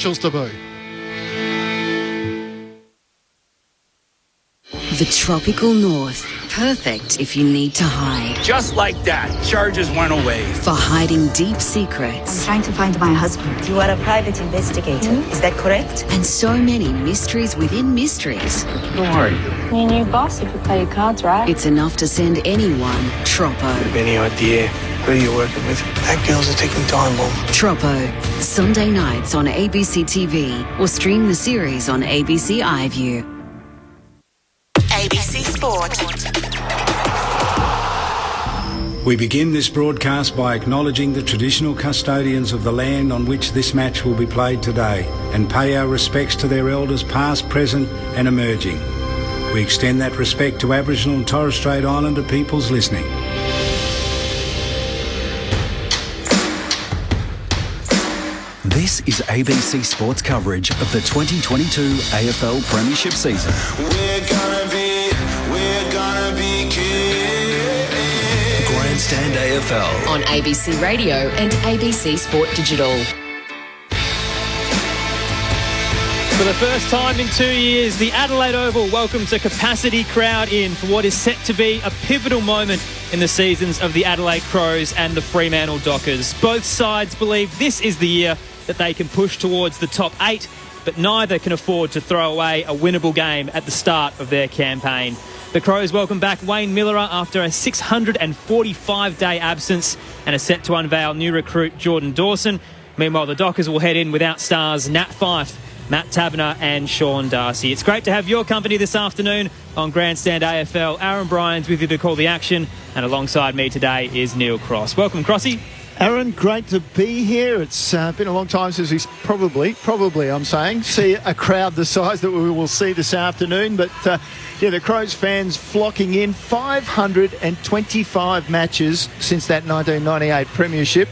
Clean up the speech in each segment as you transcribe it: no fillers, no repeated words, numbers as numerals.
debut. The tropical north. Perfect if you need to hide. Just like that, charges went away. For hiding deep secrets. I'm trying to find my husband. You are a private investigator, Is that correct? And so many mysteries within mysteries. Who are you? Your new boss, if you play your cards right. It's enough to send anyone Troppo. Any idea who you're working with? That girl's a ticking time bomb. Troppo. Sunday nights on ABC TV or stream the series on ABC iView. ABC Sport. We begin this broadcast by acknowledging the traditional custodians of the land on which this match will be played today and pay our respects to their elders past, present and emerging. We extend that respect to Aboriginal and Torres Strait Islander peoples listening. This is ABC Sports coverage of the 2022 AFL Premiership season. We're gonna be Grandstand AFL on ABC Radio and ABC Sport Digital. For the first time in 2 years, the Adelaide Oval welcomes a capacity crowd in for what is set to be a pivotal moment in the seasons of the Adelaide Crows and the Fremantle Dockers. Both sides believe this is the year that they can push towards the top 8, but neither can afford to throw away a winnable game at the start of their campaign. The Crows welcome back Wayne Millerer after a 645-day absence and are set to unveil new recruit Jordan Dawson. Meanwhile, the Dockers will head in without stars Nat Fyfe, Matt Taberner and Sean Darcy. It's great to have your company this afternoon on Grandstand AFL. Aaron Bryans with you to call the action, and alongside me today is Neil Cross. Welcome, Crossy. Aaron, great to be here. It's been a long time since we probably I'm saying, see a crowd the size that we will see this afternoon. But the Crows fans flocking in. 525 matches since that 1998 premiership.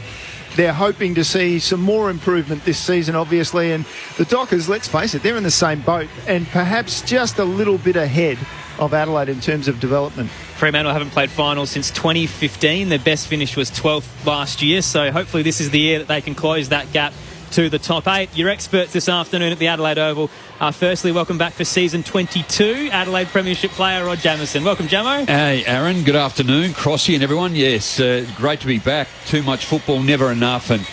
They're hoping to see some more improvement this season, obviously. And the Dockers, let's face it, they're in the same boat and perhaps just a little bit ahead of Adelaide in terms of development. Fremantle haven't played finals since 2015. Their best finish was 12th last year, so hopefully this is the year that they can close that gap to the top 8. Your experts this afternoon at the Adelaide Oval are firstly welcome back for season 22, Adelaide Premiership player Rod Jamieson. Welcome, Jamo. Hey, Aaron. Good afternoon. Crossy and everyone. Yes, great to be back. Too much football, never enough. And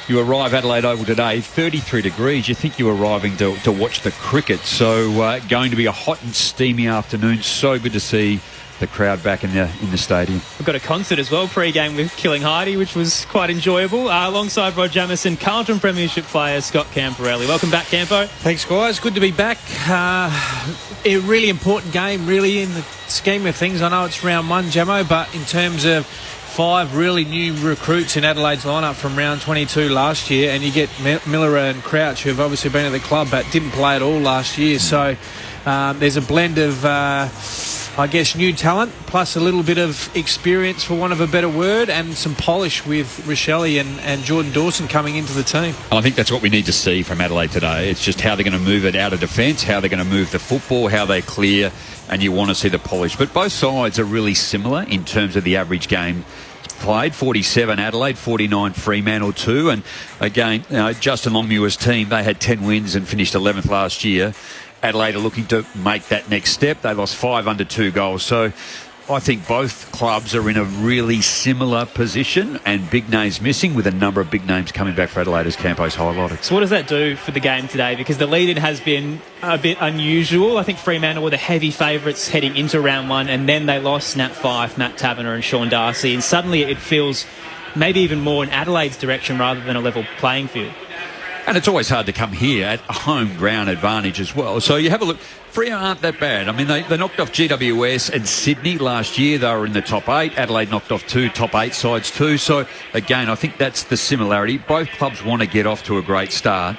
you arrive Adelaide Oval today, 33 degrees. You think you're arriving to watch the cricket. So going to be a hot and steamy afternoon. So good to see the crowd back in the stadium. We've got a concert as well, pre-game with Killing Heidi, which was quite enjoyable. Alongside Rod Jamieson, Carlton Premiership player Scott Camporelli. Welcome back, Campo. Thanks, guys. Good to be back. A really important game, really, in the scheme of things. I know it's round 1, Jamo, but in terms of 5 really new recruits in Adelaide's lineup from round 22 last year, and you get Miller and Crouch, who have obviously been at the club but didn't play at all last year. So there's a blend of new talent, plus a little bit of experience, for want of a better word, and some polish with Rochelle and Jordan Dawson coming into the team. I think that's what we need to see from Adelaide today. It's just how they're going to move it out of defence, how they're going to move the football, how they clear, and you want to see the polish. But both sides are really similar in terms of the average game played. 47 Adelaide, 49 Fremantle 2. And again, Justin Longmuir's team, they had 10 wins and finished 11th last year. Adelaide are looking to make that next step. They lost 5 under 2 goals. So I think both clubs are in a really similar position, and big names missing, with a number of big names coming back for Adelaide, as Campo's highlighted. So what does that do for the game today? Because the lead-in has been a bit unusual. I think Fremantle were the heavy favourites heading into round 1, and then they lost Nat Fyfe, Matt Taberner and Sean Darcy, and suddenly it feels maybe even more in Adelaide's direction rather than a level playing field. And it's always hard to come here at home ground advantage as well. So you have a look. Freo aren't that bad. I mean, they knocked off GWS and Sydney last year. They were in the top 8. Adelaide knocked off 2 top 8 sides too. So, again, I think that's the similarity. Both clubs want to get off to a great start.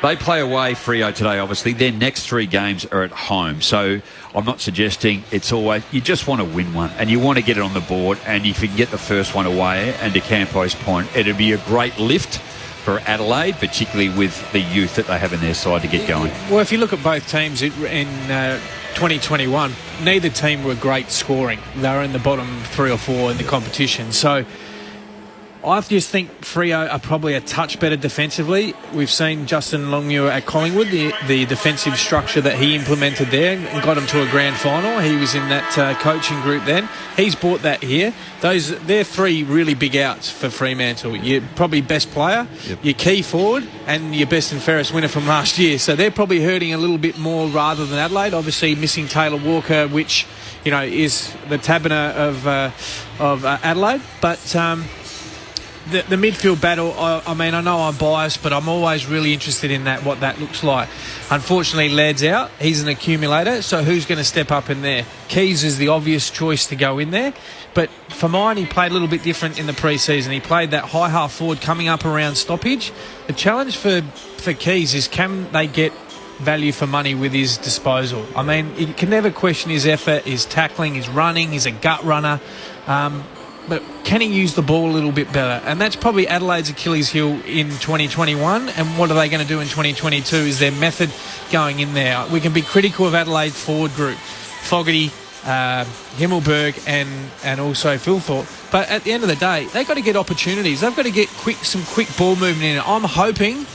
They play away, Freo, today, obviously. Their next 3 games are at home. So I'm not suggesting it's always... You just want to win one, and you want to get it on the board. And if you can get the first one away, and to Campo's point, it'd be a great lift for Adelaide, particularly with the youth that they have in their side to get going. Well, if you look at both teams in 2021, neither team were great scoring. They were in the bottom 3 or 4 in the competition. So I just think Freo are probably a touch better defensively. We've seen Justin Longmuir at Collingwood, the defensive structure that he implemented there and got him to a grand final. He was in that coaching group then. He's brought that here. They're three really big outs for Fremantle. Your probably best player, your key forward, and your best and fairest winner from last year. So they're probably hurting a little bit more rather than Adelaide. Obviously missing Taylor Walker, which is the Tabiner of Adelaide, but. The midfield battle, I mean, I know I'm biased, but I'm always really interested in what that looks like. Unfortunately, Ladd's out. He's an accumulator, so who's going to step up in there? Keys is the obvious choice to go in there, but for mine, he played a little bit different in the pre-season. He played that high half forward coming up around stoppage. The challenge for Keys is, can they get value for money with his disposal? I mean, you can never question his effort, his tackling, his running. He's a gut runner. But can he use the ball a little bit better? And that's probably Adelaide's Achilles heel in 2021. And what are they going to do in 2022? Is their method going in there? We can be critical of Adelaide's forward group, Fogarty, Himmelberg and also Philthorpe. But at the end of the day, they've got to get opportunities. They've got to get some quick ball movement in it. I'm hoping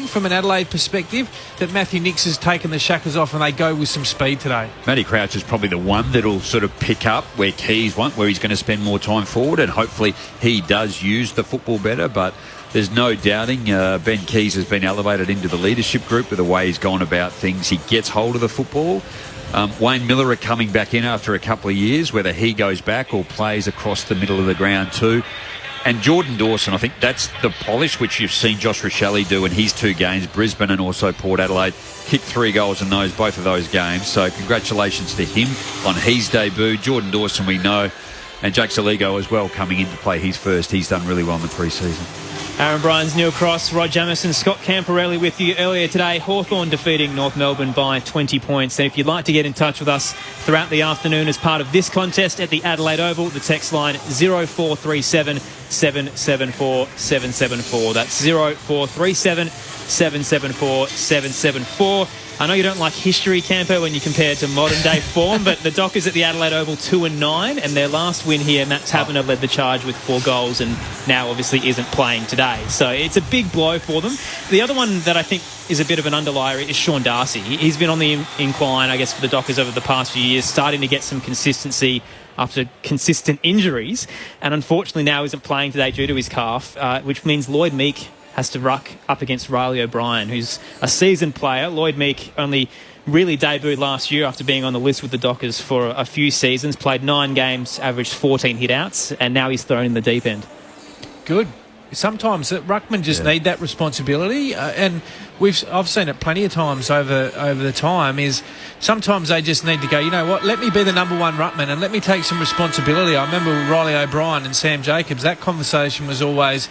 from an Adelaide perspective that Matthew Nicks has taken the shackles off and they go with some speed today. Matty Crouch is probably the one that'll sort of pick up where Keys won't, where he's going to spend more time forward, and hopefully he does use the football better. But there's no doubting Ben Keys has been elevated into the leadership group with the way he's gone about things. He gets hold of the football. Wayne Miller are coming back in after a couple of years, whether he goes back or plays across the middle of the ground too. And Jordan Dawson, I think that's the polish which you've seen Josh Rochelle do in his two games, Brisbane and also Port Adelaide. Kicked 3 goals in both of those games. So congratulations to him on his debut. Jordan Dawson, we know, and Jake Saligo as well coming in to play his first. He's done really well in the pre-season. Aaron Bryans, Neil Cross, Rod Jamieson, Scott Camporelli with you earlier today. Hawthorn defeating North Melbourne by 20 points. And if you'd like to get in touch with us throughout the afternoon as part of this contest at the Adelaide Oval, the text line 0437 774 774. That's 0437 774 774. I know you don't like history, Campo, when you compare it to modern-day form, but the Dockers at the Adelaide Oval 2-9, and their last win here, Matt Taberner led the charge with 4 goals and now obviously isn't playing today. So it's a big blow for them. The other one that I think is a bit of an underlier is Sean Darcy. He's been on the incline, I guess, for the Dockers over the past few years, starting to get some consistency after consistent injuries, and unfortunately now isn't playing today due to his calf, which means Lloyd Meek has to ruck up against Riley O'Brien, who's a seasoned player. Lloyd Meek only really debuted last year after being on the list with the Dockers for a few seasons, played 9 games, averaged 14 hit-outs, and now he's thrown in the deep end. Good. Sometimes ruckmen just need that responsibility, and I've seen it plenty of times over the time. Is sometimes they just need to go, you know what? Let me be the number one ruckman and let me take some responsibility. I remember with Riley O'Brien and Sam Jacobs, that conversation was always.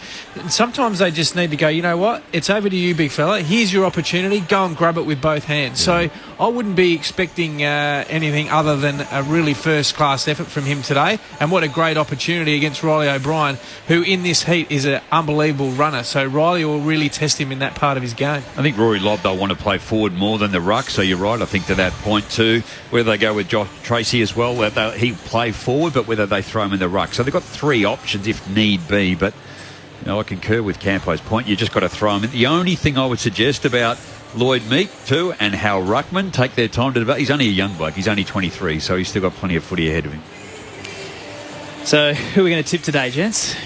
Sometimes they just need to go, you know what? It's over to you, big fella. Here's your opportunity. Go and grab it with both hands. So I wouldn't be expecting anything other than a really first-class effort from him today. And what a great opportunity against Riley O'Brien, who in this heat is an unbelievable runner. So Riley will really test him in that part of his game. I think Rory Lobb, they'll want to play forward more than the ruck, so you're right, I think, to that point too. Whether they go with Josh Tracy as well, he'll play forward, but whether they throw him in the ruck. So they've got 3 options if need be, but I concur with Campo's point. You just got to throw him in. The only thing I would suggest about Lloyd Meek too, and how ruckmen take their time to develop, he's only a young bloke, he's only 23, so he's still got plenty of footy ahead of him. So who are we going to tip today, gents?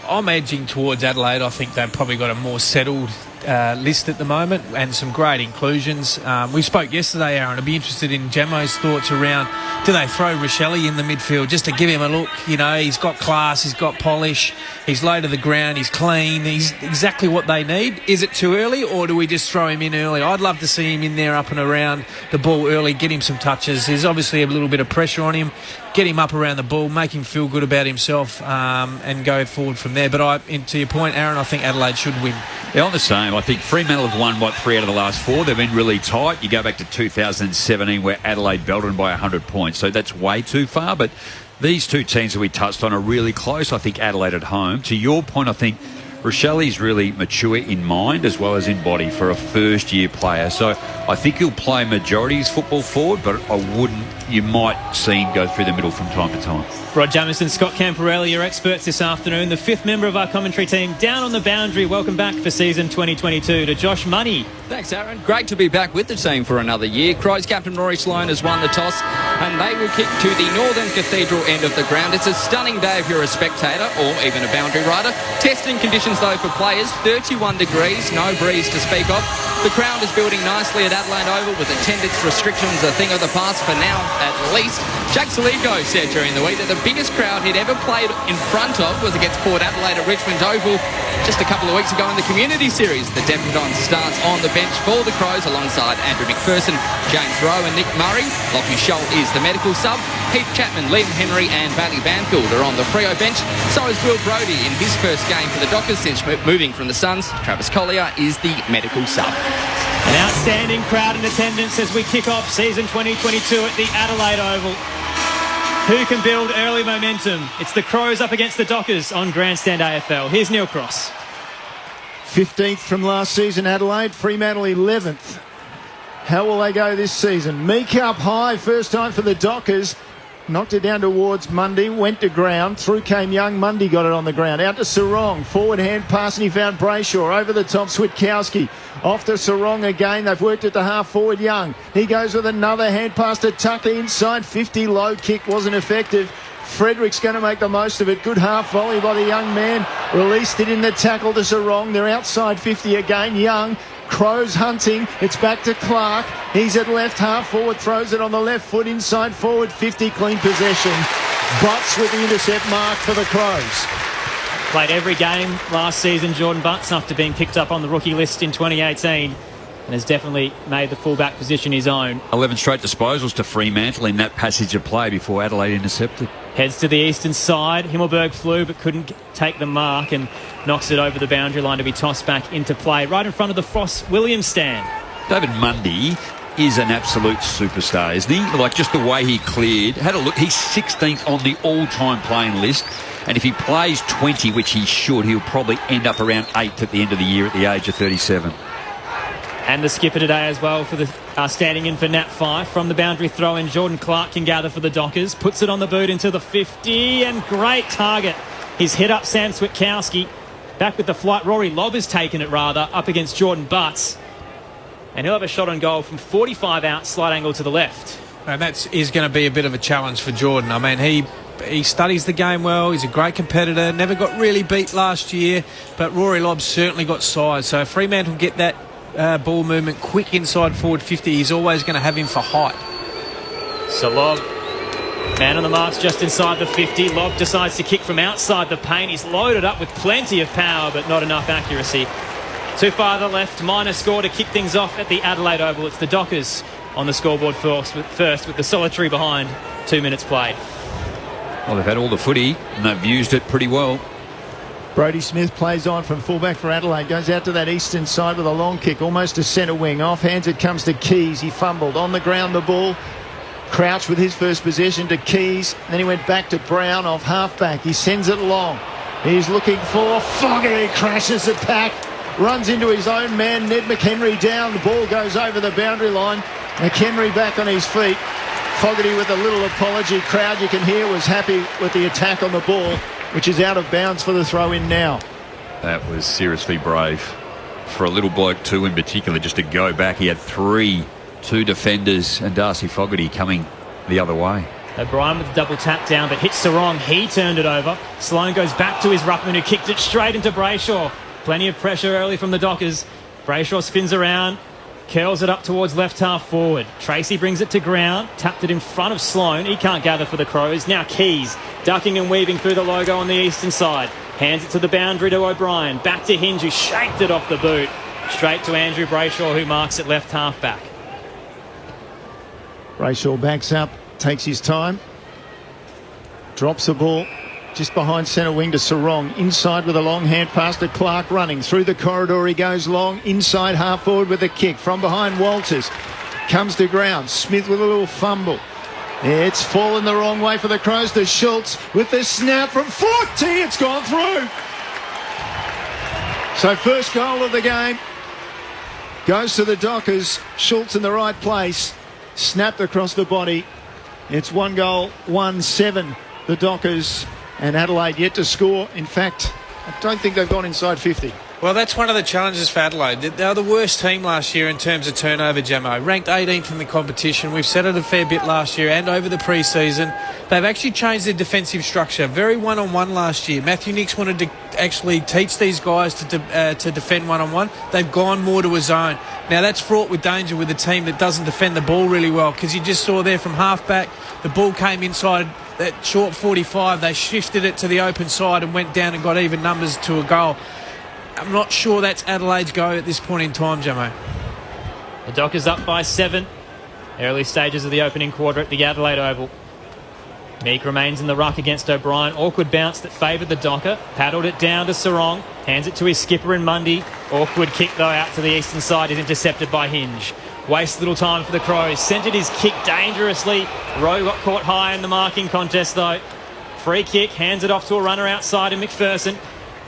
I'm edging towards Adelaide. I think they've probably got a more settled list at the moment and some great inclusions. We spoke yesterday, Aaron. I'd be interested in Jamo's thoughts around, do they throw Rochelle in the midfield just to give him a look? You know, he's got class, he's got polish, he's low to the ground, he's clean, he's exactly what they need. Is it too early, or do we just throw him in early? I'd love to see him in there up and around the ball early, get him some touches. There's obviously a little bit of pressure on him. Get him up around the ball, make him feel good about himself, and go forward from there. But to your point, Aaron, I think Adelaide should win. Yeah, on the same. I think Fremantle have won, 3 out of the last 4. They've been really tight. You go back to 2017 where Adelaide belted them by 100 points. So that's way too far. But these two teams that we touched on are really close. I think Adelaide at home. To your point, I think Rochelli's really mature in mind as well as in body for a first-year player. So I think he'll play majority of his football forward, but you might see him go through the middle from time to time. Rod Jamieson, Scott Camporelli, your experts this afternoon. The fifth member of our commentary team down on the boundary. Welcome back for season 2022 to Josh Money. Thanks, Aaron. Great to be back with the team for another year. Crows captain Rory Sloane has won the toss and they will kick to the Northern Cathedral end of the ground. It's a stunning day if you're a spectator or even a boundary rider. Testing conditions though for players, 31 degrees, no breeze to speak of. The crowd is building nicely at Adelaide Oval with attendance restrictions a thing of the past for now at least. Jake Saligo said during the week that the biggest crowd he'd ever played in front of was against Port Adelaide at Richmond Oval just a couple of weeks ago in the Community Series. The debutant starts on the bench for the Crows alongside Andrew McPherson, James Rowe and Nick Murray. Lockie Scholl is the medical sub. Heath Chapman, Liam Henry and Bailey Banfield are on the Freo bench. So is Will Brodie in his first game for the Dockers since moving from the Suns. Travis Collier is the medical sub. An outstanding crowd in attendance as we kick off season 2022 at the Adelaide Oval. Who can build early momentum? It's the Crows up against the Dockers on Grandstand AFL. Here's Neil Cross. 15th from last season, Adelaide. Fremantle 11th. How will they go this season? Meek up high, first time for the Dockers. Knocked it down towards Mundy, went to ground. Through came Young. Mundy got it on the ground. Out to Sarong. Forward hand pass and he found Brayshaw. Over the top, Switkowski. Off to Sarong again. They've worked at the half forward. Young. He goes with another hand pass to Tucker inside 50. Low kick wasn't effective. Frederick's going to make the most of it. Good half volley by the young man. Released it in the tackle to Sarong. They're outside 50 again. Young. Crows hunting. It's back to Clark. He's at left half forward. Throws it on the left foot inside forward 50. Clean possession. Butts with the intercept mark for the Crows. Played every game last season, Jordan Butts, after being picked up on the rookie list in 2018. And has definitely made the fullback position his own. 11 straight disposals to Fremantle in that passage of play before Adelaide intercepted. Heads to the eastern side. Himmelberg flew but couldn't take the mark and knocks it over the boundary line to be tossed back into play right in front of the Frost-Williams stand. David Mundy is an absolute superstar, isn't he? Like, just the way he cleared. Had a look. He's 16th on the all-time playing list. And if he plays 20, which he should, he'll probably end up around 8th at the end of the year at the age of 37. And the skipper today as well for the standing in for Nat Fyfe. From the boundary throw in, Jordan Clark can gather for the Dockers. Puts it on the boot into the 50 and great target. He's hit up Sam Switkowski. Back with the flight. Rory Lobb has taken it rather up against Jordan Butts. And he'll have a shot on goal from 45 out, slight angle to the left. And that is going to be a bit of a challenge for Jordan. I mean, he studies the game well. He's a great competitor. Never got really beat last year. But Rory Lobb's certainly got size. So if Fremantle get that ball movement quick inside forward 50, he's always going to have him for height. So Lobb, man on the marks just inside the 50. Lobb decides to kick from outside the paint. He's loaded up with plenty of power but not enough accuracy. Too far to the left, minor score to kick things off at the Adelaide Oval. It's the Dockers on the scoreboard first with the solitary behind. 2 minutes played. Well, they've had all the footy and they've used it pretty well. Brodie Smith plays on from fullback for Adelaide. Goes out to that eastern side with a long kick, almost to centre wing. Off hands it comes to Keys. He fumbled. On the ground the ball. Crouch with his first possession to Keys. Then he went back to Brown off half-back. He sends it long. He's looking for Fogarty. Crashes the pack. Runs into his own man, Ned McHenry down. The ball goes over the boundary line. McHenry back on his feet. Fogarty with a little apology. Crowd, you can hear, was happy with the attack on the ball, which is out of bounds for the throw-in now. That was seriously brave for a little bloke too, in particular, just to go back. He had two defenders and Darcy Fogarty coming the other way. O'Brien with the double tap down but hits Sarong. He turned it over. Sloane goes back to his ruckman who kicked it straight into Brayshaw. Plenty of pressure early from the Dockers. Brayshaw spins around, curls it up towards left half forward. Tracy brings it to ground, tapped it in front of Sloane. He can't gather for the Crows. Now Keys, ducking and weaving through the logo on the eastern side. Hands it to the boundary to O'Brien. Back to Hinge, who shaked it off the boot. Straight to Andrew Brayshaw, who marks it left half back. Brayshaw backs up, takes his time. Drops the ball. Just behind centre wing to Sarong. Inside with a long hand pass to Clark running. Through the corridor he goes long. Inside half forward with a kick. From behind Walters. Comes to ground. Smith with a little fumble. It's fallen the wrong way for the Crows to Schultz with the snap from 40. It's gone through. So first goal of the game goes to the Dockers. Schultz in the right place. Snapped across the body. It's 1 goal, 1-7. The Dockers, and Adelaide yet to score. In fact, I don't think they've gone inside 50. Well, that's one of the challenges for Adelaide. They were the worst team last year in terms of turnover, Jamo. Ranked 18th in the competition. We've said it a fair bit last year and over the pre-season. They've actually changed their defensive structure. Very one-on-one last year. Matthew Nicks wanted to actually teach these guys to defend one-on-one. They've gone more to a zone. Now, that's fraught with danger with a team that doesn't defend the ball really well, because you just saw there from half-back, the ball came inside that short 45. They shifted it to the open side and went down and got even numbers to a goal. I'm not sure that's Adelaide's go at this point in time, Jamo. The Dockers up by 7. Early stages of the opening quarter at the Adelaide Oval. Meek remains in the ruck against O'Brien. Awkward bounce that favoured the Docker. Paddled it down to Sarong. Hands it to his skipper in Mundy. Awkward kick, though, out to the eastern side is intercepted by Hinge. Wastes little time for the Crows. Centred his kick dangerously. Rowe got caught high in the marking contest, though. Free kick. Hands it off to a runner outside in McPherson.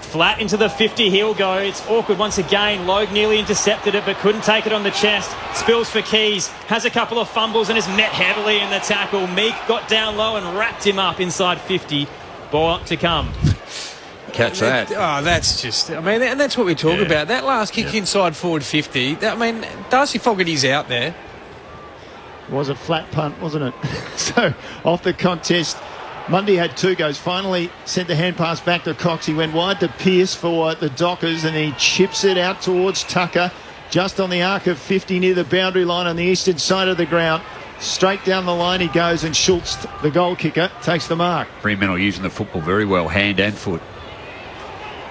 Flat into the 50, he'll go. It's awkward once again. Logue nearly intercepted it but couldn't take it on the chest. Spills for Keys. Has a couple of fumbles and is met heavily in the tackle. Meek got down low and wrapped him up inside 50. Ball up to come. Catch that. Oh, that's just... I mean, and that's what we talk about. That last kick inside forward 50. I mean, Darcy Fogarty's out there. It was a flat punt, wasn't it? So, off the contest... Mundy had 2 goes. Finally sent the hand pass back to Cox. He went wide to Pearce for the Dockers, and he chips it out towards Tucker, just on the arc of 50 near the boundary line on the eastern side of the ground. Straight down the line he goes, and Schultz, the goal kicker, takes the mark. Fremantle using the football very well, hand and foot.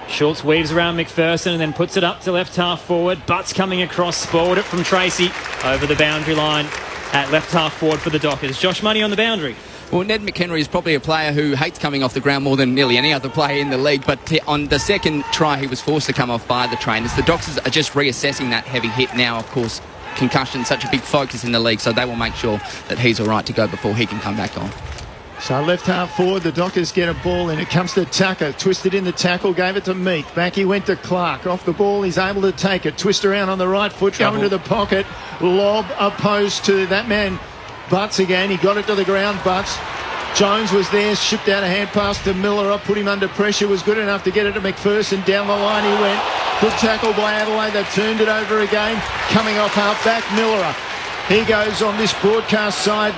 Schultz weaves around McPherson and then puts it up to left half forward. Butts coming across, spoiled it from Tracy over the boundary line at left half forward for the Dockers. Josh Money on the boundary. Well, Ned McHenry is probably a player who hates coming off the ground more than nearly any other player in the league, but on the second try he was forced to come off by the trainers. The Dockers are just reassessing that heavy hit now. Of course, concussion such a big focus in the league, so they will make sure that he's all right to go before he can come back on. So left half forward, the Dockers get a ball in. It comes to Tucker, twisted in the tackle, gave it to Meek. Back he went to Clark. Off the ball, he's able to take it. Twist around on the right foot, go into the pocket. Lob opposed to that man, Butts again. He got it to the ground, Butts. Jones was there, shipped out a hand pass to Miller, put him under pressure, was good enough to get it to McPherson. Down the line he went. Good tackle by Adelaide. They've turned it over again. Coming off half-back, Miller. He goes on this broadcast side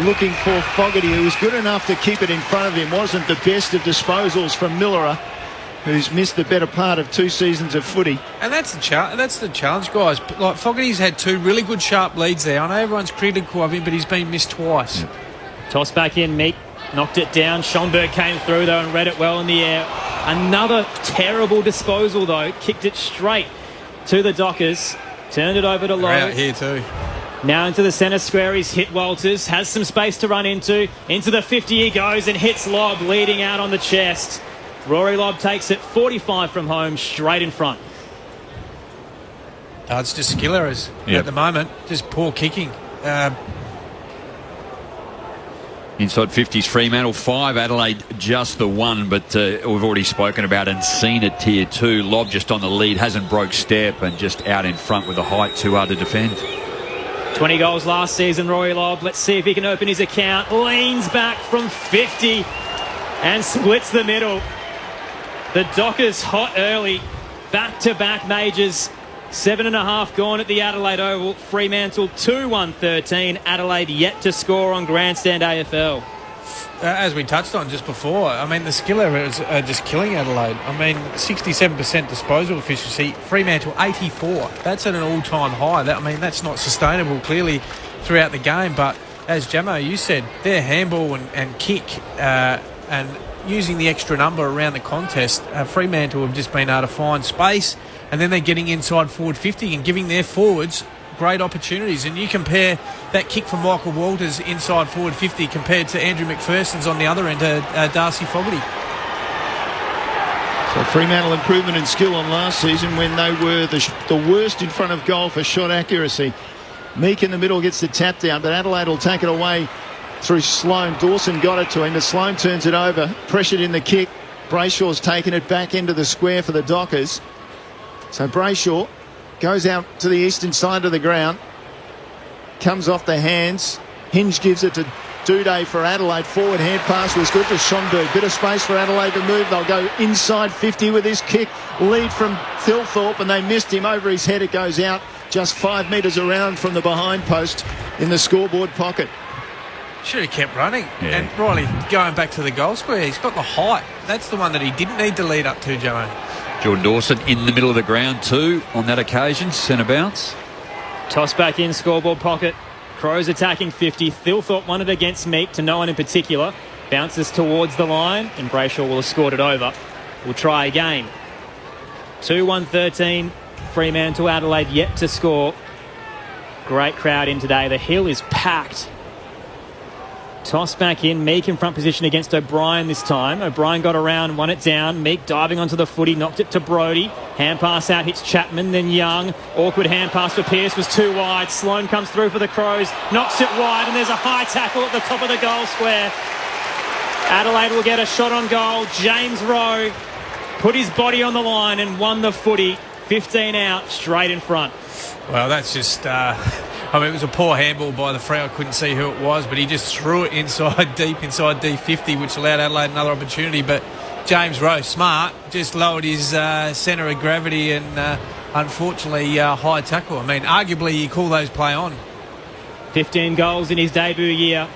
looking for Fogarty, who was good enough to keep it in front of him. Wasn't the best of disposals from Miller, who's missed the better part of 2 seasons of footy. And that's the challenge, guys. Like, Fogarty's had 2 really good sharp leads there. I know everyone's critical of him, but he's been missed twice. Yep. Toss back in, Meek knocked it down. Schonberg came through though and read it well in the air. Another terrible disposal though. Kicked it straight to the Dockers. Turned it over to Lowe. Out here too. Now into the centre square, he's hit Walters. Has some space to run into. Into the 50 he goes and hits Lobb, leading out on the chest. Rory Lobb takes it 45 from home, straight in front. It's just skill errors at the moment. Just poor kicking. Inside 50s Fremantle 5, Adelaide just the 1, but we've already spoken about and seen it tier 2. Lobb just on the lead, hasn't broke step and just out in front with the height, too hard to defend. 20 goals last season, Rory Lobb. Let's see if he can open his account. Leans back from 50 and splits the middle. The Dockers hot early. Back-to-back majors. 7.5 gone at the Adelaide Oval. Fremantle 2-1-13. Adelaide yet to score on Grandstand AFL. As we touched on just before, I mean, the skill errors are just killing Adelaide. I mean, 67% disposal efficiency. Fremantle 84. That's at an all-time high. That's not sustainable clearly throughout the game. But as Jamo, you said, their handball and kick and using the extra number around the contest, Fremantle have just been able to find space. And then they're getting inside forward 50 and giving their forwards great opportunities. And you compare that kick from Michael Walters inside forward 50 compared to Andrew McPherson's on the other end, Darcy Fogarty. So Fremantle improvement in skill on last season when they were the worst in front of goal for shot accuracy. Meek in the middle gets the tap down, but Adelaide will take it away through Sloan. Dawson got it to him, but Sloan turns it over, pressured in the kick. Brayshaw's taken it back into the square for the Dockers. So Brayshaw goes out to the eastern side of the ground. Comes off the hands. Hinge gives it to Duday for Adelaide. Forward hand pass was good to Schonberg. Bit of space for Adelaide to move. They'll go inside 50 with this kick. Lead from Thilthorpe, and they missed him. Over his head it goes out just 5 metres around from the behind post in the scoreboard pocket. Should have kept running. Yeah. And Riley, going back to the goal square, he's got the height. That's the one that he didn't need to lead up to, Joe. Jordan Dawson in the middle of the ground too on that occasion. Centre bounce. Toss back in, scoreboard pocket. Crows attacking 50. Thilthorpe won it against Meek to no one in particular. Bounces towards the line, and Brayshaw will have scored it over. We'll try again. 2-1-13. Fremantle, Adelaide yet to score. Great crowd in today. The hill is packed. Toss back in. Meek in front position against O'Brien this time. O'Brien got around, won it down. Meek diving onto the footy, knocked it to Brodie. Hand pass out, hits Chapman, then Young. Awkward hand pass for Pearce, was too wide. Sloane comes through for the Crows, knocks it wide, and there's a high tackle at the top of the goal square. Adelaide will get a shot on goal. James Rowe put his body on the line and won the footy. 15 out, straight in front. Well, that's just... it was a poor handball by the Freo. I couldn't see who it was, but he just threw it inside D50, which allowed Adelaide another opportunity. But James Rowe, smart, just lowered his centre of gravity and unfortunately high tackle. I mean, arguably you call those play on. 15 goals in his debut year.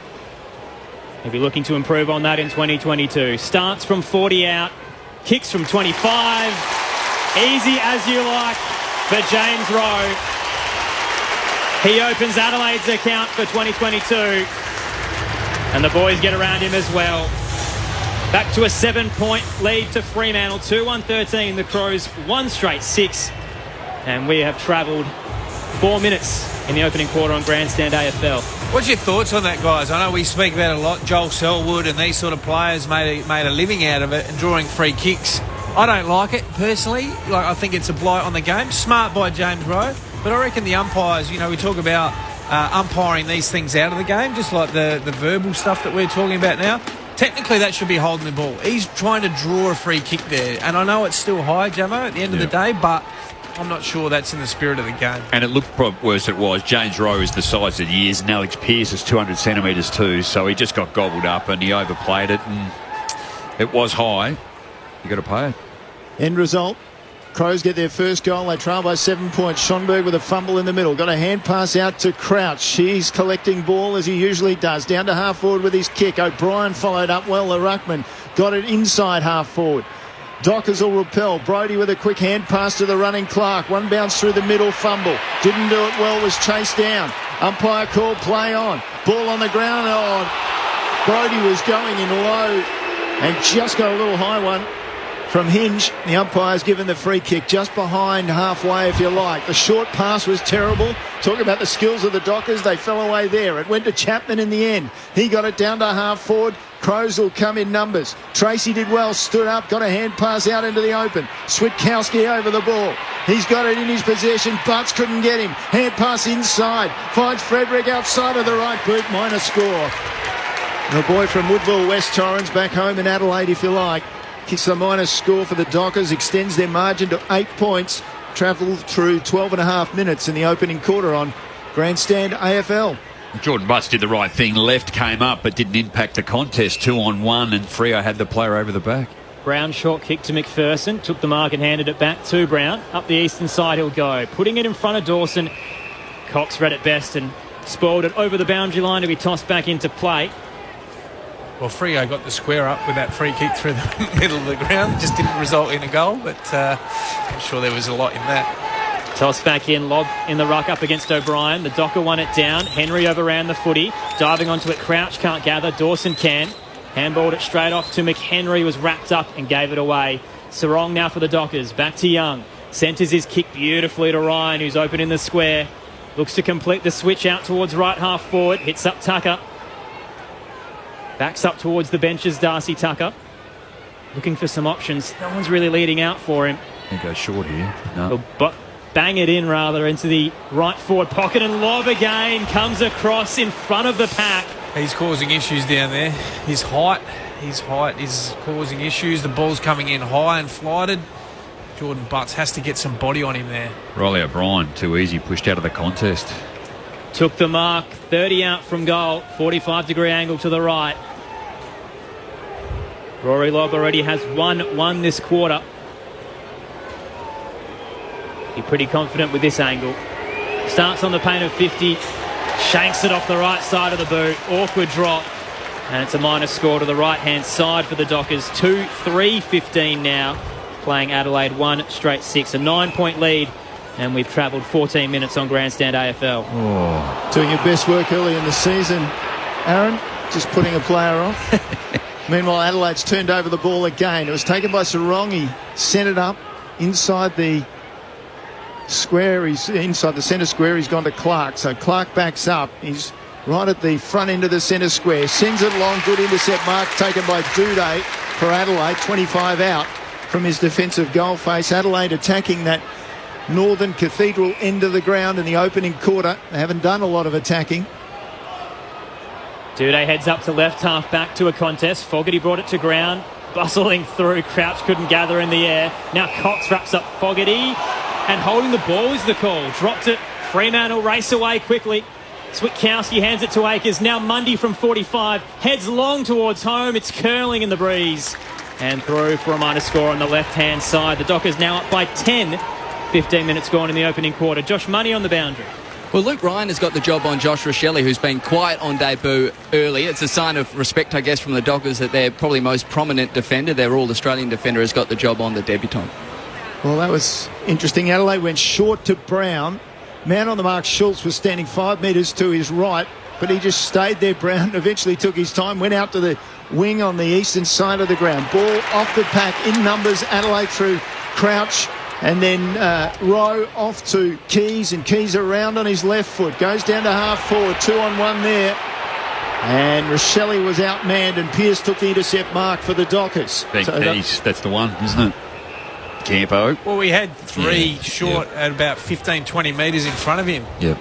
He'll be looking to improve on that in 2022. Starts from 40 out, kicks from 25. Easy as you like for James Rowe. He opens Adelaide's account for 2022. And the boys get around him as well. Back to a 7-point lead to Fremantle. 2-1-13. The Crows one straight 6. And we have travelled 4 minutes in the opening quarter on Grandstand AFL. What's your thoughts on that, guys? I know we speak about it a lot. Joel Selwood and these sort of players made a living out of it and drawing free kicks. I don't like it, personally. I think it's a blight on the game. Smart by James Rowe. But I reckon the umpires, we talk about umpiring these things out of the game, just like the verbal stuff that we're talking about now. Technically, that should be holding the ball. He's trying to draw a free kick there. And I know it's still high, Jamo, at the end of the day, but I'm not sure that's in the spirit of the game. And it looked worse it was. James Rowe is the size that he is, and Alex Pearce is 200 centimetres too, so he just got gobbled up and he overplayed it, and it was high. You got to pay it. End result. Crows get their first goal. They trail by 7 points. Schonberg with a fumble in the middle. Got a hand pass out to Crouch. He's collecting ball as he usually does. Down to half forward with his kick. O'Brien followed up well. The Ruckman got it inside half forward. Dockers will repel. Brodie with a quick hand pass to the running Clark. One bounce through the middle, fumble. Didn't do it well, was chased down. Umpire called play on. Ball on the ground. Oh, Brodie was going in low and just got a little high one from Hinge. The umpire's given the free kick just behind halfway, if you like. The short pass was terrible. Talking about the skills of the Dockers, they fell away there. It went to Chapman in the end. He got it down to half forward. Crows will come in numbers. Tracy did well, stood up, got a hand pass out into the open. Switkowski over the ball. He's got it in his possession. Butts couldn't get him. Hand pass inside. Finds Frederick outside of the right boot. Minor score. The boy from Woodville, West Torrens, back home in Adelaide, if you like. Kicks the minus score for the Dockers, extends their margin to 8 points. Travelled through 12.5 minutes in the opening quarter on Grandstand AFL. Jordan Butts did the right thing. Left came up but didn't impact the contest. 2-on-1, and Freo had the player over the back. Brown short kick to McPherson. Took the mark and handed it back to Brown. Up the eastern side he'll go. Putting it in front of Dawson. Cox read it best and spoiled it over the boundary line to be tossed back into play. Well, Freo got the square up with that free kick through the middle of the ground. Just didn't result in a goal, but I'm sure there was a lot in that. Toss back in, lob in the ruck up against O'Brien. The Docker won it down. Henry overran the footy. Diving onto it, Crouch can't gather. Dawson can. Handballed it straight off to McHenry, was wrapped up and gave it away. Sarong now for the Dockers. Back to Young. Centres his kick beautifully to Ryan, who's open in the square. Looks to complete the switch out towards right half forward. Hits up Tucker. Backs up towards the benches, Darcy Tucker. Looking for some options. No one's really leading out for him. He goes short here. No. But bang it in, rather, into the right forward pocket. And lob again comes across in front of the pack. He's causing issues down there. His height is causing issues. The ball's coming in high and flighted. Jordan Butts has to get some body on him there. Riley O'Brien, too easy, pushed out of the contest. Took the mark, 30 out from goal, 45-degree angle to the right. Rory Lobb already has 1-1 this quarter. He's pretty confident with this angle. Starts on the paint of 50, shanks it off the right side of the boot. Awkward drop. And it's a minus score to the right-hand side for the Dockers. 2-3-15 now, playing Adelaide 1 straight 6. A 9-point lead, and we've travelled 14 minutes on Grandstand AFL. Oh. Doing your best work early in the season, Aaron, just putting a player off. Meanwhile, Adelaide's turned over the ball again. It was taken by Sarong. He sent it up inside the square. He's inside the centre square. He's gone to Clark. So Clark backs up. He's right at the front end of the centre square. Sends it along. Good intercept mark taken by Duday for Adelaide. 25 out from his defensive goal face. Adelaide attacking that Northern Cathedral end of the ground in the opening quarter. They haven't done a lot of attacking. Duday heads up to left half back to a contest. Fogarty brought it to ground. Bustling through. Crouch couldn't gather in the air. Now Cox wraps up Fogarty. And holding the ball is the call. Dropped it. Fremantle race away quickly. Switkowski hands it to Akers. Now Mundy from 45. Heads long towards home. It's curling in the breeze. And through for a minus score on the left-hand side. The Dockers now up by 10. 15 minutes gone in the opening quarter. Josh Money on the boundary. Well, Luke Ryan has got the job on Josh Rochelle, who's been quiet on debut early. It's a sign of respect, I guess, from the Dockers that their probably most prominent defender, their all-Australian defender, has got the job on the debutant. Well, that was interesting. Adelaide went short to Brown. Man on the mark, Schultz, was standing 5 metres to his right, but he just stayed there. Brown eventually took his time, went out to the wing on the eastern side of the ground. Ball off the pack, in numbers, Adelaide through Crouch. And then Rowe off to Keys, and Keys around on his left foot. Goes down to half forward, 2-on-1 there. And Rochelle was outmanned, and Pearce took the intercept mark for the Dockers. Big Keys, that's the one, isn't it? Campo. Well, we had three short at about 15-20 metres in front of him. Yep.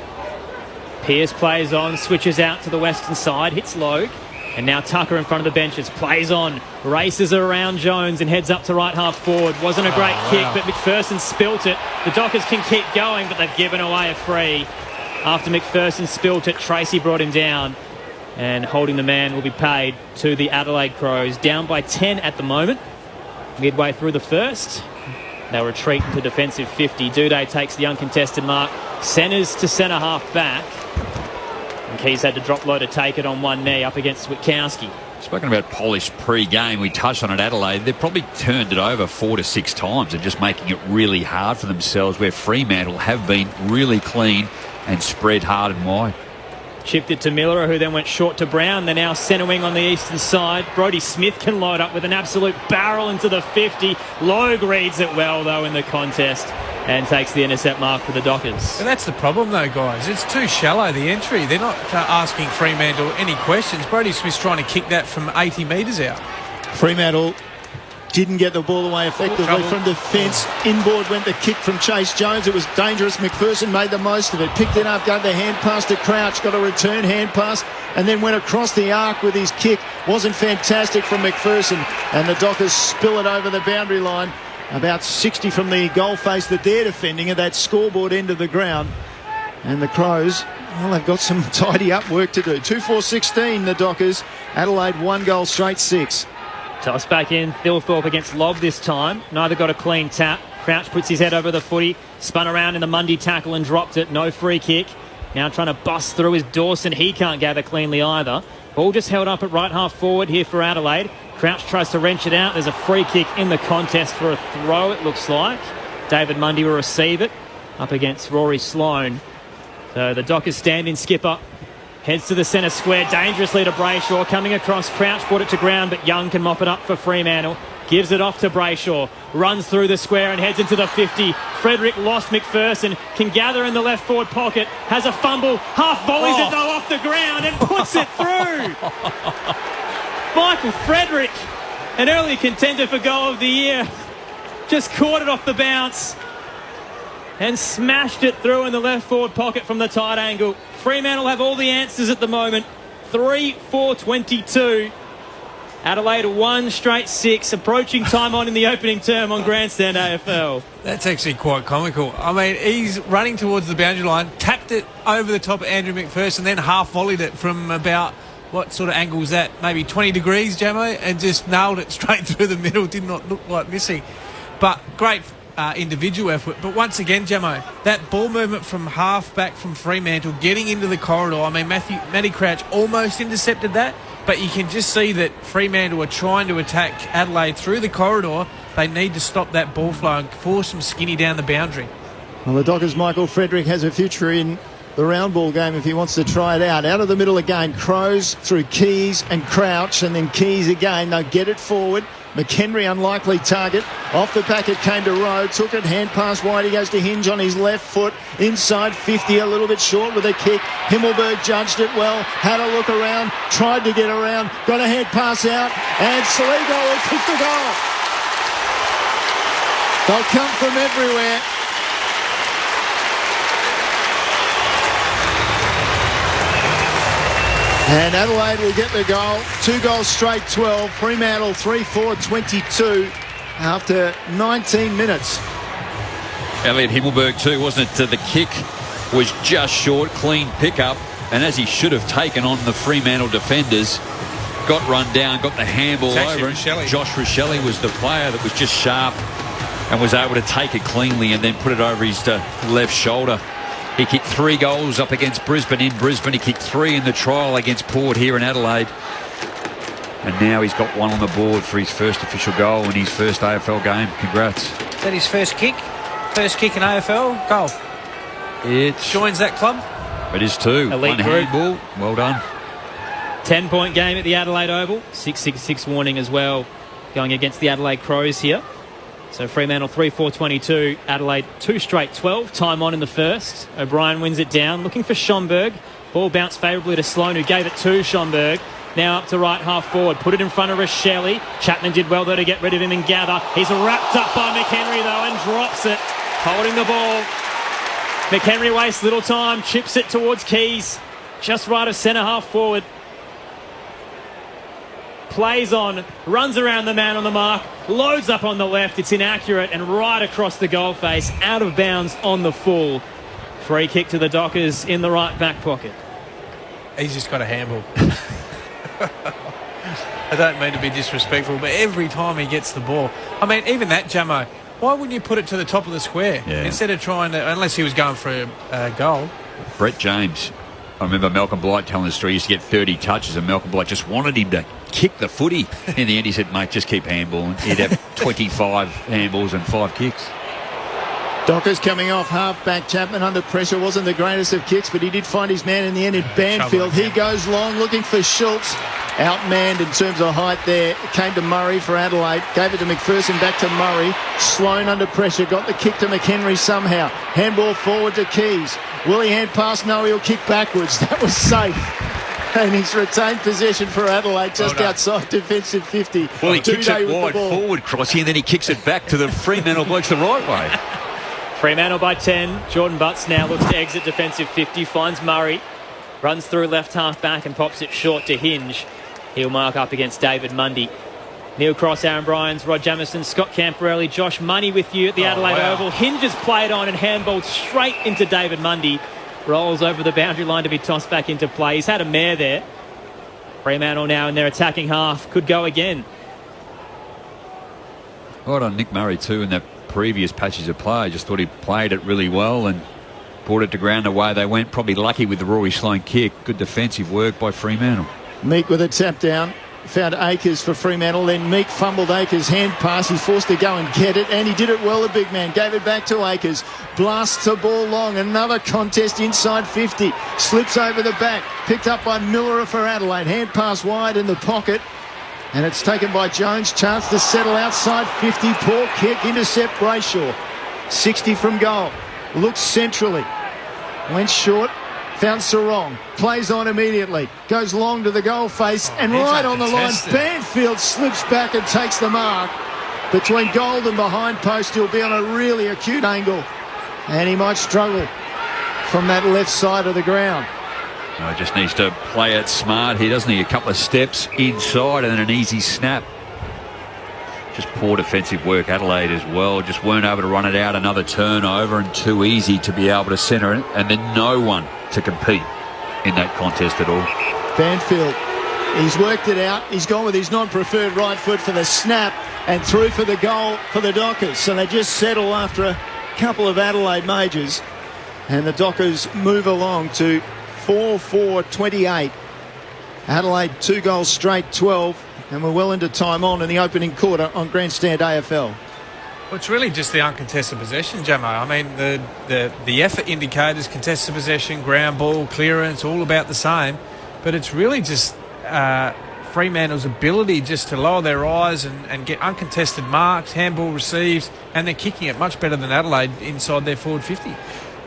Pearce plays on, switches out to the western side, hits Logue. And now Tucker in front of the benches, plays on, races around Jones and heads up to right half forward. Wasn't a great kick, but McPherson spilt it. The Dockers can keep going, but they've given away a free. After McPherson spilt it, Tracy brought him down. And holding the man will be paid to the Adelaide Crows. Down by 10 at the moment. Midway through the first. They'll retreat into defensive 50. Duday takes the uncontested mark. Centres to centre half back. And Keys had to drop low to take it on one knee up against Switkowski. Spoken about polish pre-game. We touched on it, Adelaide. They've probably turned it over 4 to 6 times and just making it really hard for themselves, where Fremantle have been really clean and spread hard and wide. Chipped it to Miller, who then went short to Brown. They're now centre wing on the eastern side. Brodie Smith can load up with an absolute barrel into the 50. Logue reads it well, though, in the contest and takes the intercept mark for the Dockers. And that's the problem, though, guys. It's too shallow, the entry. They're not asking Fremantle any questions. Brodie Smith's trying to kick that from 80 metres out. Fremantle didn't get the ball away effectively from defence. Inboard went the kick from Chase Jones. It was dangerous. McPherson made the most of it. Picked it up, got the hand pass to Crouch, got a return hand pass, and then went across the arc with his kick. Wasn't fantastic from McPherson. And the Dockers spill it over the boundary line. About 60 from the goal face that they're defending at that scoreboard end of the ground. And the Crows, well, they've got some tidy up work to do. 2-4-16, the Dockers. Adelaide 1 goal straight 6. Toss back in. Thilthorpe against Lobb this time. Neither got a clean tap. Crouch puts his head over the footy. Spun around in the Mundy tackle and dropped it. No free kick. Now trying to bust through is Dawson. He can't gather cleanly either. Ball just held up at right half forward here for Adelaide. Crouch tries to wrench it out. There's a free kick in the contest for a throw, it looks like. David Mundy will receive it up against Rory Sloane. So the Dockers stand in skipper. Heads to the centre square, dangerously to Brayshaw. Coming across, Crouch brought it to ground, but Young can mop it up for Fremantle. Gives it off to Brayshaw. Runs through the square and heads into the 50. Frederick lost McPherson. Can gather in the left forward pocket. Has a fumble. Half volleys it though off the ground and puts it through. Michael Frederick, an early contender for goal of the year, just caught it off the bounce and smashed it through in the left forward pocket from the tight angle. Fremantle have all the answers at the moment. 3-4-22. Adelaide 1 straight 6, approaching time on in the opening term on Grandstand AFL. That's actually quite comical. I mean, he's running towards the boundary line, tapped it over the top of Andrew McPherson, then half volleyed it from about, what sort of angle is that? Maybe 20 degrees, Jamo, and just nailed it straight through the middle. Did not look like missing. But great individual effort. But once again, Jamo, that ball movement from half back from Fremantle, getting into the corridor. I mean, Matty Crouch almost intercepted that, but you can just see that Fremantle are trying to attack Adelaide through the corridor. They need to stop that ball flow and force them skinny down the boundary. Well, the Dockers' Michael Frederick has a future in the round ball game if he wants to try it out. Out of the middle again, Crows through Keys and Crouch, and then Keys again. They'll get it forward. McHenry, unlikely target. Off the pack it came to Rowe. Took it, hand pass wide. He goes to Hinge on his left foot. Inside 50, a little bit short with a kick. Himmelberg judged it well. Had a look around. Tried to get around. Got a head pass out. And Saligo will kick the goal. They'll come from everywhere. And Adelaide will get the goal. 2 goals straight, 12. Fremantle 3-4, 22 after 19 minutes. Elliot Himmelberg too, wasn't it? The kick was just short, clean pickup, and as he should have taken on the Fremantle defenders, got run down, got the handball over. Josh Rochelle was the player that was just sharp and was able to take it cleanly and then put it over his left shoulder. He kicked 3 goals up against Brisbane in Brisbane. He kicked 3 in the trial against Port here in Adelaide. And now he's got 1 on the board for his first official goal in his first AFL game. Congrats. Is that his first kick? First kick in AFL? Goal. It joins that club? It is too. Elite 1 handball. Well done. 10-point game at the Adelaide Oval. 6-6-6 warning as well going against the Adelaide Crows here. So Fremantle 3-4-22, Adelaide 2 straight 12, time on in the first. O'Brien wins it down, looking for Schomburg. Ball bounced favourably to Sloan, who gave it to Schomburg. Now up to right half forward, put it in front of Rochelle. Chapman did well though to get rid of him and gather. He's wrapped up by McHenry though and drops it, holding the ball. McHenry wastes little time, chips it towards Keys, just right of centre half forward. Plays on, runs around the man on the mark, loads up on the left. It's inaccurate and right across the goal face, out of bounds on the full. Free kick to the Dockers in the right back pocket. He's just got a handball. I don't mean to be disrespectful, but every time he gets the ball, I mean, even that, Jamo, why wouldn't you put it to the top of the square instead of trying to, unless he was going for a goal? Brett James. I remember Malcolm Blight telling the story. He used to get 30 touches and Malcolm Blight just wanted him to kick the footy. In the end, he said, mate, just keep handballing. He'd have 25 handballs and 5 kicks. Dockers coming off half-back. Chapman under pressure. Wasn't the greatest of kicks, but he did find his man in the end in Banfield. He goes long, looking for Schultz. Outmanned in terms of height there. It came to Murray for Adelaide. Gave it to McPherson, back to Murray. Sloan under pressure. Got the kick to McHenry somehow. Handball forward to Keys. Will he hand pass? No, he'll kick backwards. That was safe. And he's retained possession for Adelaide just outside defensive 50. Well, he kicks it wide forward, Crossy, and then he kicks it back to the Fremantle blokes the right way. Fremantle by 10. Jordan Butts now looks to exit defensive 50. Finds Murray. Runs through left half back and pops it short to Hinge. He'll mark up against David Mundy. Neil Cross, Aaron Bryans, Rod Jamieson, Scott Camporelli, Josh Money with you at the Adelaide Oval. Hinge is played on and handballed straight into David Mundy. Rolls over the boundary line to be tossed back into play. He's had a mare there. Fremantle now in their attacking half. Could go again. Right on Nick Murray too in that previous patches of play. I just thought he played it really well and brought it to ground away they went. Probably lucky with the Rory Sloan kick. Good defensive work by Fremantle. Meek with a tap down. Found Akers for Fremantle. Then Meek fumbled Akers' hand pass. He's forced to go and get it. And he did it well, the big man. Gave it back to Akers. Blasts the ball long. Another contest inside 50. Slips over the back. Picked up by Miller for Adelaide. Hand pass wide in the pocket. And it's taken by Jones. Chance to settle outside 50. Poor kick. Intercept Brayshaw. 60 from goal. Looks centrally. Went short. Found Sarong. Plays on immediately. Goes long to the goal face. And right on the line, Banfield slips back and takes the mark. Between goal and behind post, he'll be on a really acute angle. And he might struggle from that left side of the ground. Just needs to play it smart here, doesn't he? A couple of steps inside and then an easy snap. Just poor defensive work, Adelaide as well. Just weren't able to run it out. Another turnover and too easy to be able to centre it. And then no one to compete in that contest at all. Banfield, he's worked it out. He's gone with his non-preferred right foot for the snap and through for the goal for the Dockers. So they just settle after a couple of Adelaide majors. And the Dockers move along to 4-4-28. Adelaide 2 goals straight, 12. And we're well into time on in the opening quarter on Grandstand AFL. Well, it's really just the uncontested possession, Jamo. I mean, the effort indicators, contested possession, ground ball, clearance, all about the same. But it's really just Fremantle's ability just to lower their eyes and get uncontested marks, handball receives, and they're kicking it much better than Adelaide inside their forward 50.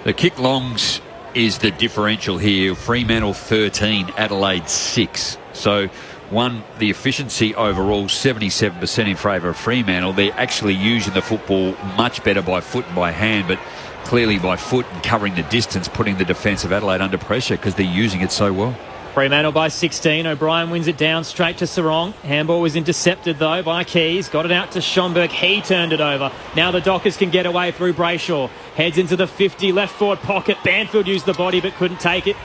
The kick longs is the differential here. Fremantle 13, Adelaide 6. So the efficiency overall 77% in favour of Fremantle. They're actually using the football much better by foot and by hand, but clearly by foot and covering the distance, putting the defence of Adelaide under pressure because they're using it so well. Fremantle by 16. O'Brien wins it down straight to Sarong. Handball was intercepted though by Keys. Got it out to Schomburg. He turned it over. Now the Dockers can get away through Brayshaw. Heads into the 50 left forward pocket. Banfield used the body but couldn't take it.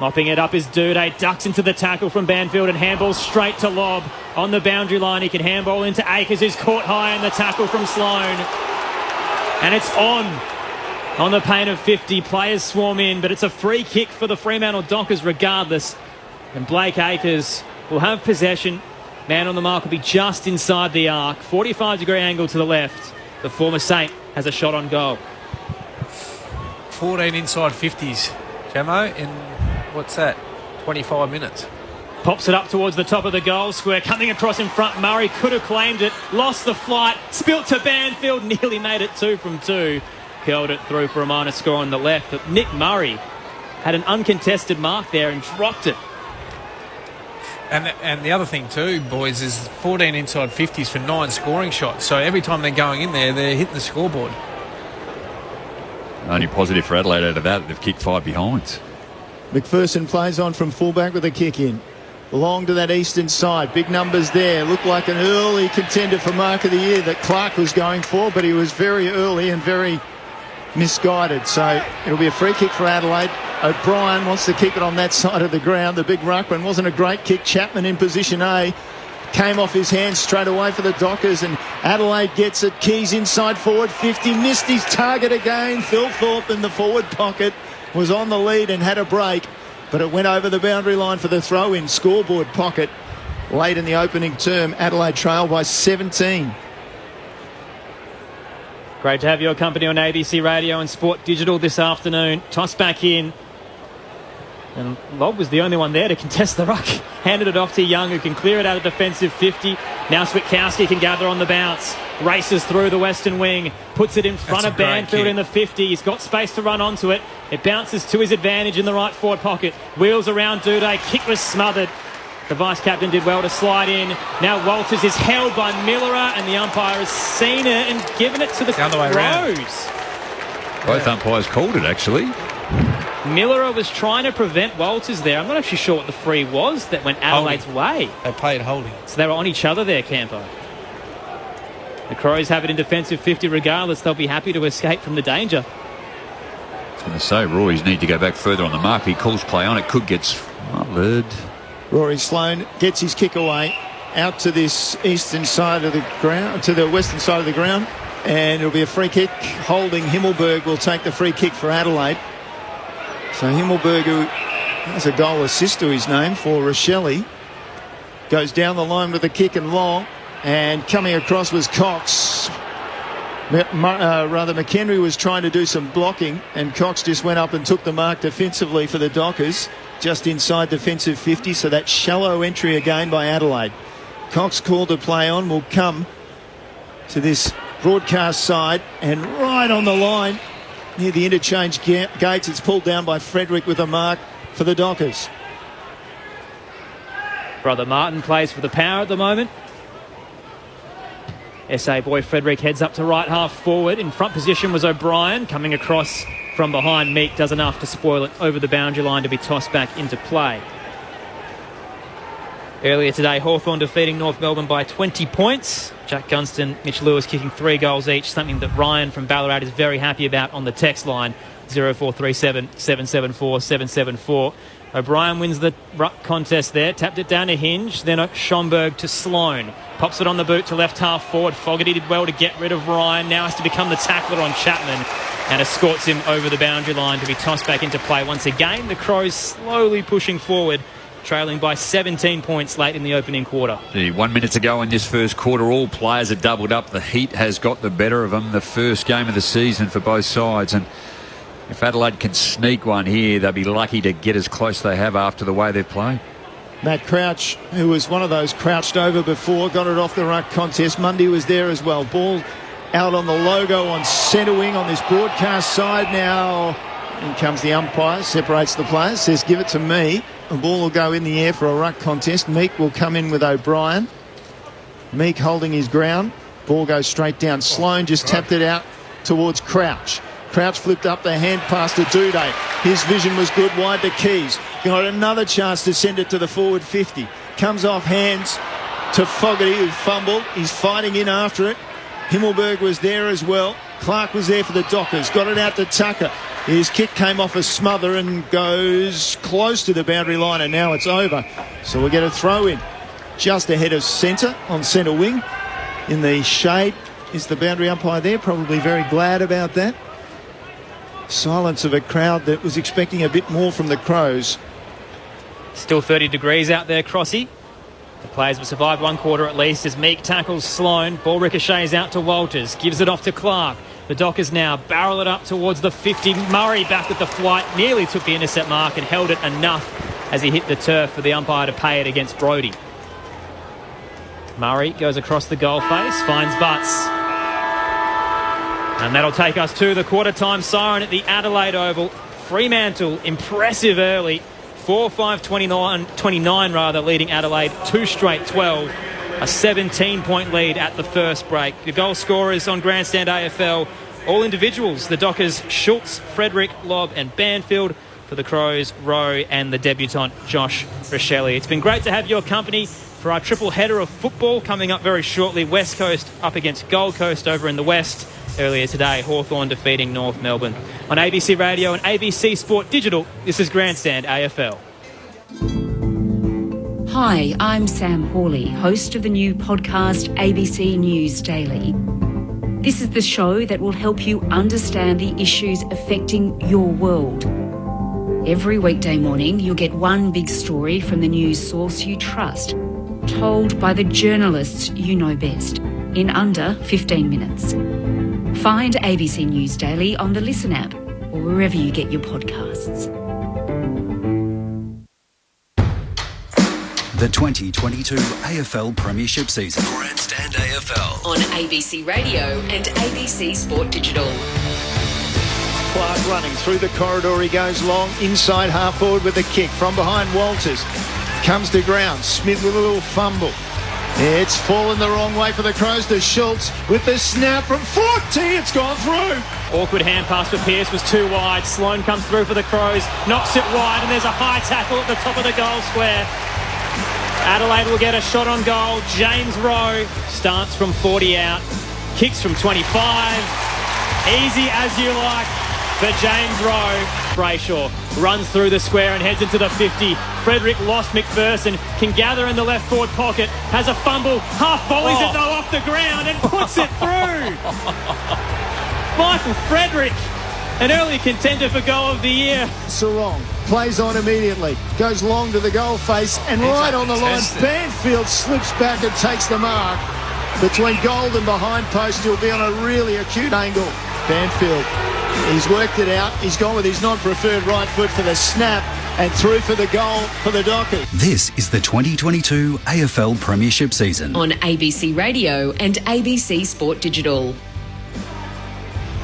Mopping it up is Duday. Ducks into the tackle from Banfield and handballs straight to Lobb. On the boundary line he can handball into Akers, who's caught high in the tackle from Sloane. And it's on the paint of 50. Players swarm in, but it's a free kick for the Fremantle Dockers regardless. And Blake Akers will have possession. Man on the mark will be just inside the arc. 45-degree angle to the left. The former Saint has a shot on goal. 14 inside 50s, Jamo, in, what's that, 25 minutes. Pops it up towards the top of the goal square. Coming across in front, Murray could have claimed it. Lost the flight. Spilt to Banfield. Nearly made it 2 from 2. Curled it through for a minor score on the left. But Nick Murray had an uncontested mark there and dropped it. And the other thing too, boys, is 14 inside 50s for 9 scoring shots. So every time they're going in there, they're hitting the scoreboard. Only positive for Adelaide out of that, they've kicked 5 behinds. McPherson plays on from fullback with a kick in. Long to that eastern side. Big numbers there. Looked like an early contender for Mark of the Year that Clark was going for, but he was very early and very misguided. So it'll be a free kick for Adelaide. O'Brien wants to keep it on that side of the ground. The big ruckman wasn't a great kick. Chapman in position A. Came off his hands straight away for the Dockers, and Adelaide gets it. Keys inside forward 50. Missed his target again. Phil Thorpe in the forward pocket was on the lead and had a break, but it went over the boundary line for the throw-in. Scoreboard pocket late in the opening term. Adelaide trail by 17. Great to have your company on ABC Radio and Sport Digital this afternoon. Toss back in. And Lobb was the only one there to contest the ruck. Handed it off to Young, who can clear it out of defensive 50. Now Switkowski can gather on the bounce. Races through the western wing. Puts it in front of Banfield in the 50. He's got space to run onto it. It bounces to his advantage in the right forward pocket. Wheels around Duday. Kick was smothered. The vice-captain did well to slide in. Now Walters is held by Millerer, and the umpire has seen it and given it to the Crows. Both umpires called it, actually. Millerer was trying to prevent Walters there. I'm not actually sure what the free was that went Adelaide's way. They played holding. So they were on each other there, Campo. The Crows have it in defensive 50 regardless. They'll be happy to escape from the danger. I was going to say, Rory's need to go back further on the mark. He calls play on. It could get smothered. Rory Sloane gets his kick away out to this eastern side of the ground, to the western side of the ground, and it'll be a free kick. Holding Himmelberg will take the free kick for Adelaide. So Himmelberg, who has a goal assist to his name for Rochelle, goes down the line with a kick and long, and coming across was Cox. McHenry was trying to do some blocking, and Cox just went up and took the mark defensively for the Dockers, just inside defensive 50, so that shallow entry again by Adelaide. Cox called to play on, will come to this broadcast side, and right on the line near the interchange gates, it's pulled down by Frederick with a mark for the Dockers. Brother Martin plays for the Power at the moment. SA boy Frederick heads up to right half forward. In front position was O'Brien. Coming across from behind. Meek does enough to spoil it over the boundary line to be tossed back into play. Earlier today, Hawthorn defeating North Melbourne by 20 points. Jack Gunston, Mitch Lewis kicking 3 goals each, something that Ryan from Ballarat is very happy about on the text line, 0437 774 774. O'Brien wins the ruck contest there, tapped it down to Hinge, then Schomburg to Sloan. Pops it on the boot to left half forward. Fogarty did well to get rid of Ryan, now has to become the tackler on Chapman and escorts him over the boundary line to be tossed back into play once again. The Crows slowly pushing forward, trailing by 17 points late in the opening quarter. 1 minute to go in this first quarter. All players are doubled up. The heat has got the better of them. The first game of the season for both sides. And if Adelaide can sneak one here, they'll be lucky to get as close as they have after the way they've played. Matt Crouch, who was one of those crouched over before, got it off the ruck contest. Mundy was there as well. Ball out on the logo on centre wing on this broadcast side now. In comes the umpire, separates the players, says give it to me. The ball will go in the air for a ruck contest. Meek will come in with O'Brien. Meek holding his ground. Ball goes straight down. Sloan just tapped it out towards Crouch. Crouch flipped up the hand pass to Duday. His vision was good, wide to Keys. Got another chance to send it to the forward 50. Comes off hands to Fogarty, who fumbled. He's fighting in after it. Himmelberg was there as well. Clark was there for the Dockers. Got it out to Tucker. His kick came off a smother and goes close to the boundary line, and now it's over. So we'll get a throw in just ahead of centre on centre wing. In the shade is the boundary umpire there, probably very glad about that. Silence of a crowd that was expecting a bit more from the Crows. Still 30 degrees out there, Crossy. The players will survive one quarter at least as Meek tackles Sloan. Ball ricochets out to Walters. Gives it off to Clark. The Dockers now barrel it up towards the 50. Murray back with the flight. Nearly took the intercept mark and held it enough as he hit the turf for the umpire to pay it against Brodie. Murray goes across the goal face. Finds Butts. And that'll take us to the quarter-time siren at the Adelaide Oval. Fremantle, impressive early. 4-5-29 leading Adelaide. 2 straight 12. A 17-point lead at the first break. The goal scorers on Grandstand AFL, all individuals. The Dockers, Schultz, Frederick, Lobb and Banfield. For the Crows, Rowe and the debutant, Josh Rochelle. It's been great to have your company for our triple header of football coming up very shortly. West Coast up against Gold Coast over in the West. Earlier today, Hawthorn defeating North Melbourne. On ABC Radio and ABC Sport Digital, this is Grandstand AFL. Hi, I'm Sam Hawley, host of the new podcast ABC News Daily. This is the show that will help you understand the issues affecting your world. Every weekday morning, you'll get one big story from the news source you trust, told by the journalists you know best, in under 15 minutes. Find ABC News Daily on the Listen app or wherever you get your podcasts. The 2022 AFL Premiership season. Grandstand AFL. On ABC Radio and ABC Sport Digital. Clark running through the corridor. He goes long, inside half forward with a kick. From behind, Walters. Comes to ground. Smith with a little fumble. It's fallen the wrong way for the Crows to Schultz with the snap from 40. It's gone through. Awkward hand pass for Pearce was too wide. Sloan comes through for the Crows, knocks it wide, and there's a high tackle at the top of the goal square. Adelaide will get a shot on goal. James Rowe starts from 40 out, kicks from 25. Easy as you like for James Rowe. Brayshaw runs through the square and heads into the 50. Frederick lost McPherson, can gather in the left forward pocket, has a fumble, half volleys it though off the ground and puts it through. Michael Frederick, an early contender for goal of the year. Sarong plays on immediately, goes long to the goal face and right on the line. Banfield slips back and takes the mark. Between goal and behind post, he'll be on a really acute angle. Banfield, he's worked it out. He's gone with his non-preferred right foot for the snap and through for the goal for the Dockers. This is the 2022 AFL Premiership season. On ABC Radio and ABC Sport Digital.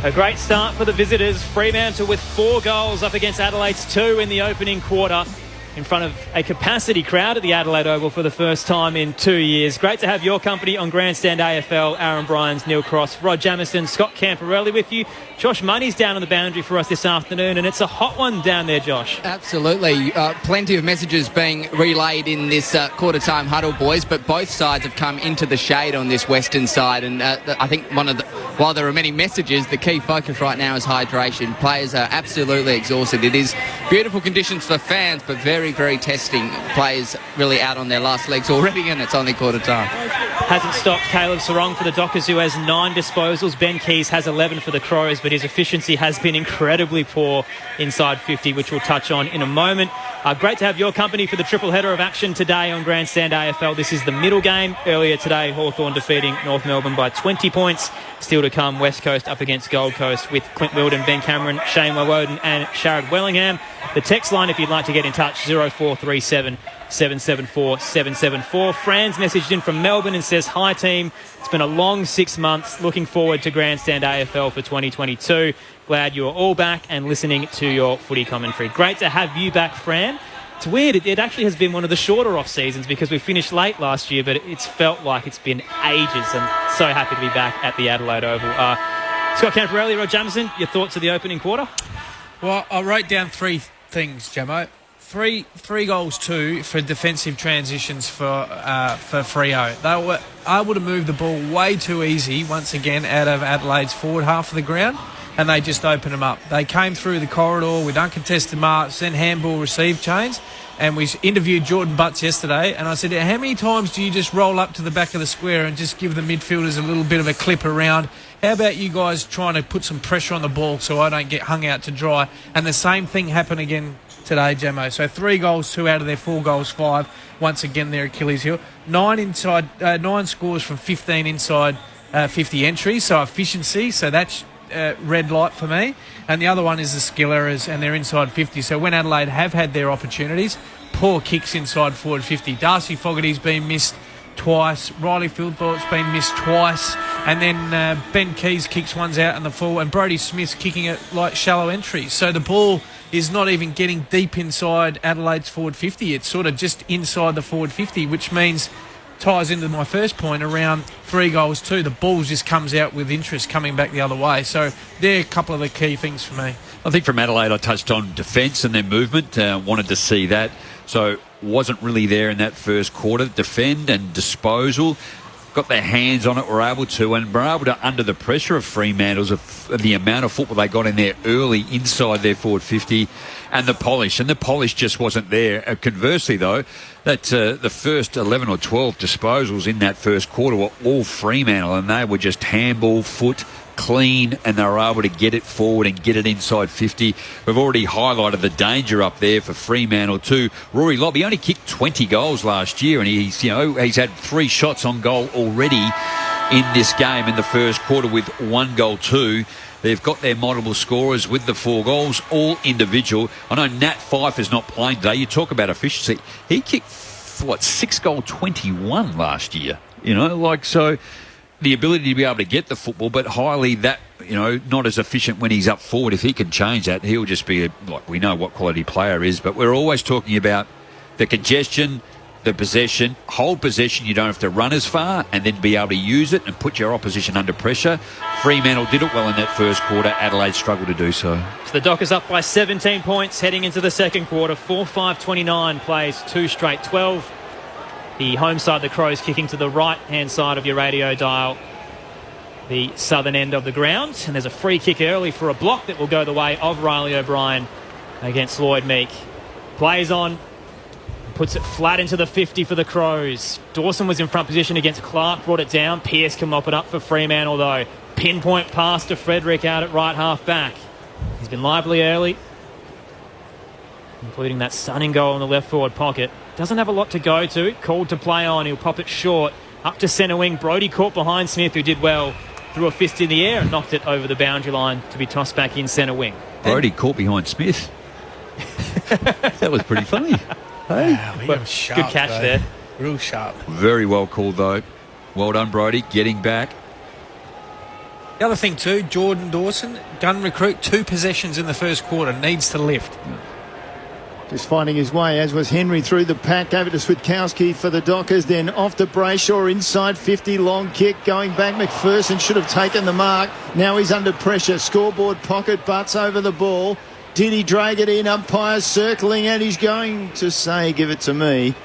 A great start for the visitors. Fremantle with 4 goals up against Adelaide's 2 in the opening quarter, in front of a capacity crowd at the Adelaide Oval for the first time in 2 years. Great to have your company on Grandstand AFL. Aaron Bryans, Neil Cross, Rod Jamieson, Scott Camporelli with you. Josh Money's down on the boundary for us this afternoon, and it's a hot one down there, Josh. Absolutely. Plenty of messages being relayed in this quarter-time huddle, boys, but both sides have come into the shade on this western side, and I think while there are many messages, the key focus right now is hydration. Players are absolutely exhausted. It is beautiful conditions for fans, but very, very testing. Players really out on their last legs already, and it's only quarter-time. Hasn't stopped Caleb Sarong for the Dockers, who has 9 disposals. Ben Keys has 11 for the Crows, but his efficiency has been incredibly poor inside 50, which we'll touch on in a moment. Great to have your company for the triple header of action today on Grandstand AFL. This is the middle game. Earlier today, Hawthorn defeating North Melbourne by 20 points. Still to come, West Coast up against Gold Coast with Clint Wilden, Ben Cameron, Shane Woden and Sharad Wellingham. The text line, if you'd like to get in touch, 0437 774 774. Fran's messaged in from Melbourne and says, "Hi team, it's been a long 6 months. Looking forward to Grandstand AFL for 2022. Glad you're all back and listening to your footy commentary." Great to have you back, Fran. It's weird. It actually has been one of the shorter off seasons because we finished late last year, but it's felt like it's been ages. I'm so happy to be back at the Adelaide Oval. Scott Camporelli, Rod Jamieson, your thoughts of the opening quarter? Well, I wrote down 3 things, Jamo. Three goals, 2 for defensive transitions for Freo. They were able to move the ball way too easy once again out of Adelaide's forward half of the ground, and they just opened them up. They came through the corridor with uncontested marks, then handball receive chains, and we interviewed Jordan Butts yesterday, and I said, how many times do you just roll up to the back of the square and just give the midfielders a little bit of a clip around? How about you guys trying to put some pressure on the ball so I don't get hung out to dry? And the same thing happened again today, Jamo. So 3 goals, 2 out of their 4 goals, 5. Once again, their Achilles heel. 9 scores from 15 inside 50 entries, so efficiency. So that's red light for me. And the other one is the skill errors, and they're inside 50. So when Adelaide have had their opportunities, poor kicks inside forward 50. Darcy Fogarty's been missed twice. Riley Fieldthorpe's been missed twice. And then Ben Keys kicks ones out in the full, and Brodie Smith's kicking it like shallow entries. So the ball is not even getting deep inside Adelaide's forward 50. It's sort of just inside the forward 50, which means, ties into my first point around 3 goals, 2. The ball just comes out with interest coming back the other way. So they're a couple of the key things for me. I think from Adelaide, I touched on defence and their movement. Wanted to see that. So wasn't really there in that first quarter. Defend and disposal. Got their hands on it, were able to, and were able to, under the pressure of Fremantle's, of the amount of football they got in there early inside their forward 50, and the polish just wasn't there. Conversely, though, that the first 11 or 12 disposals in that first quarter were all Fremantle, and they were just handball, foot, clean, and they were able to get it forward and get it inside 50. We've already highlighted the danger up there for Fremantle too. Rory Lobb, he only kicked 20 goals last year, and he's had 3 shots on goal already in this game in the first quarter with 1 goal too. They've got their multiple scorers with the 4 goals, all individual. I know Nat Fyfe is not playing today. You talk about efficiency. He kicked 6 goal 21 last year. So the ability to be able to get the football, but highly that, not as efficient when he's up forward. If he can change that, he'll just be, we know what quality player is, but we're always talking about the congestion, the possession, hold possession. You don't have to run as far, and then be able to use it and put your opposition under pressure. Fremantle did it well in that first quarter. Adelaide struggled to do so. So the Dockers up by 17 points heading into the second quarter. 4-5-29 plays 2 straight 12. The home side, the Crows, kicking to the right-hand side of your radio dial, the southern end of the ground. And there's a free kick early for a block that will go the way of Riley O'Brien against Lloyd Meek. Plays on, puts it flat into the 50 for the Crows. Dawson was in front position against Clark, brought it down. Pearce can mop it up for Fremantle, though. Pinpoint pass to Frederick out at right half back. He's been lively early, including that stunning goal in the left forward pocket. Doesn't have a lot to go to. Called to play on. He'll pop it short. Up to centre wing. Brodie caught behind Smith, who did well. Threw a fist in the air and knocked it over the boundary line to be tossed back in centre wing. Brodie caught behind Smith. That was pretty funny. Hey? Wow, sharp, good catch there. Real sharp. Very well called, though. Well done, Brodie. Getting back. The other thing too, Jordan Dawson, gun recruit, 2 possessions in the first quarter, needs to lift. Just finding his way, as was Henry, through the pack. Gave it to Switkowski for the Dockers. Then off to Brayshaw, inside 50, long kick. Going back, McPherson should have taken the mark. Now he's under pressure. Scoreboard pocket, butts over the ball. Did he drag it in? Umpires circling, and he's going to say, give it to me.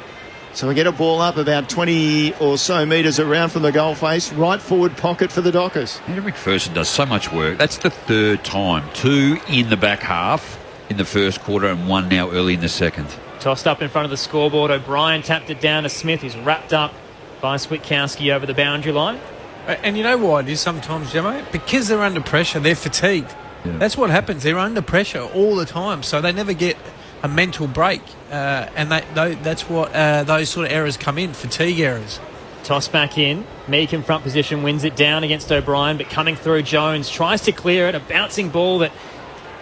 So we get a ball up about 20 or so metres around from the goal face. Right forward pocket for the Dockers. Andrew McPherson does so much work. That's the third time. 2 in the back half in the first quarter and 1 now early in the second. Tossed up in front of the scoreboard. O'Brien tapped it down to Smith. He's wrapped up by Switkowski over the boundary line. And you know why it is sometimes, Gemmo? Because they're under pressure, they're fatigued. Yeah. That's what happens. They're under pressure all the time, so they never get a mental break. And that's what those sort of errors come in, fatigue errors. Toss back in. Meek in front position, wins it down against O'Brien, but coming through Jones, tries to clear it. A bouncing ball that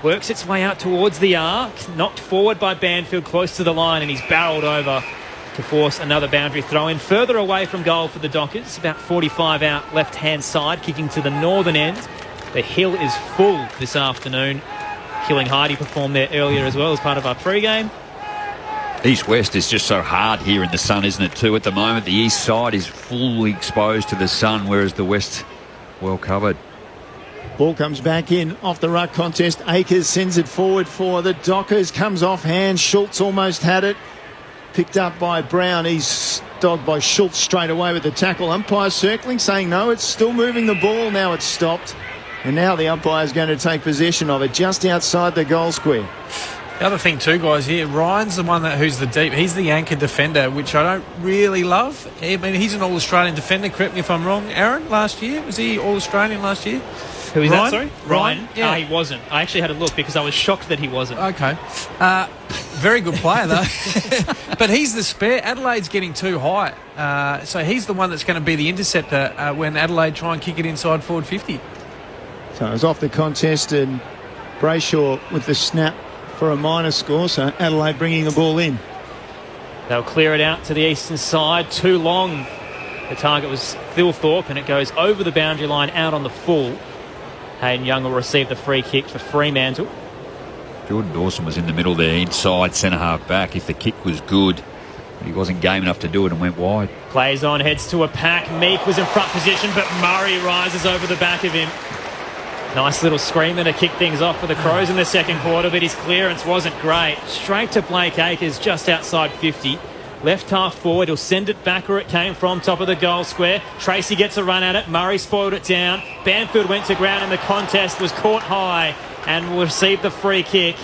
works its way out towards the arc, knocked forward by Banfield close to the line, and he's barrelled over to force another boundary throw in. Further away from goal for the Dockers, about 45 out left-hand side, kicking to the northern end. The hill is full this afternoon. Killing Heidi performed there earlier as well as part of our pre-game. East-west is just so hard here in the sun, isn't it, too? At the moment, the east side is fully exposed to the sun, whereas the west, well covered. Ball comes back in off the ruck contest. Akers sends it forward for the Dockers. Comes off hand. Schultz almost had it. Picked up by Brown. He's dogged by Schultz straight away with the tackle. Umpire circling, saying no, it's still moving the ball. Now it's stopped. And now the umpire is going to take possession of it just outside the goal square. The other thing too, guys, here, Ryan's the one he's the anchor defender, which I don't really love. I mean, he's an All-Australian defender. Correct me if I'm wrong. Aaron, last year? Was he All-Australian last year? Who is Ryan? that, sorry? Ryan? Yeah. He wasn't. I actually had a look because I was shocked that he wasn't. Okay. Very good player, though. But he's the spare. Adelaide's getting too high. So he's the one that's going to be the interceptor when Adelaide try and kick it inside forward 50. So it was off the contest, and Brayshaw with the snap for a minor score. So Adelaide bringing the ball in. They'll clear it out to the eastern side. Too long. The target was Phil Thorpe, and it goes over the boundary line out on the full. Hayden Young will receive the free kick for Fremantle. Jordan Dawson was in the middle there, inside centre-half back. If the kick was good, he wasn't game enough to do it and went wide. Plays on, heads to a pack. Meek was in front position, but Murray rises over the back of him. Nice little screamer to kick things off for the Crows in the second quarter, but his clearance wasn't great. Straight to Blake Akers, just outside 50. Left half forward, he'll send it back where it came from, top of the goal square. Tracy gets a run at it, Murray spoiled it down. Banfield went to ground in the contest, was caught high and will receive the free kick.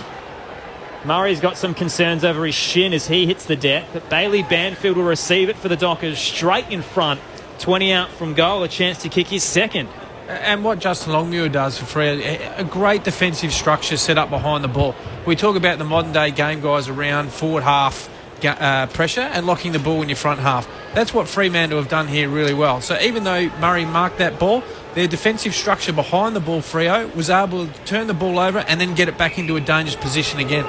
Murray's got some concerns over his shin as he hits the deck, but Bailey Banfield will receive it for the Dockers straight in front. 20 out from goal, a chance to kick his second. And what Justin Longmuir does for Freo, a great defensive structure set up behind the ball. We talk about the modern day game guys around forward half pressure and locking the ball in your front half. That's what Fremantle have done here really well. So even though Murray marked that ball, their defensive structure behind the ball, Freo, was able to turn the ball over and then get it back into a dangerous position again.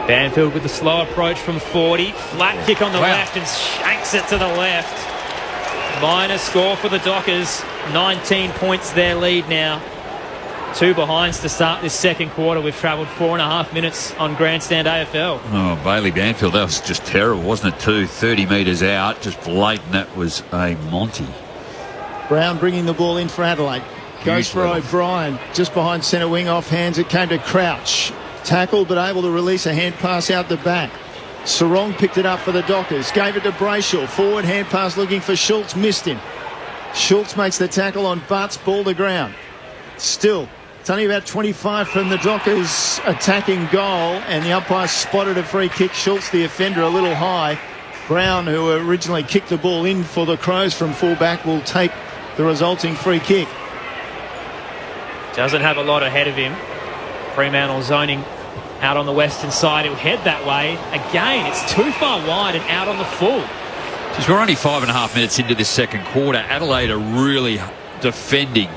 Banfield with the slow approach from 40. Flat kick on the left and shanks it to the left. Minor score for the Dockers. 19 points their lead now. 2 behinds to start this second quarter. We've travelled 4.5 minutes on Grandstand AFL. Oh, Bailey Banfield, that was just terrible, wasn't it, too? 30 metres out, just blatant. That was a Monty. Brown bringing the ball in for Adelaide. Goes for O'Brien, just behind centre wing, off hands. It came to Crouch. Tackled, but able to release a hand pass out the back. Sarong picked it up for the Dockers. Gave it to Brayshaw. Forward hand pass looking for Schultz. Missed him. Schultz makes the tackle on Butts. Ball to ground. Still, it's only about 25 from the Dockers attacking goal, and the umpire spotted a free kick. Schultz, the offender, a little high. Brown, who originally kicked the ball in for the Crows from fullback, will take the resulting free kick. Doesn't have a lot ahead of him. Fremantle zoning out on the western side. He'll head that way. Again, it's too far wide and out on the full. Jeez, we're only 5.5 minutes into this second quarter. Adelaide are really defending,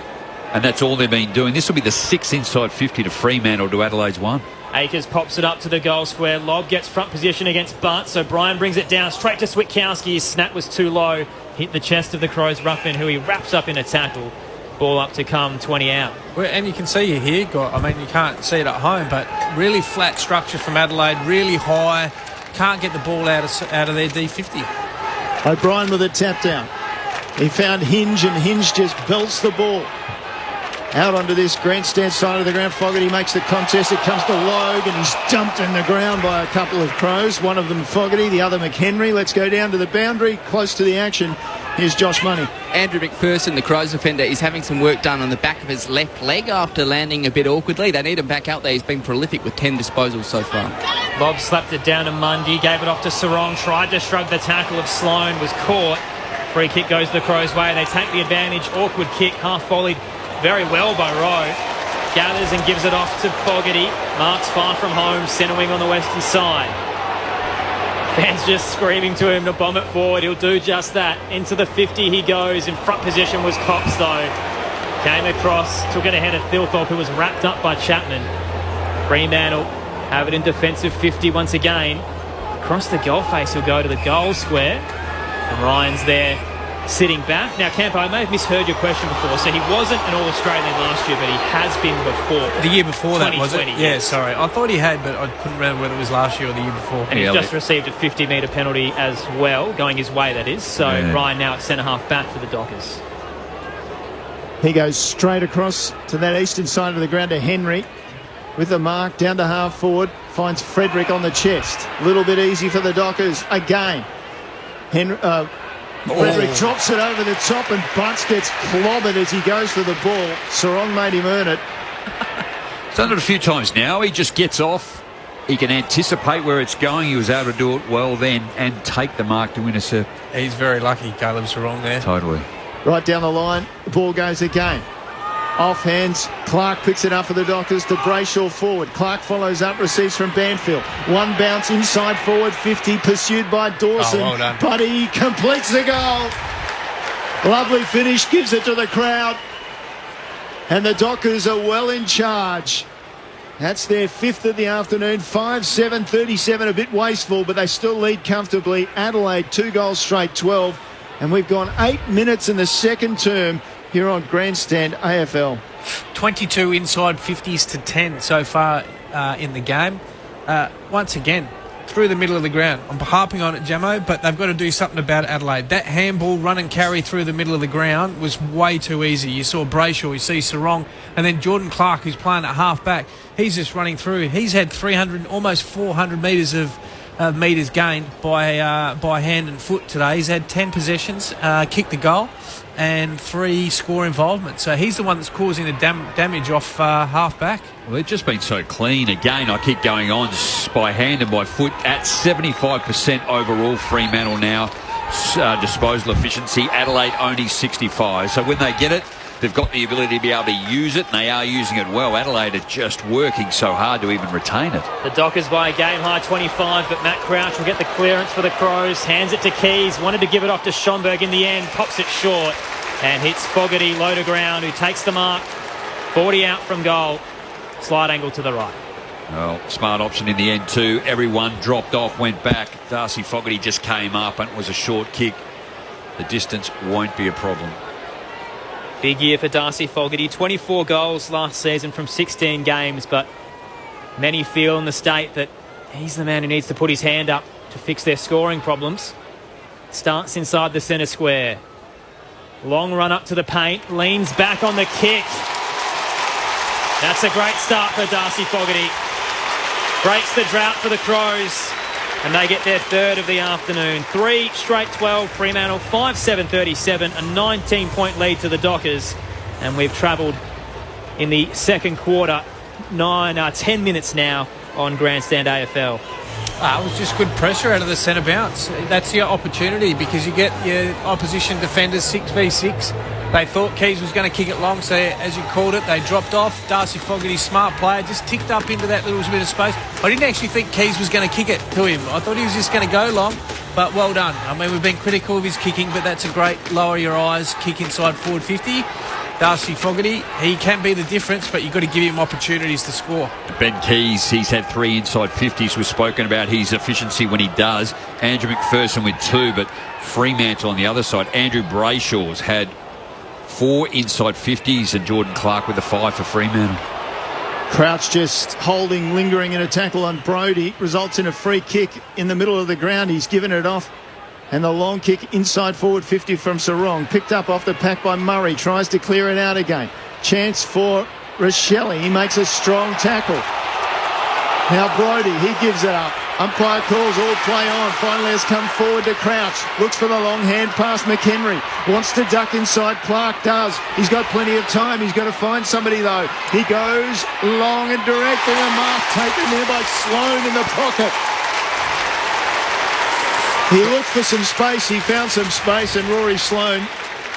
and that's all they've been doing. This will be the 6th inside 50 to Fremantle to Adelaide's 1. Akers pops it up to the goal square. Lobb gets front position against Butt, so Brian brings it down straight to Switkowski. His snap was too low. Hit the chest of the Crows ruckman, who he wraps up in a tackle. Ball up to come, 20 out. And you can see it here, I mean, you can't see it at home, but really flat structure from Adelaide, really high. Can't get the ball out of their D50. O'Brien with a tap down. He found Hinge, and Hinge just belts the ball out onto this grandstand side of the ground. Fogarty makes the contest. It comes to Logue, and he's dumped in the ground by a couple of Crows. One of them Fogarty, the other McHenry. Let's go down to the boundary, close to the action. Here's Josh Money. Andrew McPherson, the Crows defender, is having some work done on the back of his left leg after landing a bit awkwardly. They need him back out there. He's been prolific with 10 disposals so far. Bob slapped it down to Mundy, gave it off to Sarong, tried to shrug the tackle of Sloan, was caught. Free kick goes the Crows' way. They take the advantage. Awkward kick, half volleyed very well by Rowe. Gathers and gives it off to Fogarty. Marks far from home, centre wing on the western side. Fans just screaming to him to bomb it forward. He'll do just that. Into the 50 he goes. In front position was Cox, though. Came across, took it ahead of Thilthorpe, who was wrapped up by Chapman. Fremantle have it in defensive 50 once again. Across the goal face, he'll go to the goal square. And Ryan's there sitting back. Now, Campo, I may have misheard your question before. So he wasn't an All-Australian last year, but he has been before. The year before that, was it? Yes. Yeah, sorry. I thought he had, but I couldn't remember whether it was last year or the year before. And he's just received a 50-metre penalty as well, going his way, that is. So Ryan now at centre-half back for the Dockers. He goes straight across to that eastern side of the ground to Henry. With the mark, down to half forward. Finds Frederick on the chest. A little bit easy for the Dockers. Again. Frederick drops it over the top, and Butts gets clobbered as he goes for the ball. Sarong made him earn it. He's done it a few times now. He just gets off. He can anticipate where it's going. He was able to do it well then and take the mark to intercept. He's very lucky, Caleb Sarong there. Totally. Right down the line, the ball goes again. Off hands, Clark picks it up for the Dockers to Brayshaw forward. Clark follows up, receives from Banfield. One bounce inside forward, 50, pursued by Dawson. Well done. But he completes the goal. Lovely finish, gives it to the crowd. And the Dockers are well in charge. That's their fifth of the afternoon, 5-7-37, a bit wasteful, but they still lead comfortably. Adelaide, 2 goals straight, 12. And we've gone 8 minutes in the second term here on Grandstand AFL. 22 inside 50s to 10 so far in the game. Once again, through the middle of the ground. I'm harping on it, Jamo, but they've got to do something about Adelaide. That handball run and carry through the middle of the ground was way too easy. You saw Brayshaw, you see Sarong, and then Jordan Clark, who's playing at half back. He's just running through. He's had 300, almost 400 metres of metres gained by hand and foot today. He's had 10 possessions, kicked the goal, and 3 score involvement. So he's the one that's causing the damage off half back. Well, they've just been so clean. Again, I keep going on by hand and by foot at 75% overall. Fremantle now disposal efficiency. Adelaide only 65. So when they get it, they've got the ability to be able to use it, and they are using it well. Adelaide are just working so hard to even retain it. The Dockers by a game high 25, but Matt Crouch will get the clearance for the Crows. Hands it to Keys. Wanted to give it off to Schomburg in the end. Pops it short and hits Fogarty low to ground, who takes the mark. 40 out from goal. Slide angle to the right. Well, smart option in the end too. Everyone dropped off, went back. Darcy Fogarty just came up, and it was a short kick. The distance won't be a problem. Big year for Darcy Fogarty. 24 goals last season from 16 games, but many feel in the state that he's the man who needs to put his hand up to fix their scoring problems. Starts inside the centre square. Long run up to the paint. Leans back on the kick. That's a great start for Darcy Fogarty. Breaks the drought for the Crows, and they get their third of the afternoon. 3 straight 12, Fremantle, 5-7-37, a 19-point lead to the Dockers. And we've travelled in the second quarter, 10 minutes now on Grandstand AFL. It was just good pressure out of the centre bounce. That's your opportunity, because you get your opposition defenders 6v6. They thought Keys was going to kick it long, so as you called it, they dropped off. Darcy Fogarty, smart player, just ticked up into that little bit of space. I didn't actually think Keys was going to kick it to him. I thought he was just going to go long, but well done. I mean, we've been critical of his kicking, but that's a great lower your eyes kick inside forward 50. Darcy Fogarty, he can be the difference, but you've got to give him opportunities to score. Ben Keys, he's had 3 inside 50s. We've spoken about his efficiency when he does. Andrew McPherson with 2, but Fremantle on the other side. Andrew Brayshaw's had 4 inside 50s, and Jordan Clark with the 5 for Fremantle. Crouch just holding, lingering in a tackle on Brodie. Results in a free kick in the middle of the ground. He's given it off. And the long kick inside forward 50 from Sarong. Picked up off the pack by Murray. Tries to clear it out again. Chance for Rochelle. He makes a strong tackle. Now Brodie, he gives it up. Umpire calls all play on. Finally has come forward to Crouch. Looks for the long hand pass McHenry. Wants to duck inside. Clark does. He's got plenty of time. He's got to find somebody though. He goes long and direct, and a mark taken there by Sloan in the pocket. He looked for some space. He found some space, and Rory Sloan,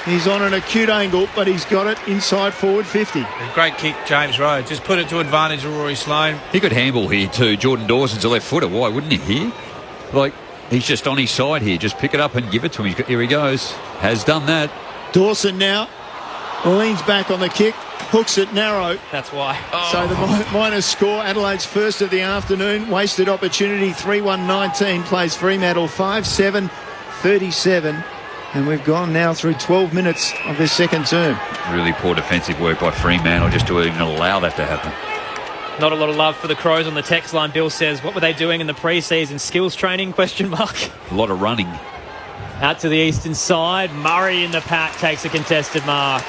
he's on an acute angle, but he's got it inside forward 50. Great kick, James Rowe. Just put it to advantage of Rory Sloan. He could handball here too. Jordan Dawson's a left footer. Why wouldn't he here? Like, he's just on his side here. Just pick it up and give it to him. Here he goes. Has done that. Dawson now leans back on the kick. Hooks it narrow. That's why. So the minus score, Adelaide's first of the afternoon. Wasted opportunity, 3-1-19. Plays Fremantle 5-7-37. And we've gone now through 12 minutes of this second term. Really poor defensive work by Fremantle just to even allow that to happen. Not a lot of love for the Crows on the text line. Bill says, what were they doing in the pre-season? Skills training? Question mark. A lot of running. Out to the eastern side. Murray in the pack takes a contested mark.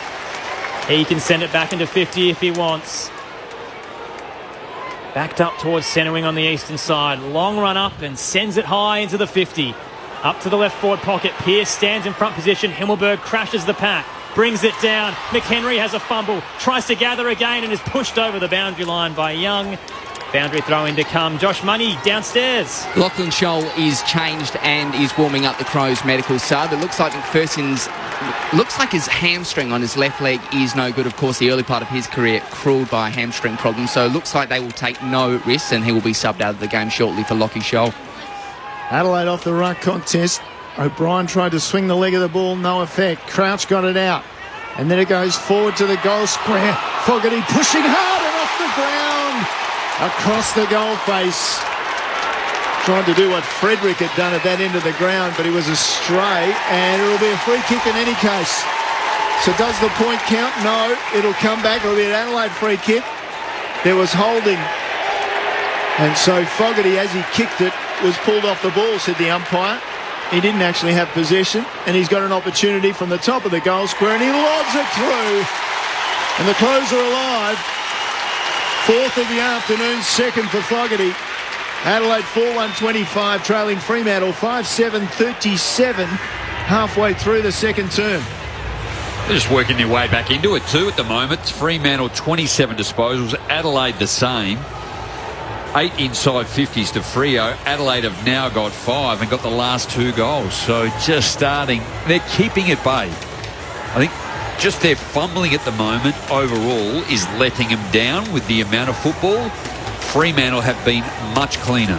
He can send it back into 50 if he wants. Backed up towards centre wing on the eastern side. Long run up and sends it high into the 50. Up to the left forward pocket. Pearce stands in front position. Himmelberg crashes the pack. Brings it down. McHenry has a fumble. Tries to gather again and is pushed over the boundary line by Young. Boundary throw in to come. Josh Money downstairs. Lachlan Scholl is changed and is warming up the Crows medical sub. It looks like McPherson's his hamstring on his left leg is no good. Of course, the early part of his career crawled by a hamstring problem. So it looks like they will take no risks and he will be subbed out of the game shortly for Lachie Scholl. Adelaide off the ruck contest. O'Brien tried to swing the leg of the ball, no effect. Crouch got it out. And then it goes forward to the goal square. Fogarty pushing hard and off the ground. Across the goal face. Trying to do what Frederick had done at that end of the ground, but he was astray, and it'll be a free kick in any case. So does the point count? No. It'll come back. It'll be an Adelaide free kick. There was holding. And so Fogarty, as he kicked it, was pulled off the ball, said the umpire. He didn't actually have possession, and he's got an opportunity from the top of the goal square, and he lobs it through. And the Crows are alive. Fourth of the afternoon, second for Fogarty. Adelaide 4-1-25, trailing Fremantle 5-7-37, halfway through the second term. They're just working their way back into it too at the moment. Fremantle 27 disposals, Adelaide the same. 8 inside 50s to Freo. Adelaide have now got 5 and got the last 2 goals. So just starting, they're keeping at bay. I think just their fumbling at the moment overall is letting them down with the amount of football. Fremantle have been much cleaner.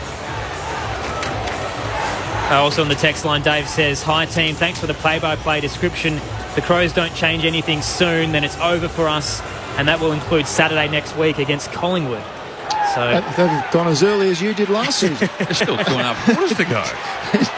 Also on the text line, Dave says, hi team, thanks for the play-by-play description. The Crows don't change anything soon, then it's over for us, and that will include Saturday next week against Collingwood. So they've gone as early as you did last season. They're still 2.5 quarters to go.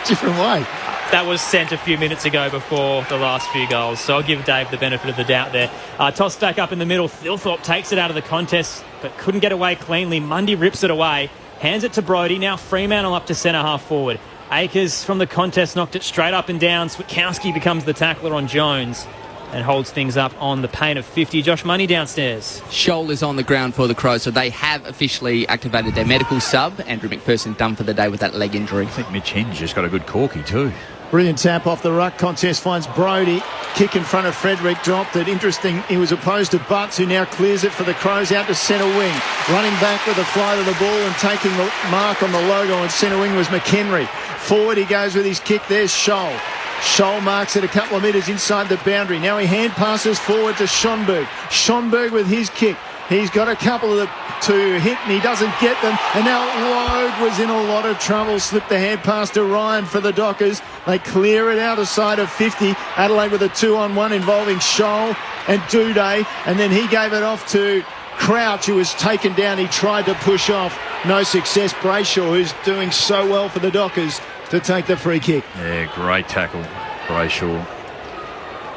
Different way. That was sent a few minutes ago before the last few goals, so I'll give Dave the benefit of the doubt there. Tossed back up in the middle. Thilthorpe takes it out of the contest, but couldn't get away cleanly. Mundy rips it away, hands it to Brodie. Now Fremantle up to centre half forward. Akers from the contest knocked it straight up and down. Switkowski becomes the tackler on Jones and holds things up on the pain of 50. Josh Money downstairs. Scholl is on the ground for the Crows, so they have officially activated their medical sub. Andrew McPherson done for the day with that leg injury. I think Mitch Hinge just got a good corky too. Brilliant tap off the ruck contest, finds Brodie. Kick in front of Frederick, dropped it. Interesting, he was opposed to Butts, who now clears it for the Crows out to centre wing. Running back with a flight of the ball and taking the mark on the logo on centre wing was McHenry. Forward he goes with his kick, there's Scholl. Scholl marks it a couple of metres inside the boundary. Now he hand passes forward to Schonberg. Schonberg with his kick. He's got a couple of to hit and he doesn't get them. And now Logue was in a lot of trouble. Slipped the hand pass to Ryan for the Dockers. They clear it out of side of 50. Adelaide with a 2-on-1 involving Scholl and Duday. And then he gave it off to Crouch, who was taken down. He tried to push off. No success. Brayshaw, who's doing so well for the Dockers, to take the free kick. Yeah, great tackle, Brayshaw.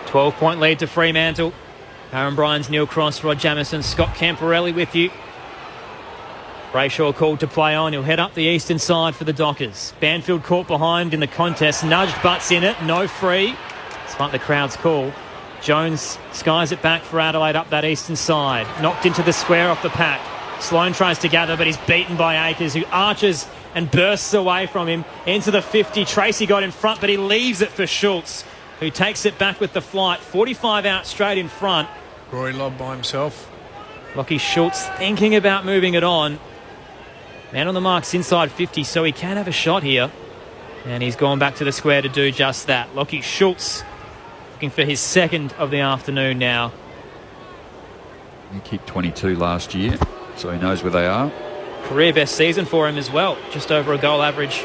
12-point lead to Fremantle. Aaron Bryans, Neil Cross, Rod Jamieson, Scott Camporelli with you. Brayshaw called to play on. He'll head up the eastern side for the Dockers. Banfield caught behind in the contest. Nudged, butts in it. No free. Despite the crowd's call. Jones skies it back for Adelaide up that eastern side. Knocked into the square off the pack. Sloane tries to gather, but he's beaten by Akers, who arches and bursts away from him into the 50. Tracy got in front, but he leaves it for Schultz, who takes it back with the flight. 45 out straight in front. Rory Lobb by himself. Lockie Schultz thinking about moving it on. Man on the mark's inside 50, so he can have a shot here. And he's gone back to the square to do just that. Lockie Schultz looking for his second of the afternoon now. He kicked 22 last year, so he knows where they are. Career best season for him as well. Just over a goal average.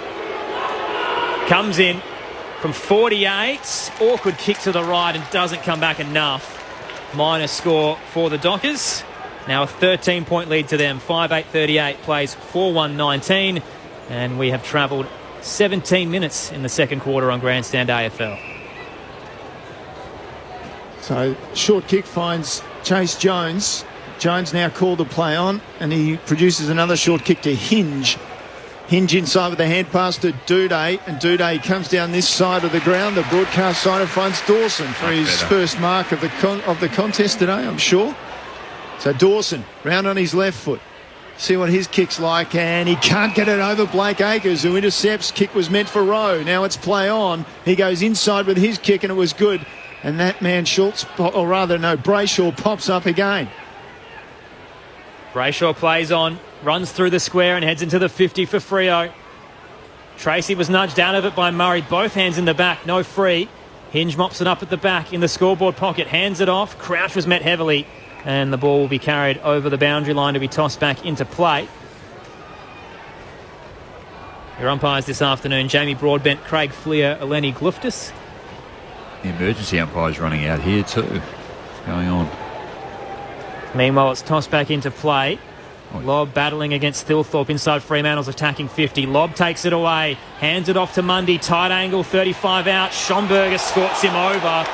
Comes in from 48. Awkward kick to the right and doesn't come back enough. Minor score for the Dockers. Now a 13-point lead to them. 5-8-38 plays 4-1-19. And we have travelled 17 minutes in the second quarter on Grandstand AFL. So short kick finds Chase Jones. Jones now called to play on, and he produces another short kick to Hinge. Hinge inside with the hand pass to Duday, and Duday comes down this side of the ground. The broadcast side and finds Dawson for his first mark of the contest today, I'm sure. So Dawson round on his left foot. See what his kick's like, and he can't get it over Blake Akers, who intercepts. Kick was meant for Rowe. Now it's play on. He goes inside with his kick, and it was good. And that man Schultz, or rather no, Brayshaw pops up again. Brayshaw plays on, runs through the square and heads into the 50 for Freo. Tracy was nudged out of it by Murray. Both hands in the back, no free. Hinge mops it up at the back in the scoreboard pocket, hands it off. Crouch was met heavily, and the ball will be carried over the boundary line to be tossed back into play. Your umpires this afternoon, Jamie Broadbent, Craig Fleer, Eleni Gluftis. The emergency umpire's running out here too. What's going on? Meanwhile, it's tossed back into play. Lobb battling against Thilthorpe inside Fremantle's attacking 50. Lobb takes it away, hands it off to Mundy. Tight angle, 35 out. Schomburg escorts him over.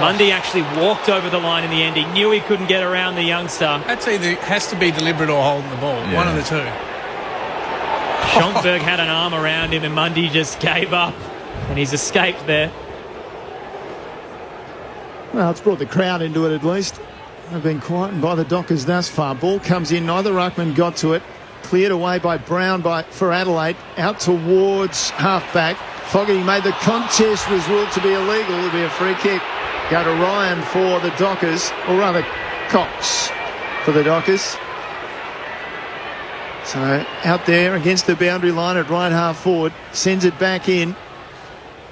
Mundy actually walked over the line in the end. He knew he couldn't get around the youngster. That's either has to be deliberate or holding the ball. Yeah. One of the two. Schomburg had an arm around him and Mundy just gave up. And he's escaped there. Well, it's brought the crowd into it at least. They've been quietened by the Dockers thus far. Ball comes in. Neither ruckman got to it. Cleared away by Brown for Adelaide. Out towards half-back. Fogarty made the contest. Was ruled to be illegal. It'll be a free kick. Go to Ryan for the Dockers. Or rather, Cox for the Dockers. So out there against the boundary line at right half forward. Sends it back in.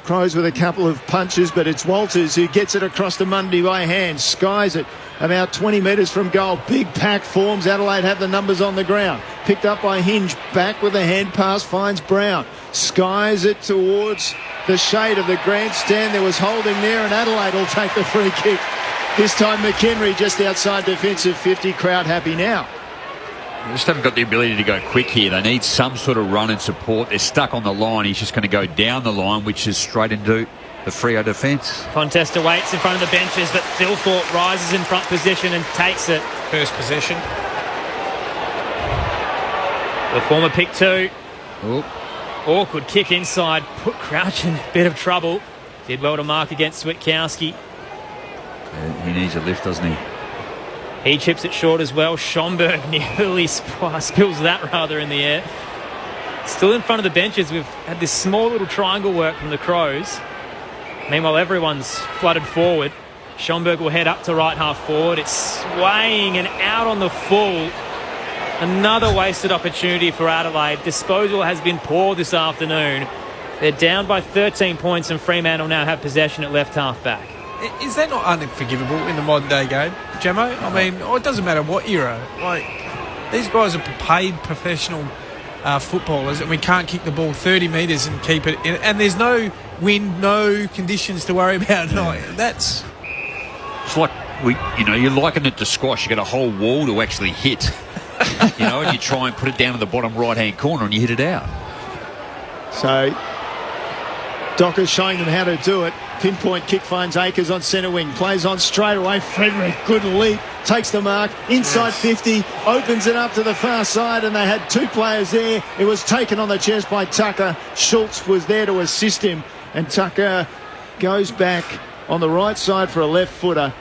Crows with a couple of punches, but it's Walters who gets it across to Mundy by hand. Skies it about 20 metres from goal. Big pack forms. Adelaide have the numbers on the ground. Picked up by Hinge. Back with a hand pass. Finds Brown. Skies it towards the shade of the grandstand. There was holding there, and Adelaide will take the free kick. This time McHenry just outside defensive 50. Crowd happy now. They just haven't got the ability to go quick here. They need some sort of run and support. They're stuck on the line. He's just going to go down the line, which is straight into the Freo defence. Contest awaits in front of the benches, but Thilthorpe rises in front position and takes it. First possession. The former pick two. Oop. Awkward kick inside. Put Crouch in a bit of trouble. Did well to mark against Switkowski. Yeah, he needs a lift, doesn't he? He chips it short as well. Schomburg nearly spills that rather in the air. Still in front of the benches. We've had this small little triangle work from the Crows. Meanwhile, everyone's flooded forward. Schomburg will head up to right half forward. It's swaying and out on the full. Another wasted opportunity for Adelaide. Disposal has been poor this afternoon. They're down by 13 points and Fremantle now have possession at left half back. Is that not unforgivable in the modern day game, Gemmo? I mean, it doesn't matter what era. Like, these guys are paid professional footballers, and we can't kick the ball 30 metres and keep it in, and there's no wind, no conditions to worry about. No, that's... It's like, you liken it to squash. You got a whole wall to actually hit. And you try and put it down in the bottom right-hand corner and you hit it out. So Dockers showing them how to do it. Pinpoint kick finds Akers on centre wing. Plays on straight away. Frederick, good leap. Takes the mark. Inside 50. Opens it up to the far side. And they had two players there. It was taken on the chest by Tucker. Schultz was there to assist him. And Tucker goes back on the right side for a left footer.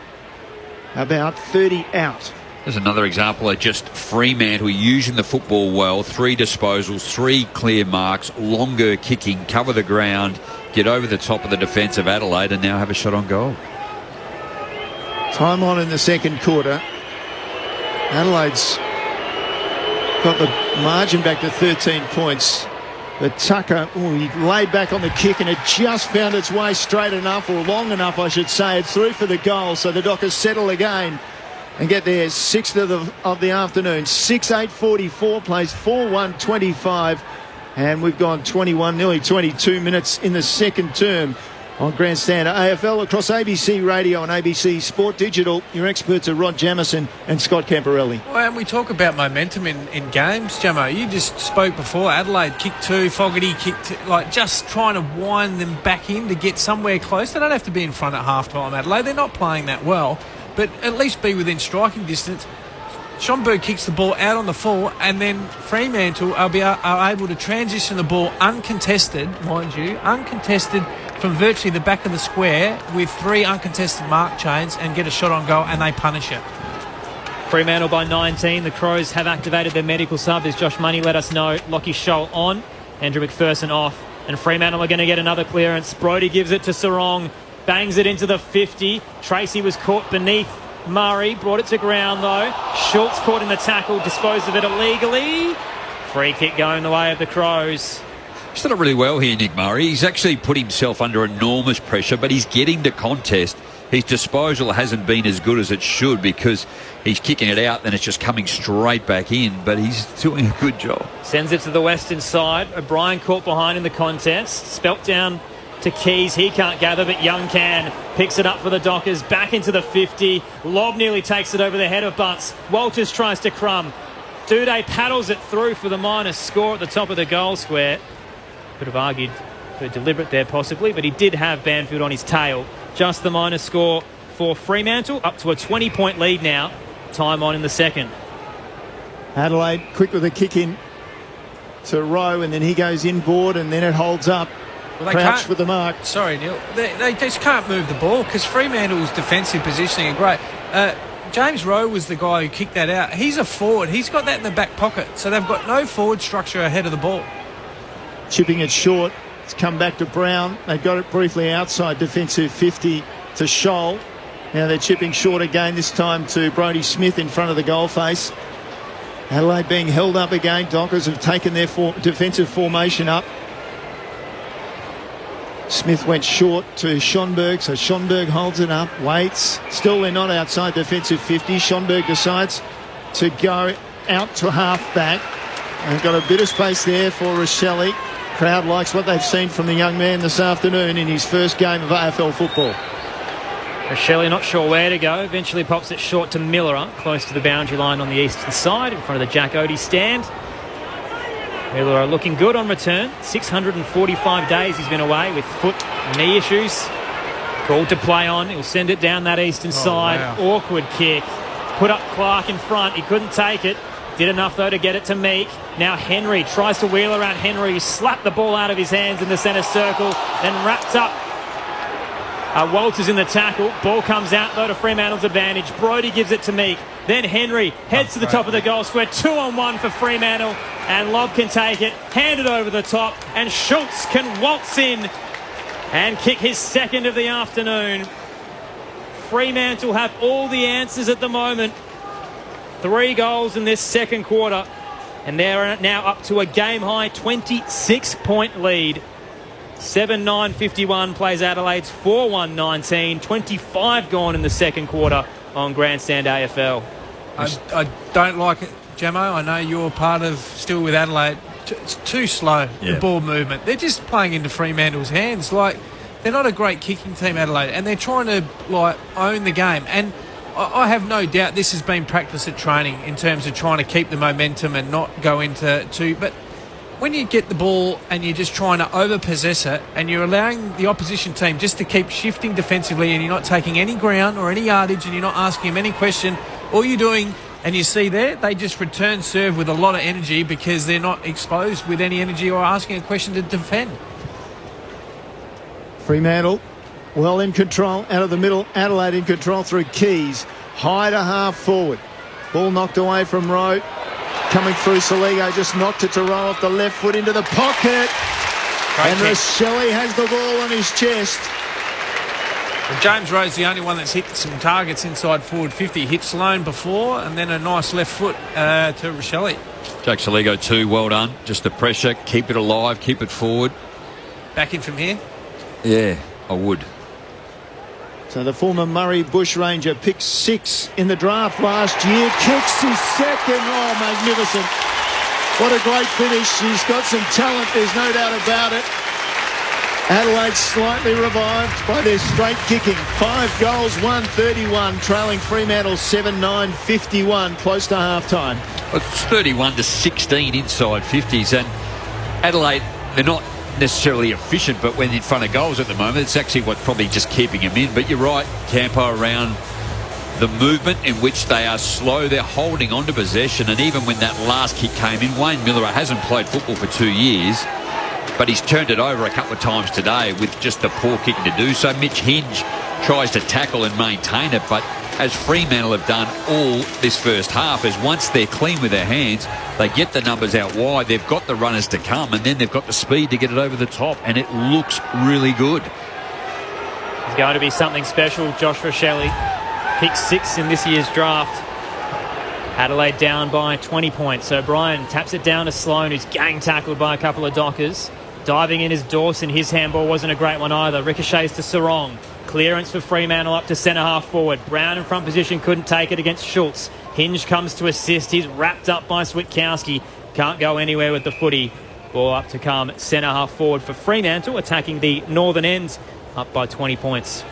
About 30 out. There's another example of just Fremantle using the football well. 3 disposals, 3 clear marks, longer kicking, cover the ground, get over the top of the defence of Adelaide and now have a shot on goal. Time on in the second quarter. Adelaide's got the margin back to 13 points. But Tucker, he laid back on the kick and it just found its way straight enough, or long enough I should say. It's through for the goal, so the Dockers settle again and get their 6th of the afternoon. 6-8-44, plays 4-1-25. And we've gone 21, nearly 22 minutes in the second term on Grandstand AFL across ABC Radio and ABC Sport Digital. Your experts are Rod Jamieson and Scott Camporelli. Well, and we talk about momentum in games, Jamo. You just spoke before. Adelaide kicked 2, Fogarty kicked 2, like just trying to wind them back in to get somewhere close. They don't have to be in front at half-time, Adelaide. They're not playing that well, but at least be within striking distance. Schonberg kicks the ball out on the full, and then Fremantle are able to transition the ball uncontested, mind you, uncontested from virtually the back of the square with 3 uncontested mark chains and get a shot on goal, and they punish it. Fremantle by 19. The Crows have activated their medical sub, as Josh Money let us know. Lockie Scholl on, Andrew McPherson off, and Fremantle are going to get another clearance. Brodie gives it to Sarong, bangs it into the 50. Tracy was caught beneath Murray, brought it to ground though. Schultz caught in the tackle, disposed of it illegally. Free kick going the way of the Crows. He's done it really well here, Nick Murray. He's actually put himself under enormous pressure, but he's getting to contest. His disposal hasn't been as good as it should because he's kicking it out, then it's just coming straight back in, but he's doing a good job. Sends it to the western side. O'Brien caught behind in the contest. Spelt down to Keys. He can't gather, but Young can. Picks it up for the Dockers. Back into the 50. Lobb nearly takes it over the head of Butts. Walters tries to crumb. Duday paddles it through for the minus score at the top of the goal square. Could have argued for deliberate there possibly, but he did have Banfield on his tail. Just the minus score for Fremantle, up to a 20-point lead now. Time on in the second. Adelaide quick with a kick in to Rowe, and then he goes inboard, and then it holds up. Well, Crouch with the mark. Sorry, Neil. They just can't move the ball because Fremantle's defensive positioning are great. James Rowe was the guy who kicked that out. He's a forward. He's got that in the back pocket. So they've got no forward structure ahead of the ball. Chipping it short. It's come back to Brown. They got it briefly outside defensive 50 to Scholl. Now they're chipping short again, this time to Brodie Smith in front of the goal face. Adelaide being held up again. Dockers have taken their defensive formation up. Smith went short to Schonberg, so Schonberg holds it up, waits. Still they're not outside defensive 50. Schonberg decides to go out to half-back. They've got a bit of space there for Rochelle. Crowd likes what they've seen from the young man this afternoon in his first game of AFL football. Rochelle not sure where to go. Eventually pops it short to Miller, close to the boundary line on the eastern side, in front of the Jack Odie stand. Miller looking good on return. 645 days he's been away with foot and knee issues. Called to play on. He'll send it down that eastern side. Wow. Awkward kick. Put up Clark in front. He couldn't take it. Did enough, though, to get it to Meek. Now Henry tries to wheel around Henry. Slapped the ball out of his hands in the centre circle. Then wrapped up. Walters in the tackle. Ball comes out, though, to Fremantle's advantage. Brodie gives it to Meek. Then Henry heads to the top of the goal square. 2-on-1 for Fremantle. And Lobb can take it. Hand it over the top. And Schultz can waltz in and kick his second of the afternoon. Fremantle have all the answers at the moment. 3 goals in this second quarter. And they're now up to a game-high 26-point lead. 7-9-51 plays Adelaide's 4-1-19. 25 gone in the second quarter on Grandstand AFL. I don't like it, Jamo. I know you're part of still with Adelaide. It's too slow, the ball movement. They're just playing into Fremantle's hands. Like, they're not a great kicking team, Adelaide, and they're trying to own the game. And I have no doubt this has been practice at training in terms of trying to keep the momentum and not go into two. But when you get the ball and you're just trying to over-possess it and you're allowing the opposition team just to keep shifting defensively and you're not taking any ground or any yardage and you're not asking them any question, all you're doing, and you see there, they just return serve with a lot of energy because they're not exposed with any energy or asking a question to defend. Fremantle well in control out of the middle. Adelaide in control through Keys. High to half forward. Ball knocked away from Rowe. Coming through, Saligo just knocked it to roll off the left foot into the pocket. And Rochelle has the ball on his chest. Well, James Rowe's the only one that's hit some targets inside forward 50. Hit Sloane before and then a nice left foot to Rochelle. Jack Saligo too, well done. Just the pressure, keep it alive, keep it forward. Back in from here? Yeah, I would. So the former Murray Bushranger picked 6 in the draft last year. Kicks his second. Oh, magnificent. What a great finish. He's got some talent, there's no doubt about it. Adelaide slightly revived by their straight kicking. 5 goals, 131, trailing Fremantle 7-9, 51, close to half-time. It's 31-16 inside 50s, and Adelaide, they're not necessarily efficient, but when in front of goals at the moment, it's actually what's probably just keeping them in. But you're right, Campo, around the movement in which they are slow. They're holding on to possession, and even when that last kick came in, Wayne Miller hasn't played football for 2 years, but he's turned it over a couple of times today with just the poor kicking to do so. Mitch Hinge tries to tackle and maintain it, but as Fremantle have done all this first half, is once they're clean with their hands, they get the numbers out wide, they've got the runners to come, and then they've got the speed to get it over the top, and it looks really good. It's going to be something special. Josh Rochelle picked 6 in this year's draft. Adelaide down by 20 points. O'Brien taps it down to Sloane, who's gang tackled by a couple of Dockers. Diving in is Dawson. His handball wasn't a great one either. Ricochets to Sarong. Clearance for Fremantle up to centre half forward. Brown in front position, couldn't take it against Schultz. Hinge comes to assist. He's wrapped up by Switkowski. Can't go anywhere with the footy. Ball up to come centre half forward for Fremantle, attacking the northern ends, up by 20 points.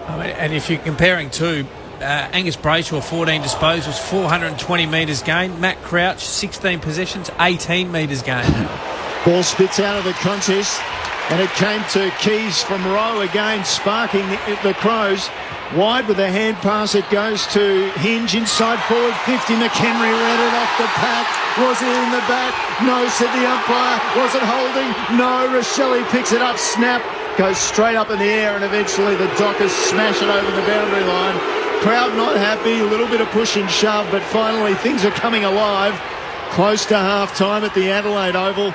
And if you're comparing to Angus Brayshaw, 14 disposals, 420 metres gained. Matt Crouch, 16 possessions, 18 metres gained. Ball spits out of the contest, and it came to Keys from Rowe again, sparking the Crows. Wide with a hand pass, it goes to Hinge inside forward 50. McHenry read it off the pack. Was it in the back? No, said the umpire. Was it holding? No. Rochelle picks it up, snap, goes straight up in the air, and eventually the Dockers smash it over the boundary line. Crowd not happy, a little bit of push and shove, but finally things are coming alive. Close to half-time at the Adelaide Oval.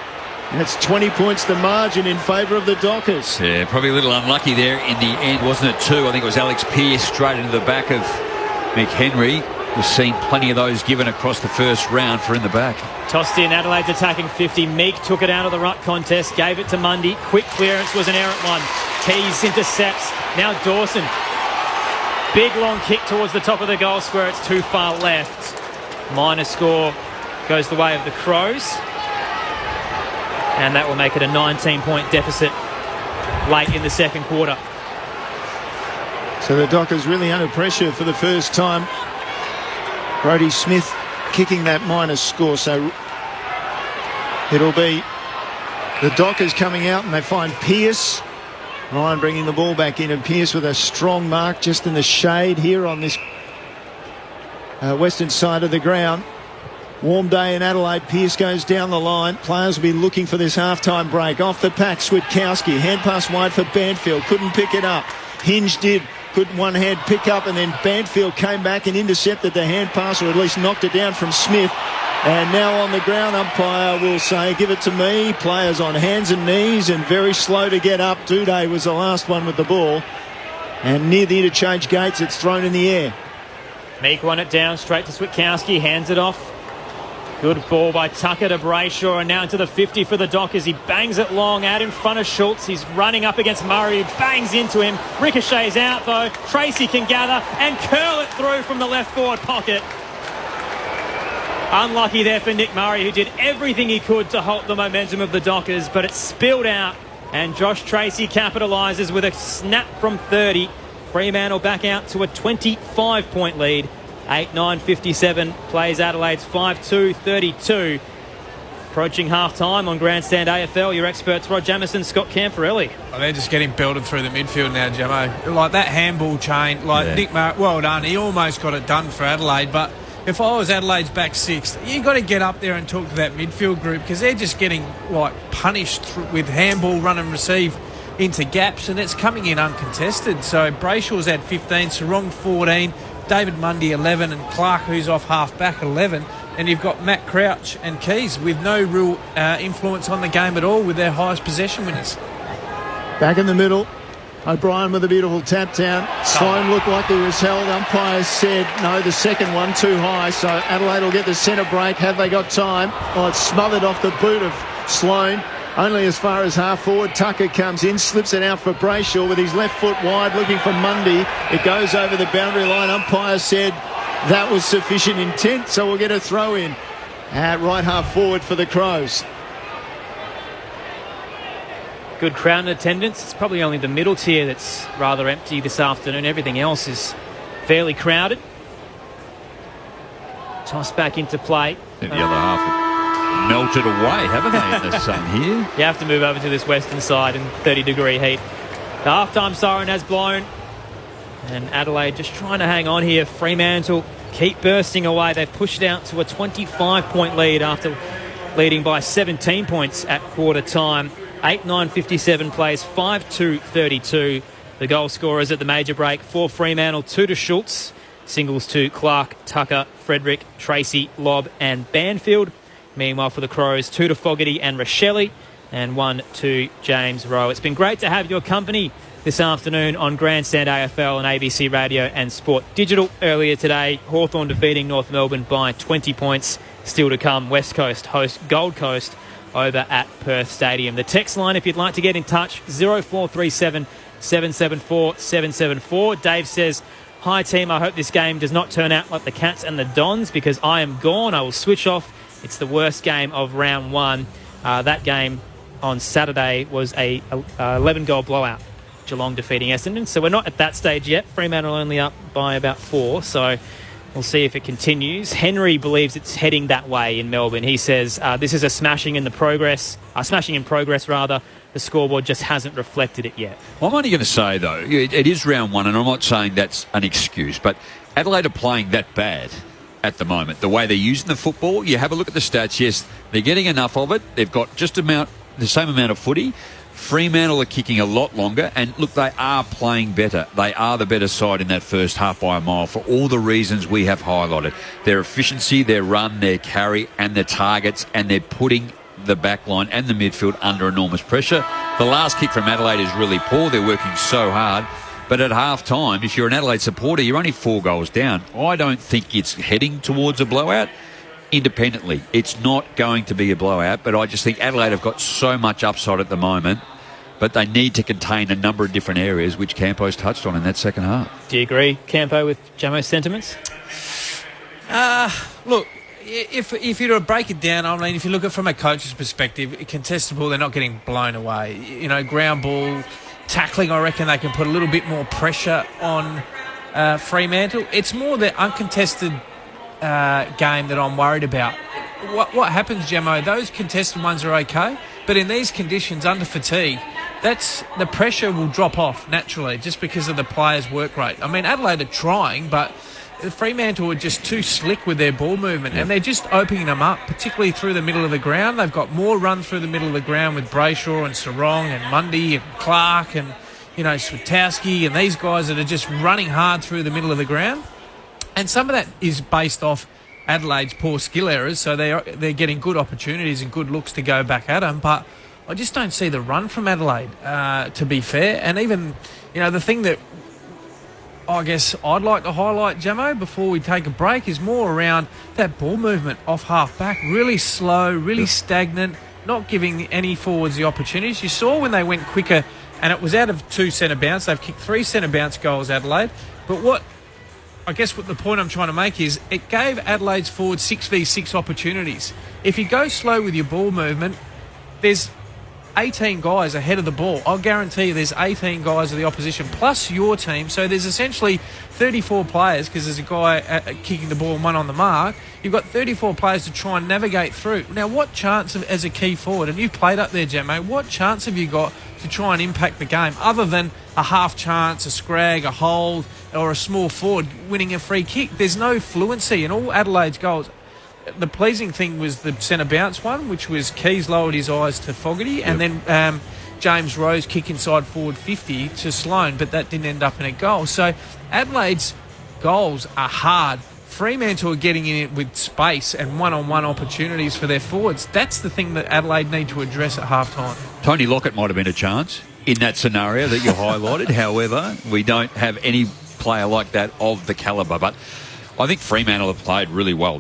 And it's 20 points the margin in favour of the Dockers. Yeah, probably a little unlucky there in the end, wasn't it, too? I think it was Alex Pearce straight into the back of McHenry. We've seen plenty of those given across the first round for in the back. Tossed in, Adelaide's attacking 50. Meek took it out of the ruck contest, gave it to Mundy. Quick clearance was an errant one. Keys intercepts. Now Dawson. Big long kick towards the top of the goal square. It's too far left. Minor score goes the way of the Crows. And that will make it a 19-point deficit late in the second quarter. So the Dockers really under pressure for the first time. Brodie Smith kicking that minus score. So it'll be the Dockers coming out, and they find Pearce. Ryan bringing the ball back in, and Pearce with a strong mark just in the shade here on this western side of the ground. Warm day in Adelaide. Pearce goes down the line. Players will be looking for this half-time break. Off the pack, Switkowski. Hand pass wide for Banfield. Couldn't pick it up. Hinge did. Couldn't one hand pick up, and then Banfield came back and intercepted the hand pass, or at least knocked it down from Smith. And now on the ground, umpire will say, give it to me. Players on hands and knees and very slow to get up. Duday was the last one with the ball. And near the interchange gates, it's thrown in the air. Meek won it down straight to Switkowski. Hands it off. Good ball by Tucker to Brayshaw, and now into the 50 for the Dockers. He bangs it long out in front of Schultz. He's running up against Murray, bangs into him. Ricochet's out though. Tracy can gather and curl it through from the left forward pocket. Unlucky there for Nick Murray, who did everything he could to halt the momentum of the Dockers, but it spilled out, and Josh Tracy capitalises with a snap from 30. Fremantle back out to a 25-point lead. 8-9-57 plays Adelaide's 5-2-32. Approaching half-time on Grandstand AFL, your experts Rod Jamieson, Scott Camporelli. Oh, they're just getting belted through the midfield now, Jamo. Like that handball chain, Nick Mark, well done. He almost got it done for Adelaide, but if I was Adelaide's back six, you got to get up there and talk to that midfield group because they're just getting punished with handball, run and receive into gaps, and it's coming in uncontested. So Brayshaw's had 15, Sarong 14, David Mundy 11, and Clark, who's off half-back, 11. And you've got Matt Crouch and Keys with no real influence on the game at all with their highest possession winners. Back in the middle, O'Brien with a beautiful tap down. Sloan looked like he was held. Umpires said no, the second one too high, so Adelaide will get the centre break. Have they got time? Oh, it's smothered off the boot of Sloan. Only as far as half forward. Tucker comes in, slips it out for Brayshaw with his left foot wide, looking for Mundy. It goes over the boundary line. Umpire said that was sufficient intent, so we'll get a throw in at right half forward for the Crows. Good crowd in attendance. It's probably only the middle tier that's rather empty this afternoon. Everything else is fairly crowded. Toss back into play. I think the other half have melted away, haven't they, in the sun here? You have to move over to this western side in 30-degree heat. The halftime siren has blown. And Adelaide just trying to hang on here. Fremantle keep bursting away. They've pushed out to a 25-point lead after leading by 17 points at quarter time. 8-9-57 plays, 5-2-32. The goal scorers at the major break for Fremantle, 2 to Schultz. Singles to Clark, Tucker, Frederick, Tracy, Lobb and Banfield. Meanwhile for the Crows, 2 to Fogarty and Rochelle and 1 to James Rowe. It's been great to have your company this afternoon on Grandstand AFL and ABC Radio and Sport Digital. Earlier today, Hawthorn defeating North Melbourne by 20 points. Still to come, West Coast host Gold Coast over at Perth Stadium. The text line, if you'd like to get in touch, 0437 774 774. Dave says, "Hi team, I hope this game does not turn out like the Cats and the Dons because I am gone. I will switch off. It's the worst game of round one." That game on Saturday was a 11-goal blowout. Geelong defeating Essendon. So we're not at that stage yet. Fremantle only up by about 4. So we'll see if it continues. Henry believes it's heading that way in Melbourne. He says this is a smashing in progress. The scoreboard just hasn't reflected it yet. Well, I'm only going to say, though, it is round one, and I'm not saying that's an excuse, but Adelaide are playing that bad at the moment. The way they're using the football, you have a look at the stats. Yes, they're getting enough of it. They've got just the same amount of footy. Fremantle are kicking a lot longer, and look, they are playing better. They are the better side in that first half by a mile for all the reasons we have highlighted. Their efficiency, their run, their carry, and their targets, and they're putting the back line and the midfield under enormous pressure. The last kick from Adelaide is really poor. They're working so hard. But at half-time, if you're an Adelaide supporter, you're only 4 goals down. I don't think it's heading towards a blowout. Independently, it's not going to be a blowout, but I just think Adelaide have got so much upside at the moment, but they need to contain a number of different areas, which Campo's touched on in that second half. Do you agree, Campo, with Jamo's sentiments? Look, if you were to break it down, I mean, if you look at it from a coach's perspective, contested ball, they're not getting blown away. You know, ground ball, tackling, I reckon they can put a little bit more pressure on Fremantle. It's more the uncontested game that I'm worried about. What happens, Jamo? Those contested ones are okay, but in these conditions, under fatigue, the pressure will drop off naturally just because of the players' work rate. I mean, Adelaide are trying, but Fremantle are just too slick with their ball movement, and they're just opening them up, particularly through the middle of the ground. They've got more run through the middle of the ground with Brayshaw and Sarong and Mundy and Clark and, Switowski and these guys that are just running hard through the middle of the ground. And some of that is based off Adelaide's poor skill errors, so they're getting good opportunities and good looks to go back at them. But I just don't see the run from Adelaide, to be fair. And even, the thing that I guess I'd like to highlight, Jamo, before we take a break is more around that ball movement off half-back. Really slow, really stagnant, not giving any forwards the opportunities. You saw when they went quicker, and it was out of 2 centre bounce. They've kicked 3 centre bounce goals, Adelaide. But what the point I'm trying to make is it gave Adelaide's forwards 6v6 opportunities. If you go slow with your ball movement, there's 18 guys ahead of the ball. I'll guarantee you there's 18 guys of the opposition plus your team. So there's essentially 34 players, because there's a guy kicking the ball and one on the mark. You've got 34 players to try and navigate through. Now, what chance as a key forward, and you've played up there, Gemmo, what chance have you got to try and impact the game other than a half chance, a scrag, a hold, or a small forward winning a free kick? There's no fluency in all Adelaide's goals. The pleasing thing was the centre bounce one, which was Keys lowered his eyes to Fogarty, and then James Rose kick inside forward 50 to Sloane, but that didn't end up in a goal. So Adelaide's goals are hard. Fremantle are getting in it with space and one-on-one opportunities for their forwards. That's the thing that Adelaide need to address at half-time. Tony Lockett might have been a chance in that scenario that you highlighted. However, we don't have any player like that of the calibre. But I think Fremantle have played really well.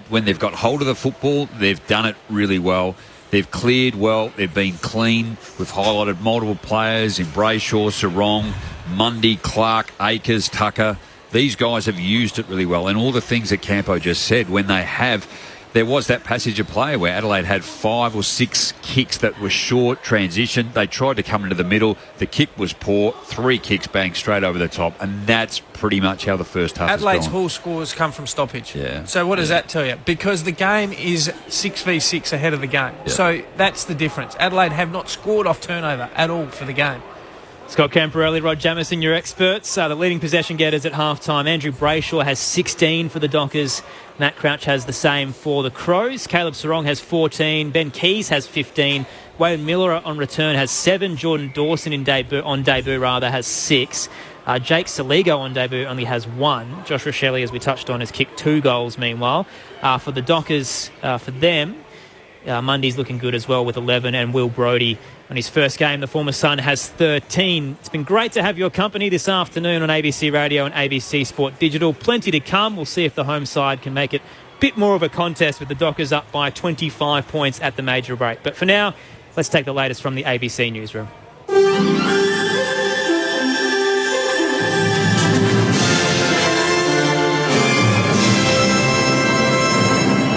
When they've got hold of the football, they've done it really well. They've cleared well. They've been clean. We've highlighted multiple players in Brayshaw, Sarong, Mundy, Clark, Akers, Tucker. These guys have used it really well. And all the things that Campo just said, when they have, there was that passage of play where Adelaide had 5 or 6 kicks that were short, transition. They tried to come into the middle. The kick was poor. 3 kicks bang straight over the top. And that's pretty much how the first half Adelaide's has gone. whole scores come from stoppage. Yeah. So what does that tell you? Because the game is 6v6 ahead of the game. Yeah. So that's the difference. Adelaide have not scored off turnover at all for the game. Scott Camporelli, Rod Jamieson, your experts. The leading possession getters at half-time. Andrew Brayshaw has 16 for the Dockers. Matt Crouch has the same for the Crows. Caleb Sarong has 14. Ben Keys has 15. Wayne Miller on return has 7. Jordan Dawson on debut has 6. Jake Saligo on debut only has 1. Joshua Shelley, as we touched on, has kicked 2 goals meanwhile. For the Dockers, for them, Mundy's looking good as well with 11, and Will Brodie on his first game, the former Sun, has 13. It's been great to have your company this afternoon on ABC Radio and ABC Sport Digital. Plenty to come. We'll see if the home side can make it a bit more of a contest with the Dockers up by 25 points at the major break. But for now, let's take the latest from the ABC newsroom.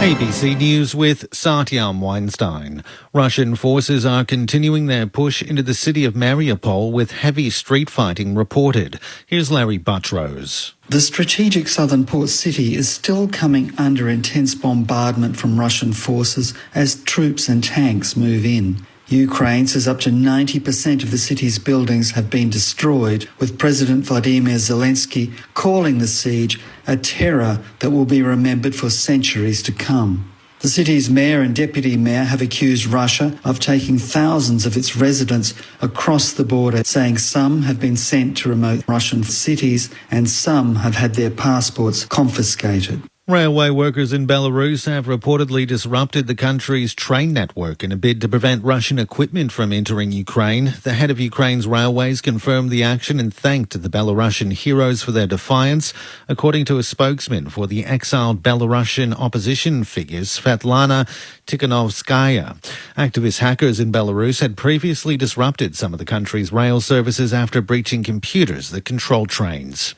ABC News with Satyam Weinstein. Russian forces are continuing their push into the city of Mariupol with heavy street fighting reported. Here's Larry Buttrose. The strategic southern port city is still coming under intense bombardment from Russian forces as troops and tanks move in. Ukraine says up to 90% of the city's buildings have been destroyed, with President Vladimir Zelensky calling the siege a terror that will be remembered for centuries to come. The city's mayor and deputy mayor have accused Russia of taking thousands of its residents across the border, saying some have been sent to remote Russian cities and some have had their passports confiscated. Railway workers in Belarus have reportedly disrupted the country's train network in a bid to prevent Russian equipment from entering Ukraine. The head of Ukraine's railways confirmed the action and thanked the Belarusian heroes for their defiance, according to a spokesman for the exiled Belarusian opposition figures, Svetlana Tikhanovskaya. Activist hackers in Belarus had previously disrupted some of the country's rail services after breaching computers that control trains.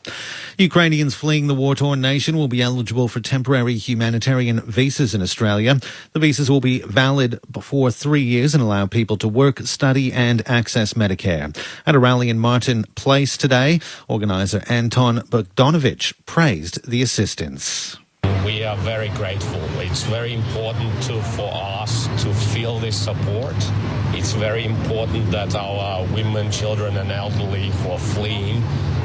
Ukrainians fleeing the war-torn nation will be eligible for temporary humanitarian visas in Australia. The visas will be valid for 3 years and allow people to work, study and access Medicare. At a rally in Martin Place today, organiser Anton Bogdanovich praised the assistance. We are very grateful. It's very important for us to feel this support. It's very important that our women, children and elderly who are fleeing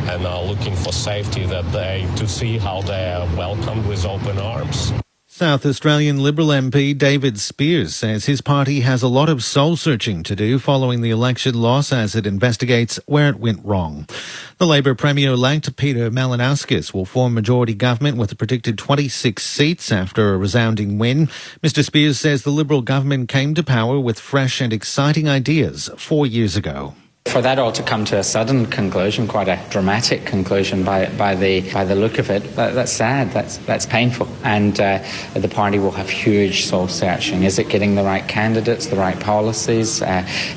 and are looking for safety, to see how they are welcomed with open arms. South Australian Liberal MP David Spears says his party has a lot of soul-searching to do following the election loss as it investigates where it went wrong. The Labor Premier-elect Peter Malinauskas will form majority government with a predicted 26 seats after a resounding win. Mr Spears says the Liberal government came to power with fresh and exciting ideas 4 years ago. For that all to come to a sudden conclusion, quite a dramatic conclusion by the look of it, that's sad, that's painful. And the party will have huge soul searching. Is it getting the right candidates, the right policies?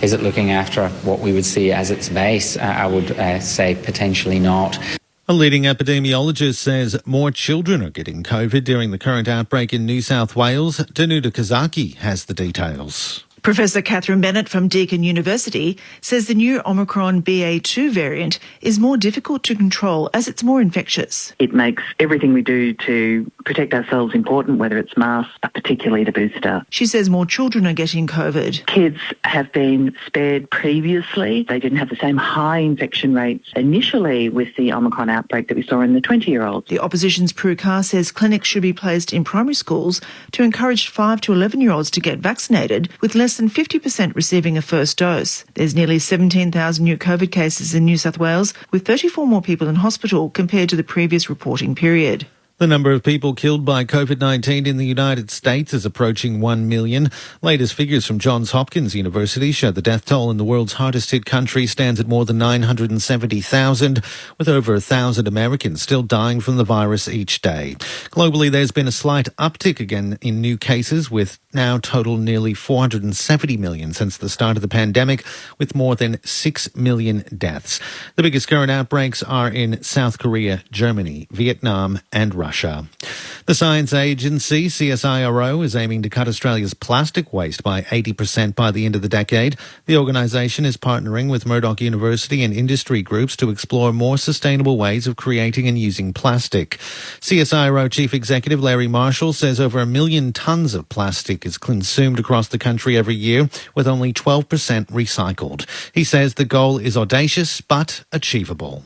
Is it looking after what we would see as its base? I would say potentially not. A leading epidemiologist says more children are getting COVID during the current outbreak in New South Wales. Danuta Kazaki has the details. Professor Catherine Bennett from Deakin University says the new Omicron BA2 variant is more difficult to control as it's more infectious. It makes everything we do to protect ourselves important, whether it's masks, but particularly the booster. She says more children are getting COVID. Kids have been spared previously. They didn't have the same high infection rates initially with the Omicron outbreak that we saw in the 20-year-olds. The opposition's Prue Carr says clinics should be placed in primary schools to encourage 5 to 11-year-olds to get vaccinated, with less than 50% receiving a first dose. There's nearly 17,000 new COVID cases in New South Wales, with 34 more people in hospital compared to the previous reporting period. The number of people killed by COVID-19 in the United States is approaching 1 million. Latest figures from Johns Hopkins University show the death toll in the world's hardest-hit country stands at more than 970,000, with over 1,000 Americans still dying from the virus each day. Globally, there's been a slight uptick again in new cases, with now total nearly 470 million since the start of the pandemic, with more than 6 million deaths. The biggest current outbreaks are in South Korea, Germany, Vietnam and Russia. The science agency CSIRO is aiming to cut Australia's plastic waste by 80% by the end of the decade. The organisation is partnering with Murdoch University and industry groups to explore more sustainable ways of creating and using plastic. CSIRO Chief Executive Larry Marshall says over 1 million tonnes of plastic is consumed across the country every year, with only 12% recycled. He says the goal is audacious but achievable.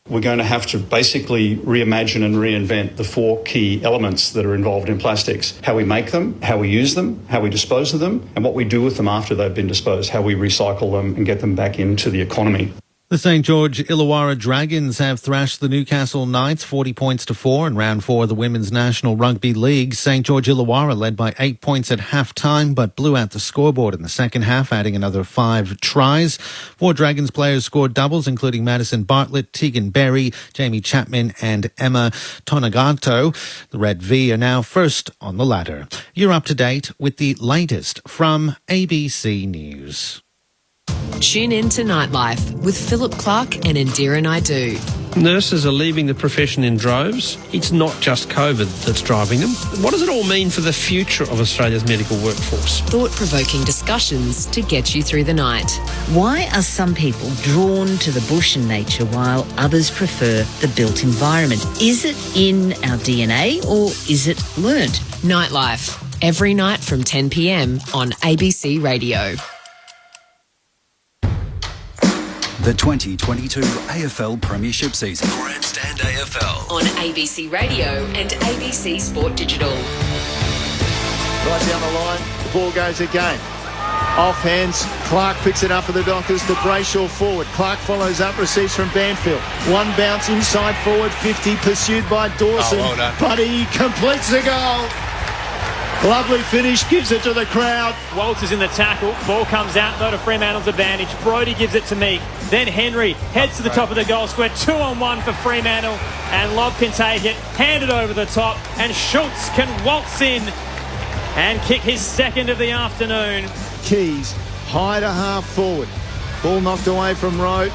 We're going to have to basically reimagine and reinvent the 4 key elements that are involved in plastics: how we make them, how we use them, how we dispose of them, and what we do with them after they've been disposed, how we recycle them and get them back into the economy. The St George Illawarra Dragons have thrashed the Newcastle Knights 40 points to 4 in round 4 of the Women's National Rugby League. St George Illawarra led by 8 points at half-time but blew out the scoreboard in the second half, adding another 5 tries. 4 Dragons players scored doubles, including Madison Bartlett, Tegan Berry, Jamie Chapman and Emma Tonagato. The Red V are now first on the ladder. You're up to date with the latest from ABC News. Tune in to Nightlife with Philip Clark and Indira Naidu. Nurses are leaving the profession in droves. It's not just COVID that's driving them. What does it all mean for the future of Australia's medical workforce? Thought-provoking discussions to get you through the night. Why are some people drawn to the bush and nature while others prefer the built environment? Is it in our DNA or is it learnt? Nightlife, every night from 10 p.m. on ABC Radio. The 2022 AFL Premiership season. Grandstand AFL. On ABC Radio and ABC Sport Digital. Right down the line, the ball goes again. Off hands, Clark picks it up for the Dockers to Brayshaw forward. Clark follows up, receives from Banfield. One bounce inside forward, 50, pursued by Dawson. Well done. But he completes the goal. Lovely finish, gives it to the crowd. Walters in the tackle. Ball comes out, though, to Fremantle's advantage. Brody gives it to Meek. Then Henry heads to the top of the goal square. 2-on-1 for Fremantle. And Lobb can take it, hand it over the top. And Schultz can waltz in and kick his second of the afternoon. Keys, high to half forward. Ball knocked away from Rowe.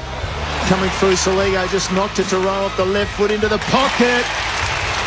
Coming through, Saligo just knocked it to Rowe up the left foot into the pocket.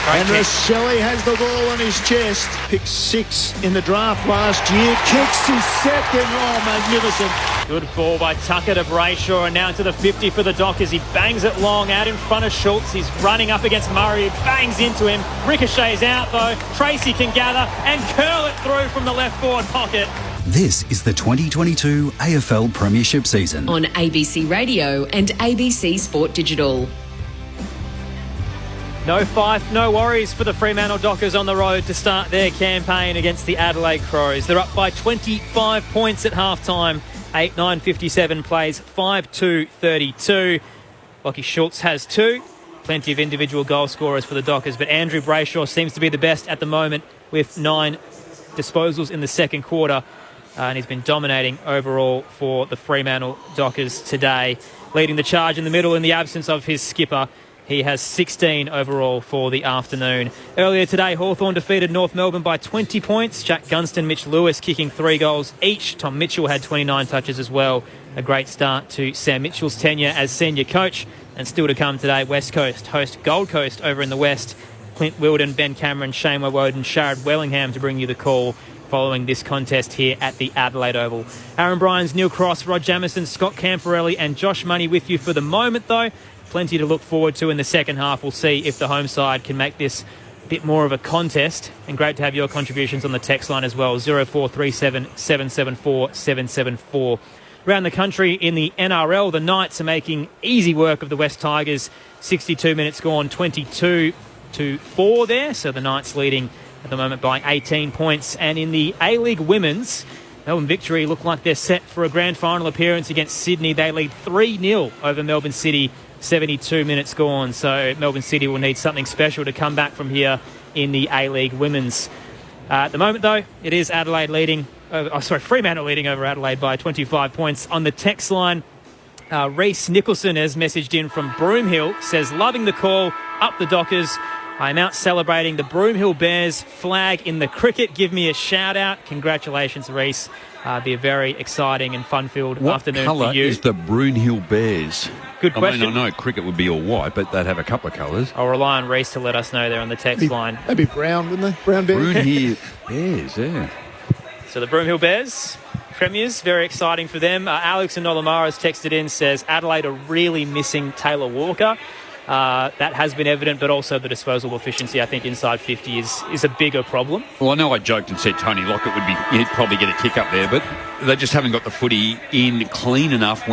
And Roscelli has the ball on his chest. Picked 6 in the draft last year. Kicks his second. Oh, magnificent. Good ball by Tucker to Brayshaw, and now to the 50 for the Dockers. He bangs it long out in front of Schultz. He's running up against Murray. He bangs into him. Ricochets out, though. Tracy can gather and curl it through from the left forward pocket. This is the 2022 AFL Premiership season. On ABC Radio and ABC Sport Digital. No Fife, no worries for the Fremantle Dockers on the road to start their campaign against the Adelaide Crows. They're up by 25 points at half-time. 8-9-57 plays, 5-2-32. Lachie Schultz has 2. Plenty of individual goal scorers for the Dockers, but Andrew Brayshaw seems to be the best at the moment with 9 disposals in the second quarter. And he's been dominating overall for the Fremantle Dockers today. Leading the charge in the middle in the absence of his skipper. He has 16 overall for the afternoon. Earlier today, Hawthorn defeated North Melbourne by 20 points. Jack Gunston, Mitch Lewis kicking 3 goals each. Tom Mitchell had 29 touches as well. A great start to Sam Mitchell's tenure as senior coach. And still to come today, West Coast host Gold Coast over in the West. Clint Wilden, Ben Cameron, Shane Woden, Sharad Wellingham to bring you the call following this contest here at the Adelaide Oval. Aaron Bryans, Neil Cross, Rod Jamieson, Scott Camporelli and Josh Money with you for the moment, though. Plenty to look forward to in the second half. We'll see if the home side can make this a bit more of a contest. And great to have your contributions on the text line as well, 0437 774 774. Around the country in the NRL, the Knights are making easy work of the West Tigers. 62 minutes gone, 22-4 there. So the Knights leading at the moment by 18 points. And in the A-League Women's, Melbourne Victory look like they're set for a grand final appearance against Sydney. They lead 3-0 over Melbourne City, 72 minutes gone. So Melbourne City will need something special to come back from here in the A-League Women's. At the moment, though, it is Fremantle leading over Adelaide by 25 points. On the text line, Reece Nicholson has messaged in from Broomhill, says, loving the call, up the Dockers. I'm out celebrating the Broomhill Bears flag in the cricket. Give me a shout out. Congratulations, Reece. Be a very exciting and fun-filled afternoon for you. What colour is the Broomhill Bears? Good question. I know cricket would be all white, but they'd have a couple of colours. I'll rely on Reece to let us know there on the text line. They'd be brown, wouldn't they? Brown bears. Broomhill Bears, yeah. So the Broomhill Bears, premiers, very exciting for them. Alex and Nolamara has texted in, says Adelaide are really missing Taylor Walker. That has been evident, but also the disposal efficiency, I think, inside 50 is a bigger problem. Well, I know I joked and said Tony Lockett he'd probably get a kick up there, but they just haven't got the footy in clean enough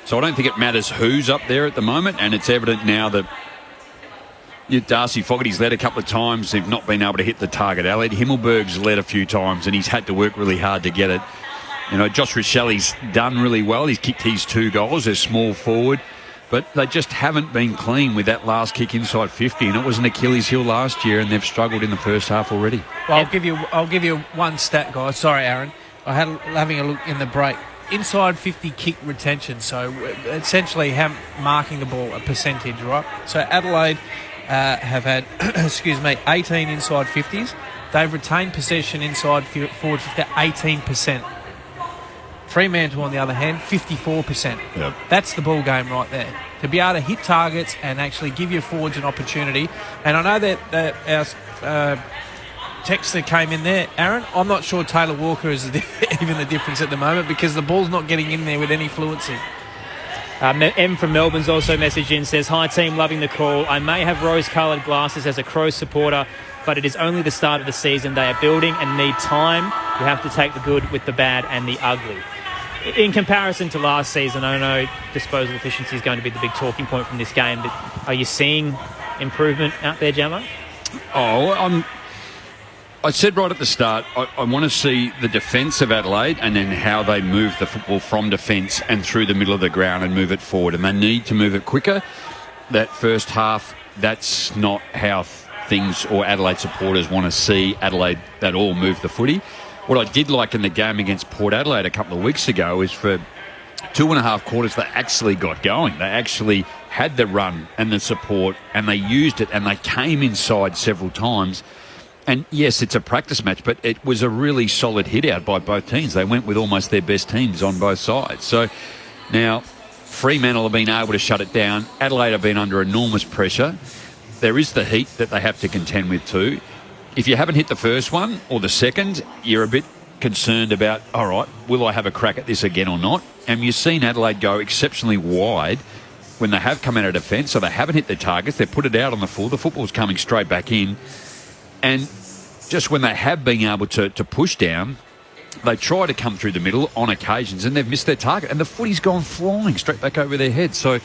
so I don't think it matters who's up there at the moment, and it's evident now that Darcy Fogarty's led a couple of times. They've not been able to hit the target. Elliot Himmelberg's led a few times, and he's had to work really hard to get it. Josh Richelli's done really well. He's kicked his 2 goals. They're small forward. But they just haven't been clean with that last kick inside 50, and it was an Achilles heel last year, and they've struggled in the first half already. Well, I'll give you one stat, guys. Sorry, Aaron. I had having a look in the break. Inside 50 kick retention, so essentially marking the ball a percentage, right? So Adelaide have had, 18 inside 50s. They've retained possession inside forward 50 at 18%. Fremantle, on the other hand, 54%. Yep. That's the ball game right there. To be able to hit targets and actually give your forwards an opportunity. And I know that our text that came in there, Aaron, I'm not sure Taylor Walker is even the difference at the moment because the ball's not getting in there with any fluency. M from Melbourne's also messaged in, says, hi team, loving the call. I may have rose-coloured glasses as a Crows supporter, but it is only the start of the season. They are building and need time. You have to take the good with the bad and the ugly. In comparison to last season, I know disposal efficiency is going to be the big talking point from this game, but are you seeing improvement out there, Jamo? I said right at the start, I want to see the defence of Adelaide and then how they move the football from defence and through the middle of the ground and move it forward. And they need to move it quicker. That first half, that's not how things or Adelaide supporters want to see Adelaide at all move the footy. What I did like in the game against Port Adelaide a couple of weeks ago is for 2.5 quarters they actually got going. They actually had the run and the support and they used it and they came inside several times. And yes, it's a practice match, but it was a really solid hit out by both teams. They went with almost their best teams on both sides. So now Fremantle have been able to shut it down. Adelaide have been under enormous pressure. There is the heat that they have to contend with too. If you haven't hit the first one or the second, you're a bit concerned about, all right, will I have a crack at this again or not? And you've seen Adelaide go exceptionally wide when they have come out of defence, so they haven't hit their targets. They've put it out on the full. The football's coming straight back in. And just when they have been able to push down, they try to come through the middle on occasions and they've missed their target. And the footy's gone flying straight back over their heads. So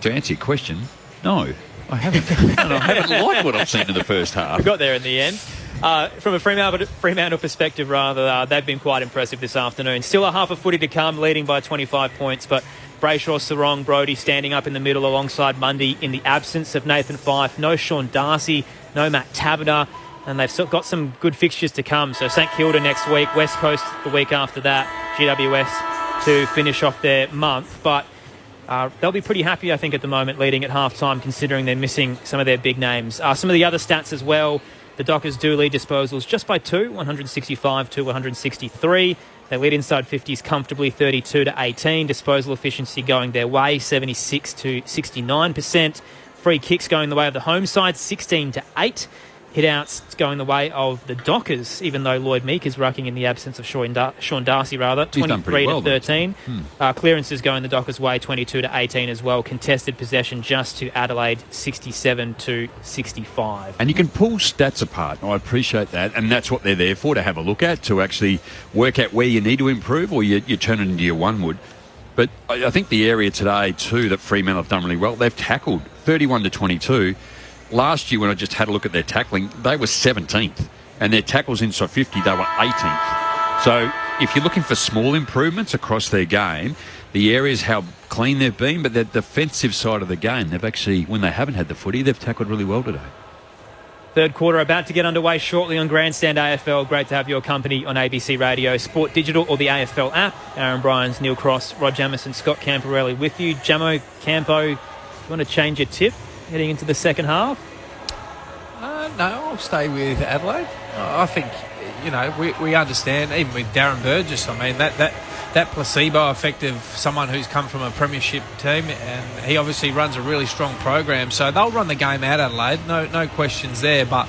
to answer your question, no. I haven't. And I haven't liked what I've seen in the first half. We got there in the end. From a Fremantle perspective, they've been quite impressive this afternoon. Still a half a footy to come, leading by 25 points, but Brayshaw, Sarong, Brodie standing up in the middle alongside Mundy in the absence of Nathan Fyfe. No Sean Darcy, no Matt Taberner, and they've still got some good fixtures to come. So St Kilda next week, West Coast the week after that, GWS to finish off their month. But they'll be pretty happy, I think, at the moment, leading at half-time, considering they're missing some of their big names. Some of the other stats as well, the Dockers do lead disposals just by 2, 165 to 163. They lead inside 50s comfortably, 32 to 18. Disposal efficiency going their way, 76 to 69%. Free kicks going the way of the home side, 16 to 8. hit-outs going the way of the Dockers, even though Lloyd Meek is rucking in the absence of Sean Darcy, 23 to 13. Clearances going the Dockers' way, 22 to 18 as well. Contested possession just to Adelaide, 67 to 65. And you can pull stats apart. I appreciate that, and that's what they're there for, to have a look at, to actually work out where you need to improve, or you turn it into your one wood. But I think the area today, too, that Fremantle have done really well, they've tackled 31 to 22. Last year, when I just had a look at their tackling, they were 17th. And their tackles inside 50, they were 18th. So if you're looking for small improvements across their game, the areas how clean they've been, but the defensive side of the game, they've actually, when they haven't had the footy, they've tackled really well today. Third quarter about to get underway shortly on Grandstand AFL. Great to have your company on ABC Radio, Sport Digital or the AFL app. Aaron Bryans, Neil Cross, Rod Jamison, Scott Camporelli with you. Jamo, Campo, do you want to change your tip heading into the second half? No, I'll stay with Adelaide. I think, we understand, even with Darren Burgess, I mean, that placebo effect of someone who's come from a premiership team, and he obviously runs a really strong program, so they'll run the game out Adelaide, no questions there. But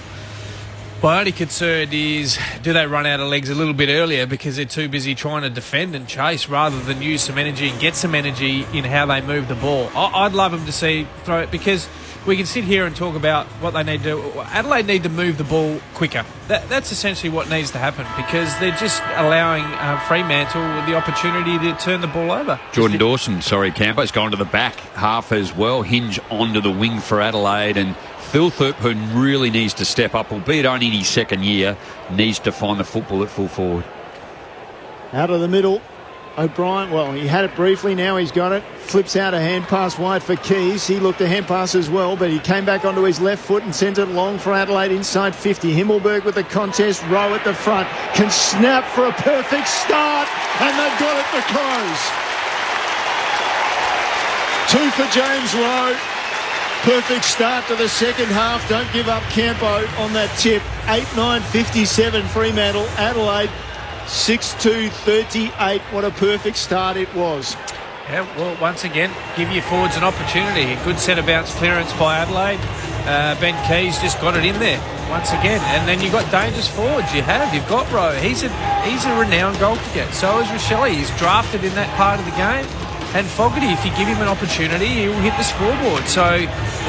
my only concern is, do they run out of legs a little bit earlier because they're too busy trying to defend and chase rather than use some energy and get some energy in how they move the ball? I'd love them to throw it, because we can sit here and talk about what they need to do. Adelaide need to move the ball quicker. That's essentially what needs to happen, because they're just allowing Fremantle the opportunity to turn the ball over. Jordan Dawson, Campo's gone to the back half as well. Hinge onto the wing for Adelaide, and Philthorpe, who really needs to step up, albeit only in his second year, needs to find the football at full forward. Out of the middle, O'Brien, he had it briefly, now he's got it. Flips out a hand pass wide for Keys. He looked a hand pass as well, but he came back onto his left foot and sent it long for Adelaide inside 50. Himmelberg with the contest, Rowe at the front. Can snap for a perfect start, and they've got it, the Crows. 2 for James Rowe. Perfect start to the second half. Don't give up, Campo, on that tip. 8-9-57 Fremantle. Adelaide 6-2-38. What a perfect start it was. Yeah, well, once again, give your forwards an opportunity. A good set of bounce clearance by Adelaide. Ben Keys just got it in there once again. And then you've got dangerous forwards. You've got Rowe. He's a renowned goal kicker. So is Rochelle. He's drafted in that part of the game. And Fogarty, if you give him an opportunity, he will hit the scoreboard. So,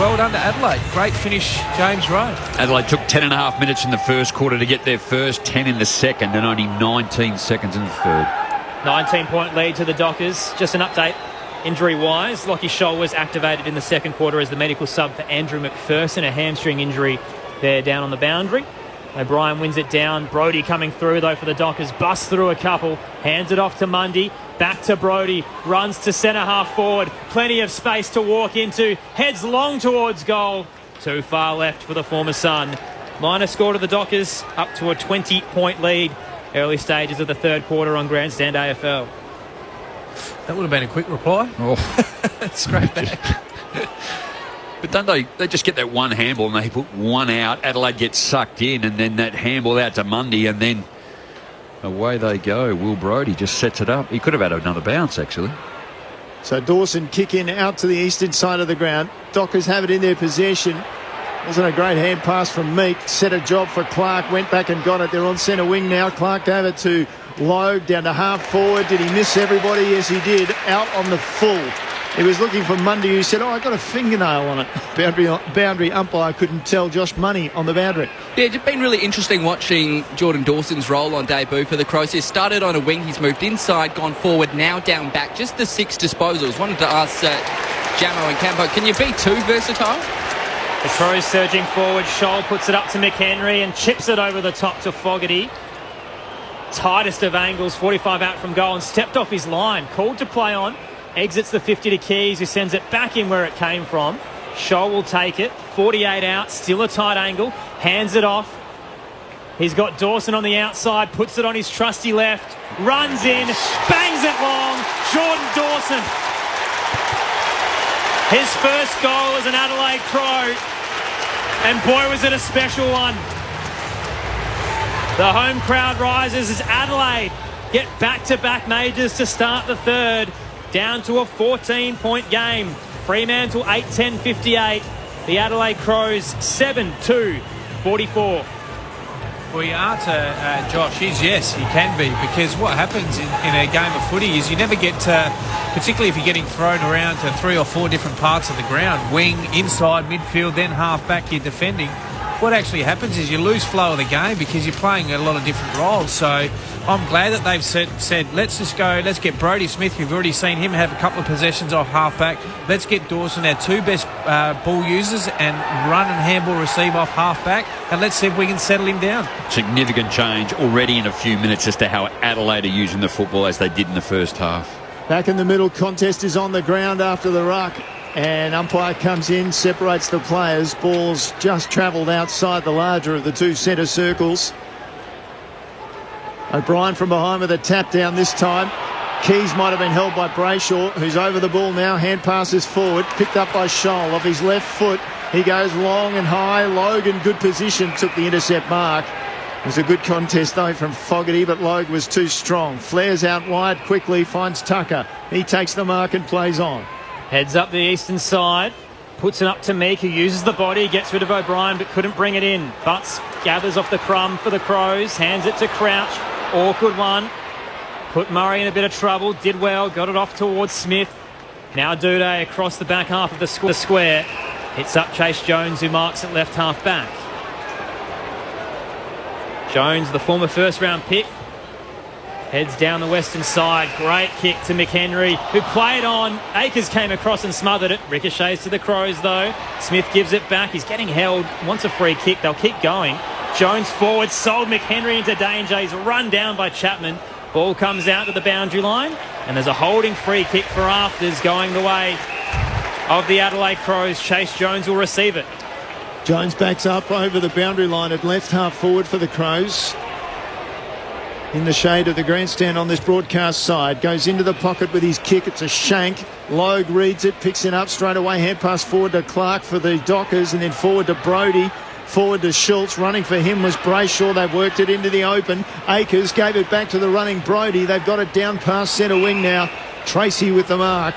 well done to Adelaide. Great finish, James Rowe. Adelaide took 10.5 minutes in the first quarter to get their first, 10 in the second, and only 19 seconds in the third. 19-point lead to the Dockers. Just an update, injury-wise. Lockie Scholl was activated in the second quarter as the medical sub for Andrew McPherson. A hamstring injury there down on the boundary. O'Brien wins it down. Brodie coming through, though, for the Dockers. Busts through a couple. Hands it off to Mundy. Back to Brodie. Runs to centre half forward. Plenty of space to walk into. Heads long towards goal. Too far left for the former Sun. Minor score to the Dockers. Up to a 20-point lead. Early stages of the third quarter on Grandstand AFL. That would have been a quick reply. Straight back. But don't they just get that one handball and they put one out. Adelaide gets sucked in, and then that handball out to Mundy, and then away they go. Will Brodie just sets it up. He could have had another bounce, actually. So Dawson kick in out to the eastern side of the ground. Dockers have it in their possession. Wasn't a great hand pass from Meek. Set a job for Clark. Went back and got it. They're on centre wing now. Clark gave it to Logue down to half forward. Did he miss everybody? Yes, he did. Out on the full. He was looking for Mundy, who said, I got a fingernail on it. Boundary umpire couldn't tell. Josh Money on the boundary. Yeah, it's been really interesting watching Jordan Dawson's role on debut for the Crows. He started on a wing, he's moved inside, gone forward, now down back. Just the 6 disposals. Wanted to ask Jamo and Campo, can you be too versatile? The Crows surging forward. Scholl puts it up to McHenry and chips it over the top to Fogarty. Tightest of angles, 45 out from goal, and stepped off his line. Called to play on. Exits the 50 to Keys, who sends it back in where it came from. Scholl will take it. 48 out, still a tight angle. Hands it off. He's got Dawson on the outside, puts it on his trusty left. Runs in, bangs it long. Jordan Dawson. His first goal as an Adelaide Crow. And boy, was it a special one. The home crowd rises as Adelaide get back-to-back majors to start the third. Down to a 14-point game. Fremantle 8-10-58. The Adelaide Crows 7-2 44. Well, your answer, Josh, is yes, he can be, because what happens in a game of footy is you never get to, particularly if you're getting thrown around to 3 or 4 different parts of the ground, wing, inside, midfield, then half back, you're defending. What actually happens is you lose flow of the game because you're playing a lot of different roles. So I'm glad that they've said let's just go, let's get Brodie Smith. We've already seen him have a couple of possessions off half-back. Let's get Dawson, our 2 best ball users, and run and handball receive off half-back, and let's see if we can settle him down. Significant change already in a few minutes as to how Adelaide are using the football as they did in the first half. Back in the middle, contest is on the ground after the ruck. And umpire comes in, separates the players. Ball's just travelled outside the larger of the 2 centre circles. O'Brien from behind with a tap down this time. Keys might have been held by Brayshaw, who's over the ball now. Hand passes forward, picked up by Scholl off his left foot. He goes long and high. Logan, good position, took the intercept mark. It was a good contest though from Fogarty, but Logue was too strong. Flares out wide quickly, finds Tucker. He takes the mark and plays on. Heads up the eastern side, puts it up to Meek, who uses the body, gets rid of O'Brien but couldn't bring it in. Butts gathers off the crumb for the Crows, hands it to Crouch. Awkward one. Put Murray in a bit of trouble, did well, got it off towards Smith. Now Duday across the back half of the square. Hits up Chase Jones, who marks at left half back. Jones, the former first round pick, heads down the western side. Great kick to McHenry, who played on. Akers came across and smothered it. Ricochets to the Crows, though. Smith gives it back. He's getting held. Wants a free kick. They'll keep going. Jones forward. Sold McHenry into danger. He's run down by Chapman. Ball comes out to the boundary line. And there's a holding free kick for afters going the way of the Adelaide Crows. Chase Jones will receive it. Jones backs up over the boundary line at left half forward for the Crows. In the shade of the grandstand on this broadcast side. Goes into the pocket with his kick. It's a shank. Logue reads it, picks it up straight away. Hand pass forward to Clark for the Dockers, and then forward to Brodie. Forward to Schultz. Running for him was Brayshaw. They've worked it into the open. Akers gave it back to the running Brodie. They've got it down past centre wing now. Tracy with the mark.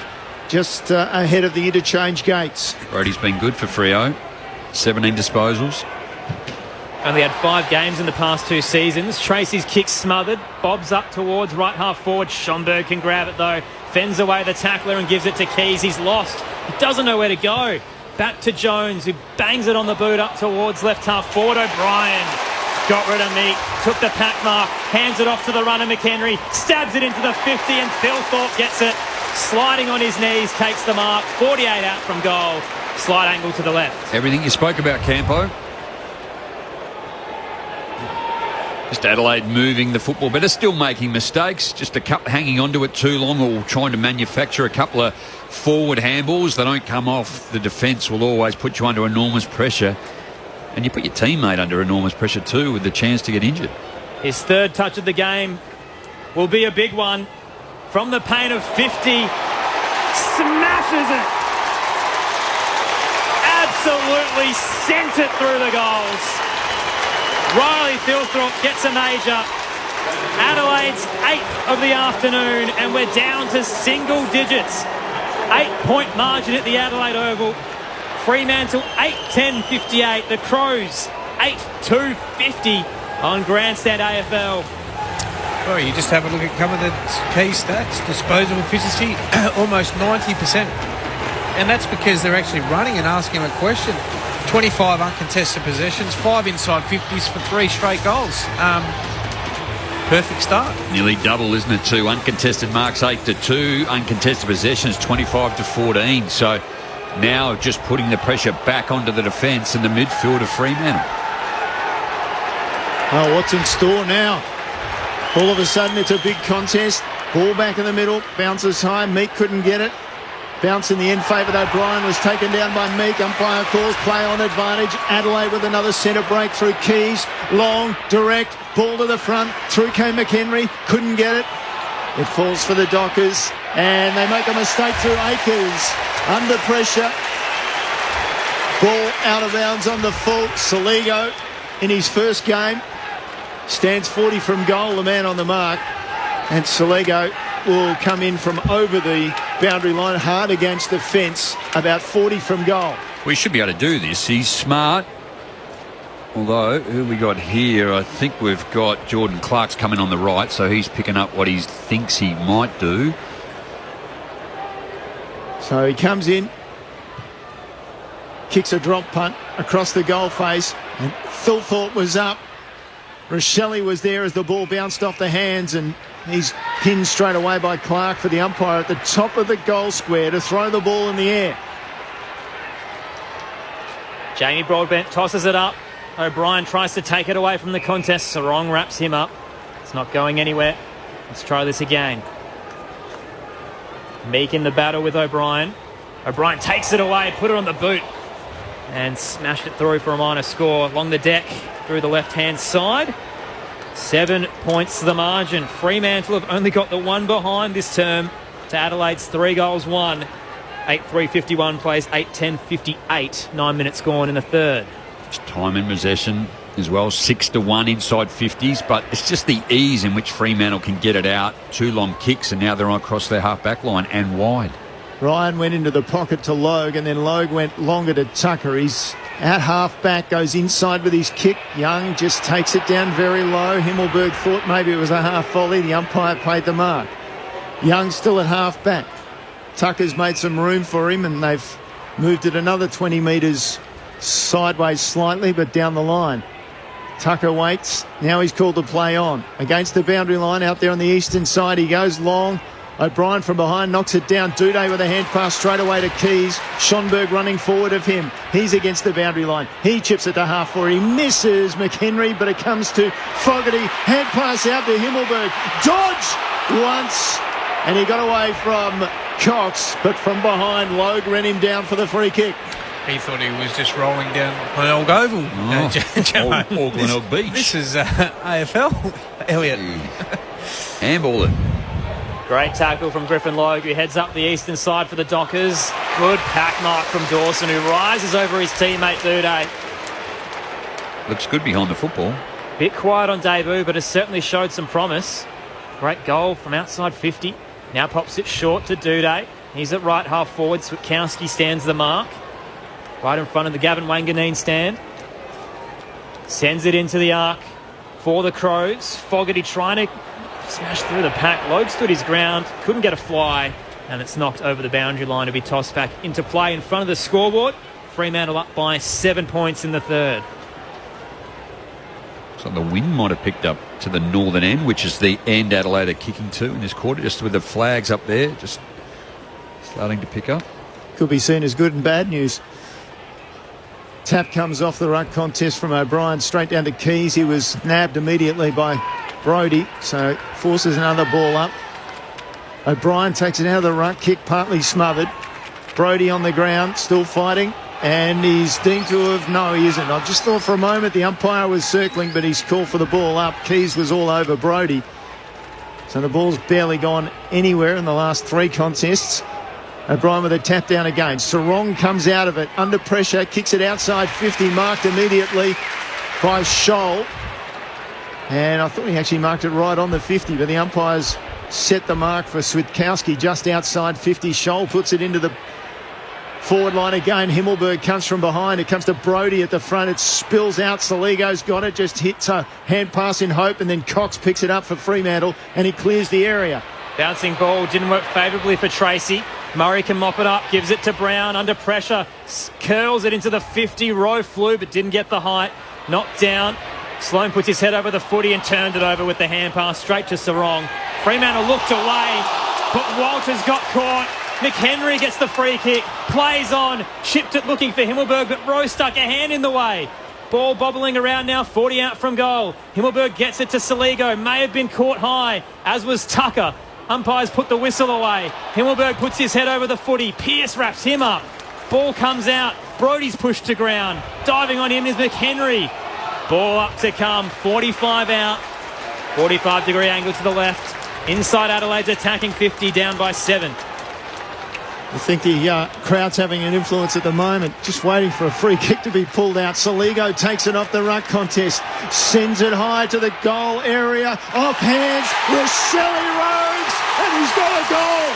Just ahead of the interchange gates. Brodie's been good for Freo. 17 disposals. Only had 5 games in the past 2 seasons. Tracy's kick smothered. Bobs up towards right half forward. Schomburg can grab it though. Fends away the tackler and gives it to Keys. He's lost. He doesn't know where to go. Back to Jones, who bangs it on the boot up towards left half forward. O'Brien got rid of Meek. Took the pack mark. Hands it off to the runner McHenry. Stabs it into the 50 and Phil Thorpe gets it. Sliding on his knees. Takes the mark. 48 out from goal. Slight angle to the left. Everything you spoke about, Campo. Just Adelaide moving the football better, still making mistakes, just a couple hanging onto it too long or trying to manufacture a couple of forward handballs. They don't come off. The defence will always put you under enormous pressure, and you put your teammate under enormous pressure too with the chance to get injured. His 3rd touch of the game will be a big one. From the paint of 50, smashes it. Absolutely sent it through the goals. Riley Thilthorpe gets a major. Adelaide's 8th of the afternoon, and we're down to single digits. 8-point margin at the Adelaide Oval. Fremantle 8-10-58. The Crows 8-2-50 on Grandstand AFL. Well, you just have a look at some of the key stats. Disposal efficiency, almost 90%. And that's because they're actually running and asking a question. 25 uncontested possessions, 5 inside 50s for 3 straight goals. Perfect start. Nearly double, isn't it? 2 uncontested marks, 8-2. Uncontested possessions, 25-14. So now just putting the pressure back onto the defence in the midfield of Fremantle. Oh, what's in store now? All of a sudden it's a big contest. Ball back in the middle, bounces high. Meek couldn't get it. Bounce in the end favoured O'Brien, was taken down by Meek. Umpire calls play on advantage. Adelaide with another centre break through Keys. Long, direct, ball to the front. Through came McHenry, couldn't get it. It falls for the Dockers, and they make a mistake through Akers. Under pressure. Ball out of bounds on the full. Saligo in his first game stands 40 from goal, the man on the mark. And Saligo will come in from over the boundary line, hard against the fence, about 40 from goal. We should be able to do this. He's smart. Although, who we got here? I think we've got Jordan Clark's coming on the right, so he's picking up what he thinks he might do. So he comes in, kicks a drop punt across the goal face, and Thilthorpe was up. Rochelle was there as the ball bounced off the hands, and he's pinned straight away by Clark for the umpire at the top of the goal square to throw the ball in the air. Jamie Broadbent tosses it up. O'Brien tries to take it away from the contest. Sarong wraps him up. It's not going anywhere. Let's try this again. Meek in the battle with O'Brien. O'Brien takes it away, put it on the boot, and smashed it through for a minor score. Along the deck, through the left-hand side. 7 points to the margin. Fremantle have only got the one behind this term to Adelaide's 3 goals won. 8-3-51 plays 8-10-58. 9 minutes gone in the third. Time in possession as well, 6-1 inside 50s, but it's just the ease in which Fremantle can get it out. 2 long kicks, and now they're across their half-back line and wide. Ryan went into the pocket to Logue, and then Logue went longer to Tucker. He's at half-back, goes inside with his kick. Young just takes it down very low. Himmelberg thought maybe it was a half volley. The umpire played the mark. Young still at half-back. Tucker's made some room for him, and they've moved it another 20 metres sideways slightly, but down the line. Tucker waits. Now he's called to play on. Against the boundary line out there on the eastern side. He goes long. O'Brien from behind knocks it down. Duday with a hand pass straight away to Keys. Schonberg running forward of him. He's against the boundary line. He chips it to half forward. He misses McHenry, but it comes to Fogarty. Hand pass out to Himmelberg. Dodge once, and he got away from Cox, but from behind, Logue ran him down for the free kick. He thought he was just rolling down Glenelg Oval. Or Glenelg Beach. This is AFL, Elliot. Handball it. Great tackle from Griffin Logue, who heads up the eastern side for the Dockers. Good pack mark from Dawson, who rises over his teammate Duday. Looks good behind the football. Bit quiet on debut, but has certainly showed some promise. Great goal from outside 50. Now pops it short to Duday. He's at right half forward. Switkowski stands the mark. Right in front of the Gavin Wanganeen stand. Sends it into the arc for the Crows. Fogarty trying to smash through the pack. Logue stood his ground, couldn't get a fly, and it's knocked over the boundary line to be tossed back into play in front of the scoreboard. Fremantle up by 7 points in the third. So the wind might have picked up to the northern end, which is the end Adelaide are kicking to in this quarter, just with the flags up there, just starting to pick up. Could be seen as good and bad news. Tap comes off the ruck contest from O'Brien straight down to Keys. He was nabbed immediately by Brodie, so forces another ball up. O'Brien takes it out of the ruck, kick partly smothered. Brodie on the ground, still fighting, and he's deemed to have... No, he isn't. I just thought for a moment the umpire was circling, but he's called for the ball up. Keys was all over Brodie. So the ball's barely gone anywhere in the last 3 contests. O'Brien with a tap down again. Sarong comes out of it under pressure, kicks it outside 50, marked immediately by Scholl. And I thought he actually marked it right on the 50, but the umpires set the mark for Switkowski just outside 50. Scholl puts it into the forward line again. Himmelberg comes from behind. It comes to Brodie at the front. It spills out. Saligo's got it, just hits a hand pass in hope, and then Cox picks it up for Fremantle, and he clears the area. Bouncing ball didn't work favourably for Tracy. Murray can mop it up, gives it to Brown under pressure, curls it into the 50. Rowe flew but didn't get the height. Knocked down. Sloane puts his head over the footy and turned it over with the hand pass straight to Sarong. Fremantle looked away, but Walters got caught. McHenry gets the free kick, plays on, chipped it looking for Himmelberg, but Rowe stuck a hand in the way. Ball bobbling around now, 40 out from goal. Himmelberg gets it to Saligo, may have been caught high, as was Tucker. Umpires put the whistle away. Himmelberg puts his head over the footy. Pearce wraps him up. Ball comes out. Brodie's pushed to ground. Diving on him is McHenry. Ball up to come. 45 out. 45-degree angle to the left. Inside Adelaide's attacking 50, down by 7. I think the crowd's having an influence at the moment. Just waiting for a free kick to be pulled out. Saligo takes it off the ruck contest. Sends it high to the goal area. Off hands. Rochelle Rhodes. And he's got a goal.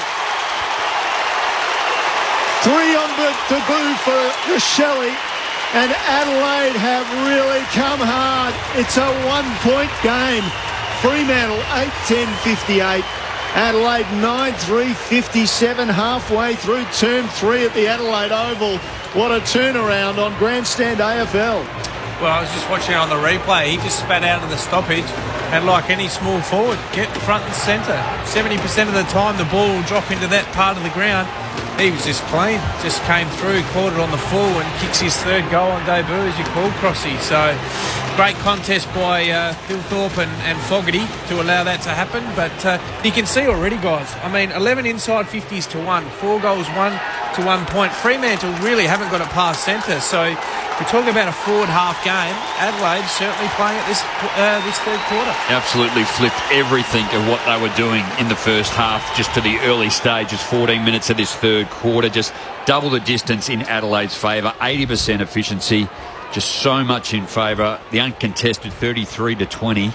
3 on the debut for Rochelle. And Adelaide have really come hard. It's a 1-point game. Fremantle 8-10-58. Adelaide 9-3-57 halfway through term 3 at the Adelaide Oval. What a turnaround on Grandstand AFL. Well, I was just watching on the replay. He just spat out of the stoppage, and like any small forward, get front and centre. 70% of the time the ball will drop into that part of the ground. He was just clean, just came through, caught it on the full and kicks his third goal on debut, as you call, Crossy. So great contest by Phil Thorpe and Fogarty to allow that to happen. But you can see already, guys, I mean, 11 inside 50s to 1, 4 goals, 1 to 1 point. Fremantle really haven't got it past centre. So we're talking about a forward half game. Adelaide certainly playing at this third quarter. Absolutely flipped everything of what they were doing in the first half just to the early stages. 14 minutes of this third quarter, just double the distance in Adelaide's favour. 80% efficiency, just so much in favour. The uncontested 33-20.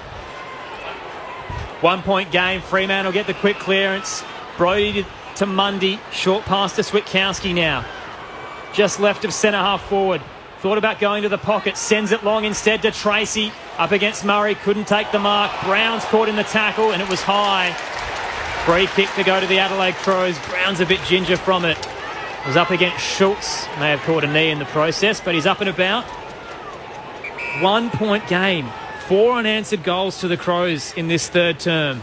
1 point game. Fremantle get the quick clearance. Brody to Mundy. Short pass to Switkowski now. Just left of centre half forward. Thought about going to the pocket. Sends it long instead to Tracy. Up against Murray. Couldn't take the mark. Brown's caught in the tackle and it was high. Free kick to go to the Adelaide Crows. Brown's a bit ginger from it. Was up against Schultz. May have caught a knee in the process, but he's up and about. 1 point game. 4 unanswered goals to the Crows in this third term.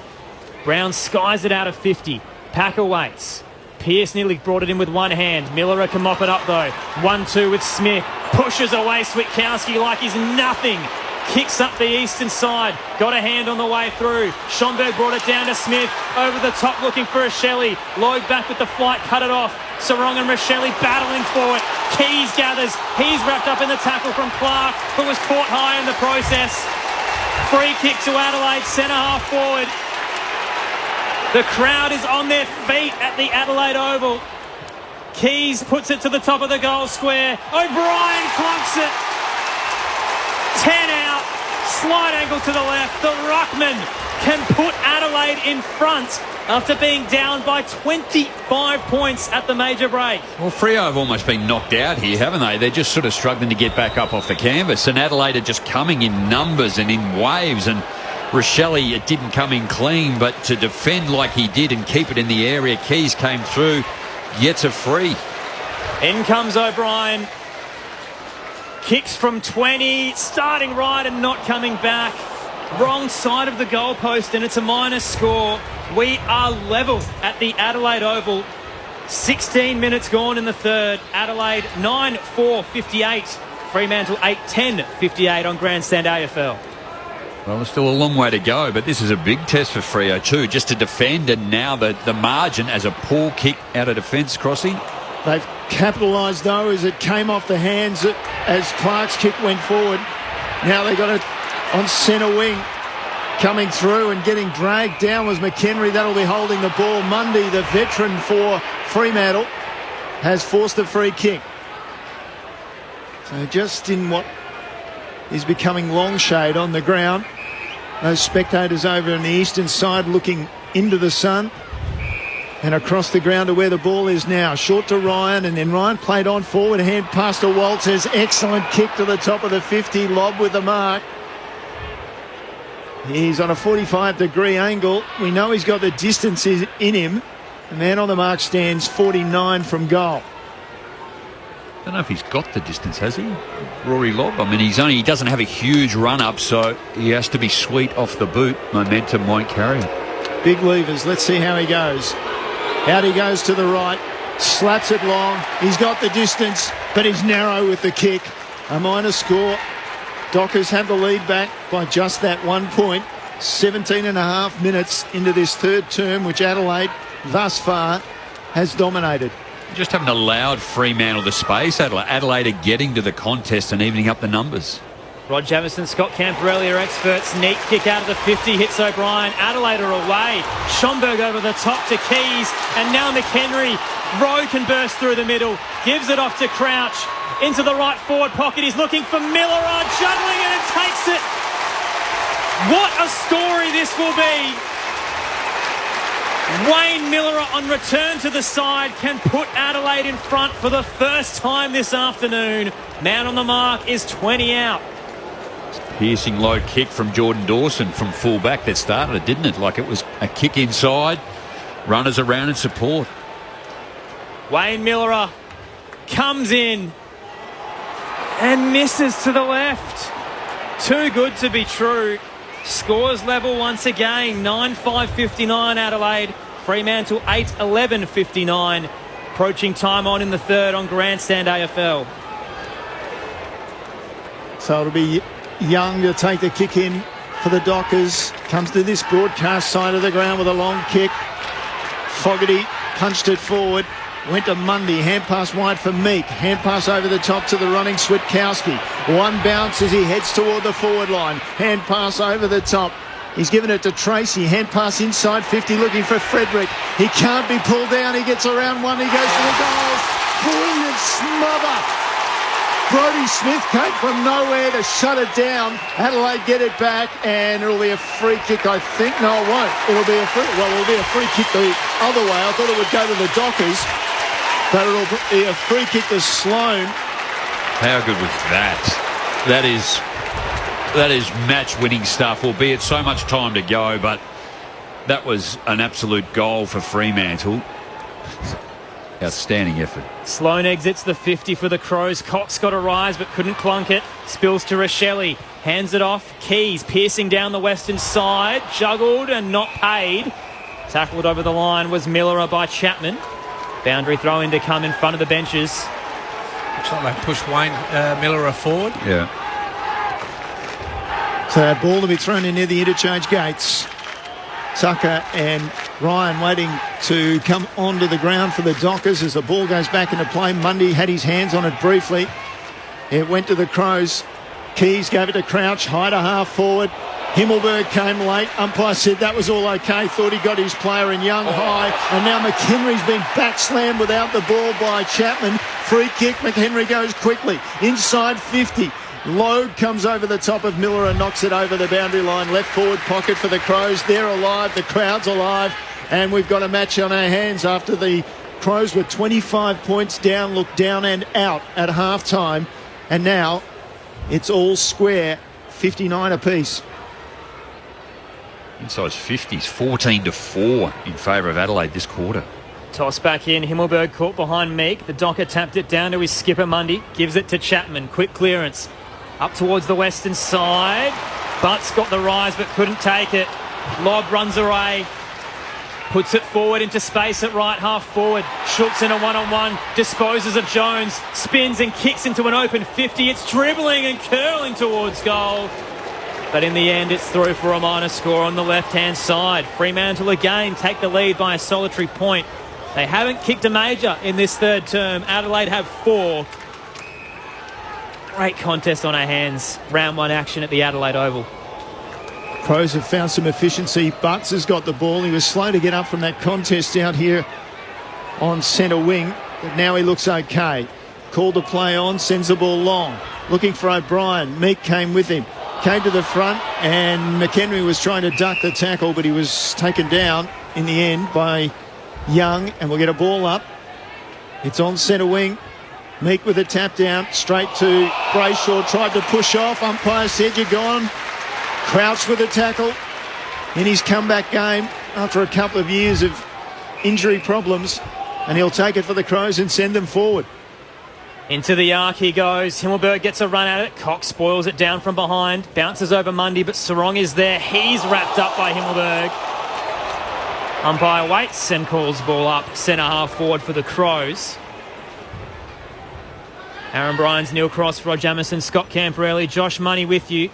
Brown skies it out of 50. Packer waits. Pearce nearly brought it in with one hand. Miller can mop it up though. 1-2 with Smith. Pushes away Switkowski like he's nothing. Kicks up the eastern side. Got a hand on the way through. Schomburg brought it down to Smith. Over the top looking for a Shelley. Logue back with the flight. Cut it off. Sarong and Rochelle battling for it. Keys gathers. He's wrapped up in the tackle from Clark, who was caught high in the process. Free kick to Adelaide. Centre half forward. The crowd is on their feet at the Adelaide Oval. Keys puts it to the top of the goal square. O'Brien clunks it. 10 out. Slight angle to the left. The Ruckman can put Adelaide in front after being down by 25 points at the major break. Well, Freo have almost been knocked out here, haven't they? They're just sort of struggling to get back up off the canvas. And Adelaide are just coming in numbers and in waves. And Rochelle, it didn't come in clean, but to defend like he did and keep it in the area, Keys came through, gets a free. In comes O'Brien. Kicks from 20, starting right and not coming back. Wrong side of the goalpost, and it's a minus score. We are level at the Adelaide Oval. 16 minutes gone in the third. Adelaide 9-4-58. Fremantle 8-10-58 on Grandstand AFL. Well, there's still a long way to go, but this is a big test for Freo too, just to defend, and now the margin as a poor kick out of defence, Crossy. They've capitalised though as it came off the hands as Clark's kick went forward. Now they got it on centre wing. Coming through and getting dragged down was McHenry. That'll be holding the ball. Mundy, the veteran for Fremantle, has forced a free kick. So just in what is becoming long shade on the ground. Those spectators over on the eastern side looking into the sun. And across the ground to where the ball is now. Short to Ryan, and then Ryan played on forward hand past to Walters. Excellent kick to the top of the 50. Lob with the mark. He's on a 45-degree angle. We know he's got the distance in him. The man on the mark stands 49 from goal. I don't know if he's got the distance, has he? Rory Lobb. I mean, he doesn't have a huge run-up, so he has to be sweet off the boot. Momentum won't carry it. Big levers. Let's see how he goes. Out he goes to the right. Slaps it long. He's got the distance, but he's narrow with the kick. A minus score. Dockers have the lead back by just that 1 point. 17 and a half minutes into this third term, which Adelaide thus far has dominated. Just haven't allowed Fremantle the space. Adelaide are getting to the contest and evening up the numbers. Rod Jamieson, Scott Camporelli are experts. Neat kick out of the 50, hits O'Brien. Adelaide are away. Schomburg over the top to Keys. And now McHenry. Rowe can burst through the middle. Gives it off to Crouch. Into the right forward pocket. He's looking for Miller. Juggling it and takes it. What a story this will be. Wayne Miller on return to the side can put Adelaide in front for the first time this afternoon. Man on the mark is 20 out. Piercing low kick from Jordan Dawson from full-back that started it, didn't it? Like it was a kick inside, runners around in support. Wayne Miller comes in and misses to the left. Too good to be true. Scores level once again. 9-5-59 Adelaide. Fremantle 8-11-59. Approaching time on in the third on Grandstand AFL. So it'll be Young to take the kick in for the Dockers. Comes to this broadcast side of the ground with a long kick. Fogarty punched it forward. Went to Mundy. Hand pass wide for Meek. Hand pass over the top to the running Switkowski. One bounce as he heads toward the forward line. Hand pass over the top. He's given it to Tracy. Hand pass inside 50 looking for Frederick. He can't be pulled down. He gets around one. He goes for the goal. Brilliant smother. Brodie Smith came from nowhere to shut it down. Adelaide get it back, and it'll be a free kick, I think. No, it won't. It'll be a free kick the other way. I thought it would go to the Dockers, but it'll be a free kick to Sloane. How good was that? That is match-winning stuff, albeit so much time to go, but that was an absolute goal for Fremantle. Outstanding effort. Sloane exits the 50 for the Crows. Cox got a rise but couldn't clunk it. Spills to Rochelle. Hands it off. Keys piercing down the western side. Juggled and not paid. Tackled over the line was Miller by Chapman. Boundary throw in to come in front of the benches. Looks like they push Wayne Miller forward. Yeah. So that ball to be thrown in near the interchange gates. Tucker and Ryan waiting to come onto the ground for the Dockers as the ball goes back into play. Mundy had his hands on it briefly. It went to the Crows. Keys gave it to Crouch, high to half forward. Himmelberg came late. Umpire said that was all okay. Thought he got his player in Young high. And now McHenry's been backslammed without the ball by Chapman. Free kick. McHenry goes quickly. Inside 50. Logue comes over the top of Miller and knocks it over the boundary line. Left forward pocket for the Crows. They're alive. The crowd's alive. And we've got a match on our hands after the Crows were 25 points down, looked down and out at half-time. And now it's all square, 59 apiece. Inside 50s, 14-4 in favour of Adelaide this quarter. Toss back in. Himmelberg caught behind Meek. The Docker tapped it down to his skipper Mundy. Gives it to Chapman. Quick clearance. Up towards the western side. Butts got the rise but couldn't take it. Lobb runs away. Puts it forward into space at right half forward. Schultz in a one-on-one. Disposes of Jones. Spins and kicks into an open 50. It's dribbling and curling towards goal. But in the end, it's through for a minor score on the left-hand side. Fremantle again take the lead by a solitary point. They haven't kicked a major in this third term. Adelaide have 4. Great contest on our hands. Round 1 action at the Adelaide Oval. Crows have found some efficiency. Butts has got the ball. He was slow to get up from that contest out here on centre wing, but now he looks okay. Called the play on, sends the ball long. Looking for O'Brien. Meek came with him. Came to the front, and McHenry was trying to duck the tackle, but he was taken down in the end by Young, and we'll get a ball up. It's on centre wing. Meek with a tap down, straight to Brayshaw, tried to push off. Umpire said you're gone. Crouch with a tackle in his comeback game after a couple of years of injury problems, and he'll take it for the Crows and send them forward. Into the arc he goes. Himmelberg gets a run at it. Cox spoils it down from behind. Bounces over Mundy, but Sarong is there. He's wrapped up by Himmelberg. Umpire waits and calls ball up. Centre half forward for the Crows. Aaron Bryans, Neil Cross, Rod Jamieson, Scott Camperelli, Josh Money with you.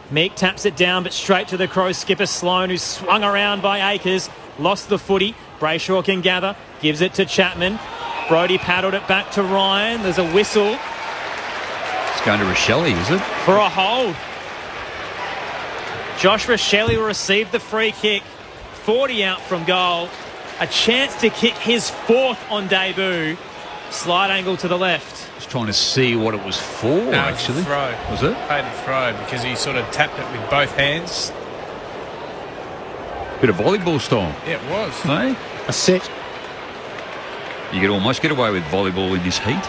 Meek taps it down, but straight to the Crows skipper Sloane, who's swung around by Akers. Lost the footy. Brayshaw can gather. Gives it to Chapman. Brodie paddled it back to Ryan. There's a whistle. It's going to Rochelle, is it? For a hold. Josh Rochelle will receive the free kick. 40 out from goal. A chance to kick his 4th on debut. Slide angle to the left. Just trying to see what it was for, actually. Throw. Was it? Paid a throw because he sort of tapped it with both hands. Bit of volleyball style. Yeah, it was. Eh? A set. You could almost get away with volleyball in this heat.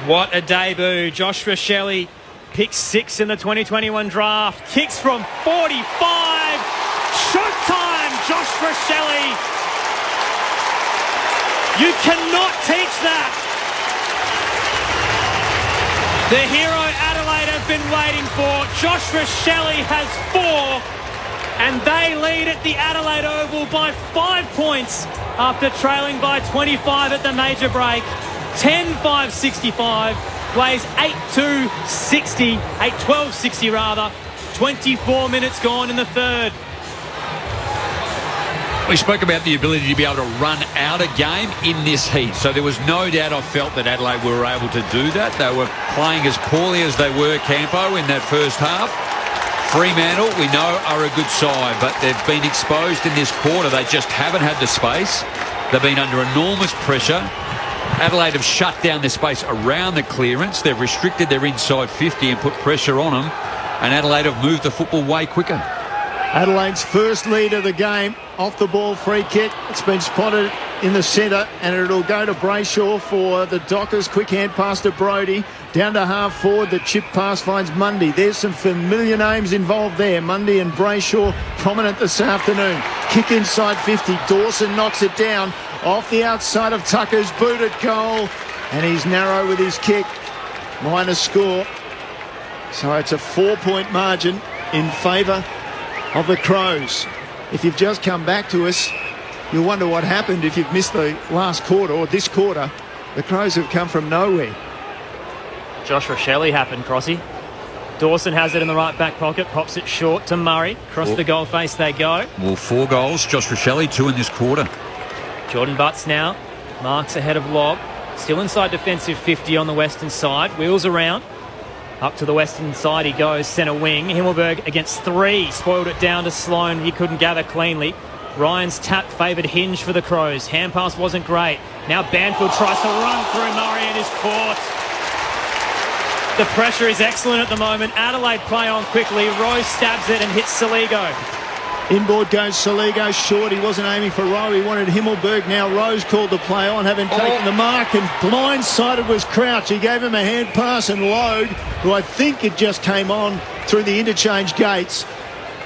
What a debut. Josh Rochelle picks 6 in the 2021 draft. Kicks from 45. Showtime, Josh Rochelle. You cannot teach that. The hero Adelaide have been waiting for. Josh Rochelle has 4. And they lead at the Adelaide Oval by 5 points after trailing by 25 at the major break. 10-5-65, plays 8-2-60, 8-12-60 rather. 24 minutes gone in the third. We spoke about the ability to be able to run out a game in this heat. So there was no doubt I felt that Adelaide were able to do that. They were playing as poorly as they were, Campo, in that first half. Fremantle, we know, are a good side, but they've been exposed in this quarter. They just haven't had the space. They've been under enormous pressure. Adelaide have shut down their space around the clearance. They've restricted their inside 50 and put pressure on them. And Adelaide have moved the football way quicker. Adelaide's first lead of the game, off the ball free kick. It's been spotted in the centre and it'll go to Brayshaw for the Dockers. Quick hand pass to Brodie. Down to half forward, the chip pass finds Mundy. There's some familiar names involved there. Mundy and Brayshaw prominent this afternoon. Kick inside 50. Dawson knocks it down off the outside of Tucker's boot at goal. And he's narrow with his kick. Minor score. So it's a 4-point margin in favour of the Crows. If you've just come back to us, you'll wonder what happened if you've missed the last quarter or this quarter. The Crows have come from nowhere. Josh Rochelle happened, Crossy. Dawson has it in the right back pocket, pops it short to Murray. Across the goal face they go. Well, 4 goals. Josh Rochelle, 2 in this quarter. Jordan Butts now. Marks ahead of Lobb. Still inside defensive 50 on the western side. Wheels around. Up to the western side he goes, centre wing. Himmelberg against 3. Spoiled it down to Sloan. He couldn't gather cleanly. Ryan's tap favoured Hinge for the Crows. Hand pass wasn't great. Now Banfield tries to run through Murray and is caught. The pressure is excellent at the moment. Adelaide play on quickly. Rose stabs it and hits Saligo. Inboard goes Saligo short. He wasn't aiming for Rowe. He wanted Himmelberg. Now Rose called the play on, having taken the mark, and blindsided was Crouch. He gave him a hand pass, and Logue, who I think it just came on through the interchange gates.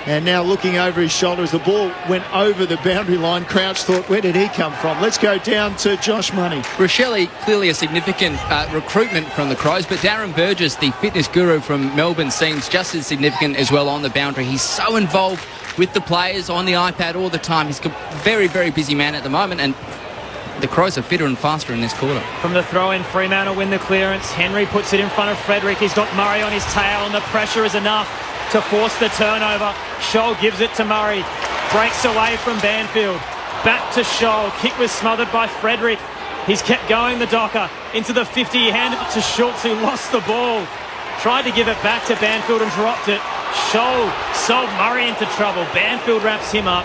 And now looking over his shoulder as the ball went over the boundary line, Crouch thought, where did he come from? Let's go down to Josh Money. Rochelle, clearly a significant recruitment from the Crows, but Darren Burgess, the fitness guru from Melbourne, seems just as significant as well on the boundary. He's so involved with the players on the iPad all the time. He's a very, very busy man at the moment, and the Crows are fitter and faster in this quarter. From the throw-in, Fremantle win the clearance. Henry puts it in front of Frederick. He's got Murray on his tail, and the pressure is enough to force the turnover. Scholl gives it to Murray. Breaks away from Banfield. Back to Scholl. Kick was smothered by Frederick. He's kept going, the Docker. Into the 50. He handed it to Schultz, who lost the ball. Tried to give it back to Banfield and dropped it. Scholl sold Murray into trouble. Banfield wraps him up.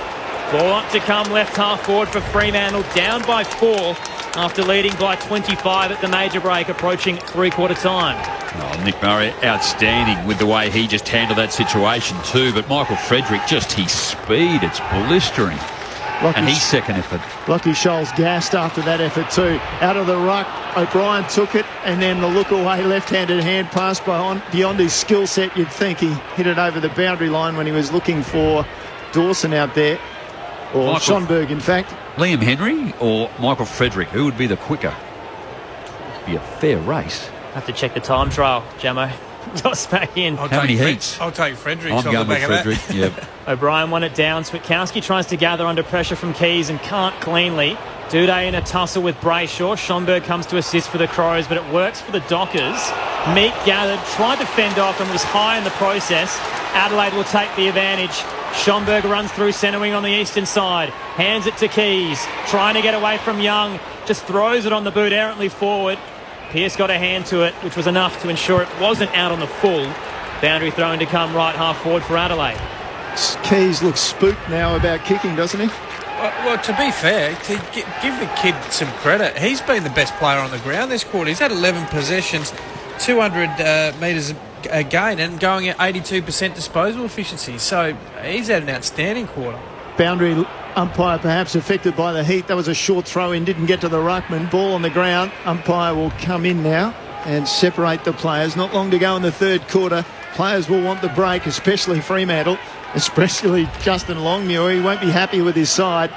Ball up to come left half forward for Fremantle. Down by 4 after leading by 25 at the major break, approaching three-quarter time. Oh, Nick Murray, outstanding with the way he just handled that situation too. But Michael Frederick, just his speed, it's blistering. And his second effort. Lockie Scholl's gassed after that effort too. Out of the ruck, O'Brien took it, and then the look-away left-handed hand pass beyond his skill set. You'd think he hit it over the boundary line when he was looking for Dawson out there. Or Schonberg, in fact. Liam Henry or Michael Frederick, who would be the quicker? It'd be a fair race. Have to check the time trial, Jamo. Toss back in. How many heats? I'll take Frederick. I'm going with Frederick, yep. O'Brien won it down. Switkowski tries to gather under pressure from Keys and can't cleanly. Duday in a tussle with Brayshaw. Schonberg comes to assist for the Crows, but it works for the Dockers. Meek gathered, tried to fend off and was high in the process. Adelaide will take the advantage. Schonberg runs through centre wing on the eastern side. Hands it to Keys. Trying to get away from Young. Just throws it on the boot errantly forward. Pearce got a hand to it, which was enough to ensure it wasn't out on the full. Boundary thrown to come right half forward for Adelaide. Keys looks spooked now about kicking, doesn't he? Well, to be fair, to give the kid some credit, he's been the best player on the ground this quarter. He's had 11 possessions, 200 metres a gain, and going at 82% disposal efficiency. So he's had an outstanding quarter. Boundary Umpire perhaps affected by the heat. That was a short throw in, didn't get to the ruckman. Ball on the ground. Umpire will come in now and separate the players. Not long to go in the third quarter. Players will want the break, especially Fremantle, especially Justin Longmuir. He won't be happy with his side.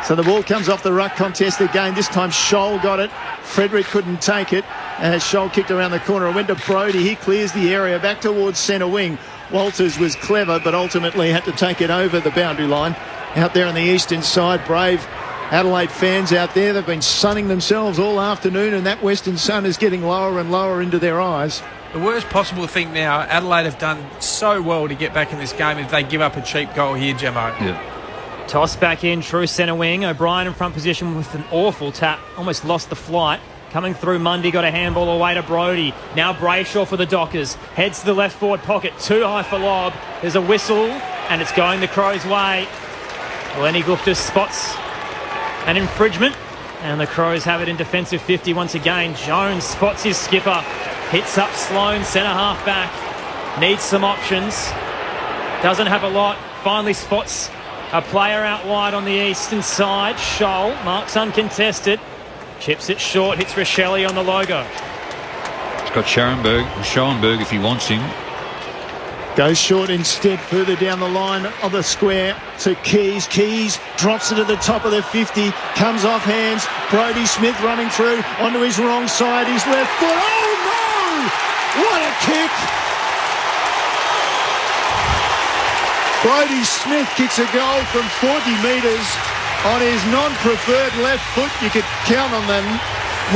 So the ball comes off the ruck contest again. This time Scholl got it. Frederick couldn't take it. And as Scholl kicked around the corner, it went to Brodie. He clears the area back towards centre wing. Walters was clever, but ultimately had to take it over the boundary line. Out there on the eastern side, brave Adelaide fans out there. They've been sunning themselves all afternoon, and that western sun is getting lower and lower into their eyes. The worst possible thing now, Adelaide have done so well to get back in this game if they give up a cheap goal here, Gemmo. Yeah. Toss back in, true centre wing. O'Brien in front position with an awful tap. Almost lost the flight. Coming through, Mundy got a handball away to Brodie. Now Brayshaw for the Dockers. Heads to the left forward pocket. Too high for lob. There's a whistle, and it's going the Crows' way. Lenny Gupta spots an infringement, and the Crows have it in defensive 50 once again. Jones spots his skipper. Hits up Sloane, centre half back. Needs some options. Doesn't have a lot. Finally spots a player out wide on the eastern side. Scholl marks uncontested. Chips it short, hits Rochelle on the logo. It's got Schoenberg if he wants him. Goes short instead, further down the line of the square to Keys. Keys drops it at the top of the 50, comes off hands. Brodie Smith running through onto his wrong side, his left foot. Oh no! What a kick! Brodie Smith kicks a goal from 40 metres on his non-preferred left foot. You could count on them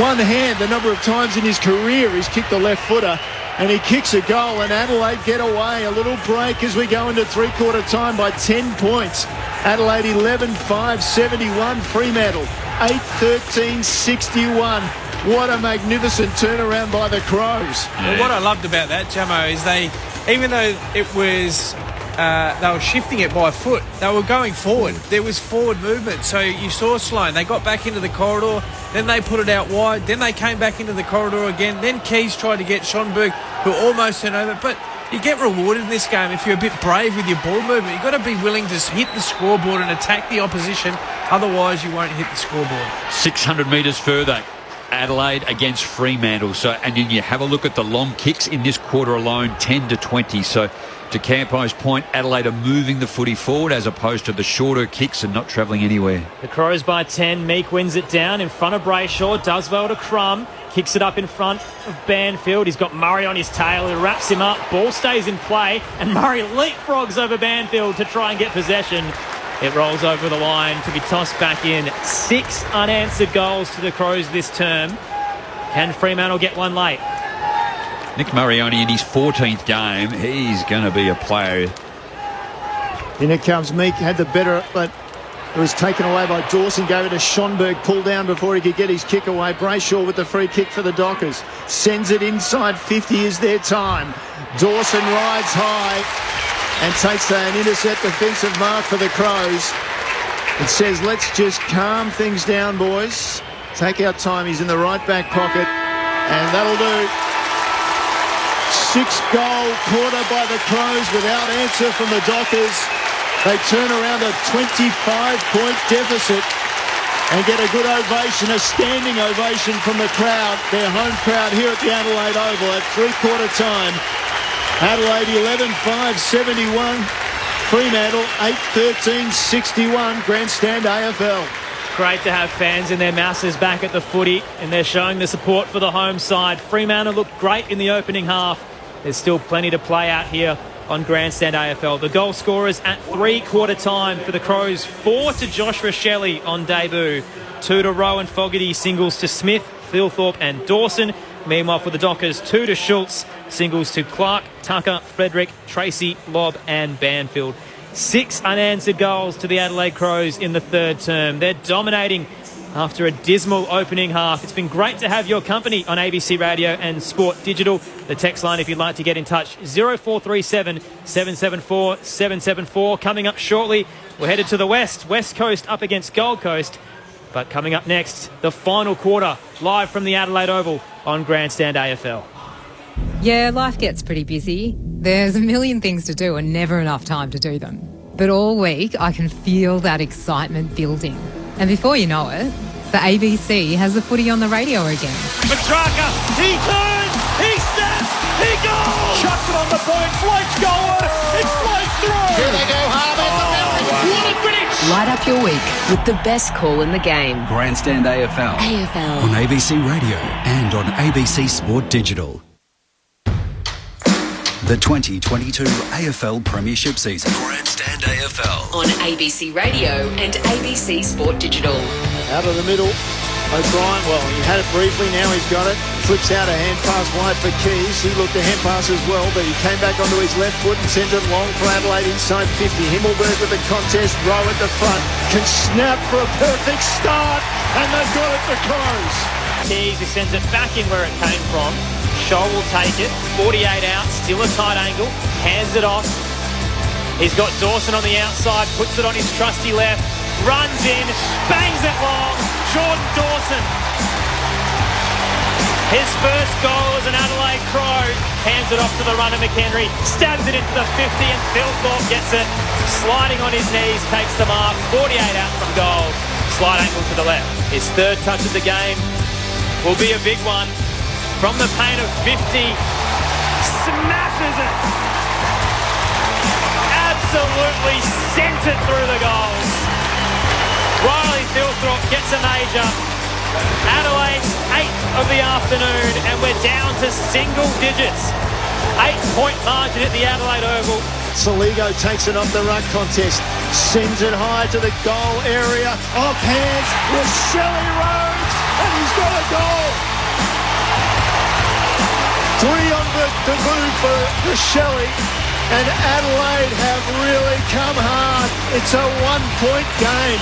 one hand the number of times in his career he's kicked the left footer, and he kicks a goal, and Adelaide get away. A little break as we go into three-quarter time by 10 points. Adelaide 11-5, 71. Fremantle 8-13, 61. What a magnificent turnaround by the Crows. Well, what I loved about that, Jamo, is they, even though it was they were shifting it by foot, they were going forward. There was forward movement. So you saw Sloane. They got back into the corridor. Then they put it out wide. Then they came back into the corridor again. Then Keys tried to get Schoenberg, who almost turned over. But you get rewarded in this game if you're a bit brave with your ball movement. You've got to be willing to hit the scoreboard and attack the opposition. Otherwise, you won't hit the scoreboard. 600 metres further. Adelaide against Fremantle. So, and then you have a look at the long kicks in this quarter alone, 10-20. So, to Campo's point, Adelaide are moving the footy forward as opposed to the shorter kicks and not travelling anywhere. The Crows by 10. Meek wins it down in front of Brayshaw. Does well to Crum. Kicks it up in front of Banfield. He's got Murray on his tail. He wraps him up. Ball stays in play. And Murray leapfrogs over Banfield to try and get possession. It rolls over the line to be tossed back in. 6 unanswered goals to the Crows this term. Can Fremantle get one late? Nick Murray only in his 14th game. He's going to be a player. In it comes Meek, had the better, but it was taken away by Dawson. Gave it to Schoenberg, pulled down before he could get his kick away. Brayshaw with the free kick for the Dockers. Sends it inside 50 is their time. Dawson rides high and takes an intercept defensive mark for the Crows. It says, let's just calm things down, boys. Take our time. He's in the right back pocket, and that'll do. 6-goal quarter by the Crows without answer from the Dockers. They turn around a 25-point deficit and get a good ovation, a standing ovation from the crowd, their home crowd here at the Adelaide Oval at three-quarter time. Adelaide 11-5, 71. Fremantle 8-13, 61. Grandstand AFL. Great to have fans in their masses back at the footy, and they're showing the support for the home side. Fremantle looked great in the opening half. There's still plenty to play out here on Grandstand AFL. The goal scorers at three-quarter time for the Crows. 4 to Josh Rochelle on debut. 2 to Rowan Fogarty, singles to Smith, Philthorpe and Dawson. Meanwhile for the Dockers, 2 to Schultz, singles to Clark, Tucker, Frederick, Tracy, Lobb and Banfield. 6 unanswered goals to the Adelaide Crows in the third term. They're dominating after a dismal opening half. It's been great to have your company on ABC Radio and Sport Digital. The text line, if you'd like to get in touch, 0437 774 774. Coming up shortly, we're headed to the West Coast up against Gold Coast. But coming up next, the final quarter, live from the Adelaide Oval on Grandstand AFL. Yeah, life gets pretty busy. There's a million things to do and never enough time to do them. But all week, I can feel that excitement building. And before you know it, the ABC has the footy on the radio again. Petrarca, he turns, he snaps, he goes! Chucks it on the boot, floats goalward, it floats through! Here they go, what a finish! Light up your week with the best call in the game. Grandstand AFL. AFL. On ABC Radio and on ABC Sport Digital. The 2022 AFL Premiership season. Grandstand AFL. On ABC Radio and ABC Sport Digital. Out of the middle, O'Brien, well, he had it briefly, now he's got it. Flips out a hand pass wide for Keys. He looked a hand pass as well, but he came back onto his left foot and sent it long for Adelaide inside 50. Himmelberg with the contest, Rowe at the front. Can snap for a perfect start, and they've got it for Crows. Keys, he sends it back in where it came from. Scholl will take it, 48 out, still a tight angle, hands it off. He's got Dawson on the outside, puts it on his trusty left, runs in, bangs it long, Jordan Dawson. His first goal as an Adelaide Crow, hands it off to the runner McHenry, stabs it into the 50 and Phil Thorpe gets it, sliding on his knees, takes the mark, 48 out from goal, slide angle to the left. His third touch of the game will be a big one. From the paint of 50, smashes it. Absolutely sent it through the goals. Riley Philthrop gets a major. Adelaide's 8th of the afternoon, and we're down to single digits. 8-point margin at the Adelaide Oval. Saligo takes it off the ruck contest, sends it high to the goal area, off hands with Shelley Rhodes, and he's got a goal. 3 on the debut for Shelley, and Adelaide have really come hard. It's a 1-point game.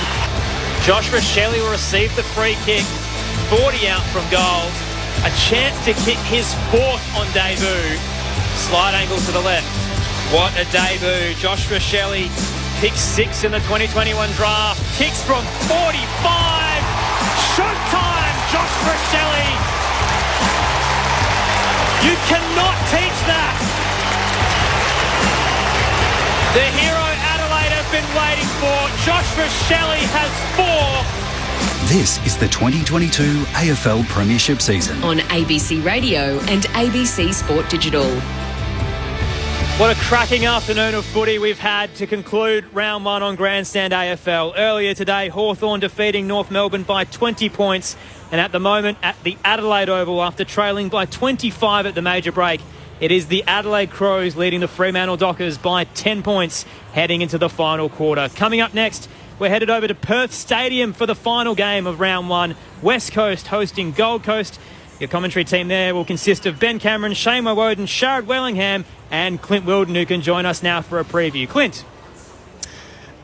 Joshua Shelley will receive the free kick, 40 out from goal. A chance to kick his 4th on debut. Slide angle to the left. What a debut. Joshua Shelley picks 6 in the 2021 draft. Kicks from 45. Showtime, Joshua Shelley. You cannot teach that. The hero Adelaide have been waiting for. Joshua Shelley has 4. This is the 2022 AFL Premiership season. On ABC Radio and ABC Sport Digital. What a cracking afternoon of footy we've had to conclude round 1 on Grandstand AFL. Earlier today, Hawthorn defeating North Melbourne by 20 points. And at the moment, at the Adelaide Oval, after trailing by 25 at the major break, it is the Adelaide Crows leading the Fremantle Dockers by 10 points heading into the final quarter. Coming up next, we're headed over to Perth Stadium for the final game of round 1. West Coast hosting Gold Coast. Your commentary team there will consist of Ben Cameron, Shane Woden, Sharad Wellingham and Clint Wilden, who can join us now for a preview. Clint.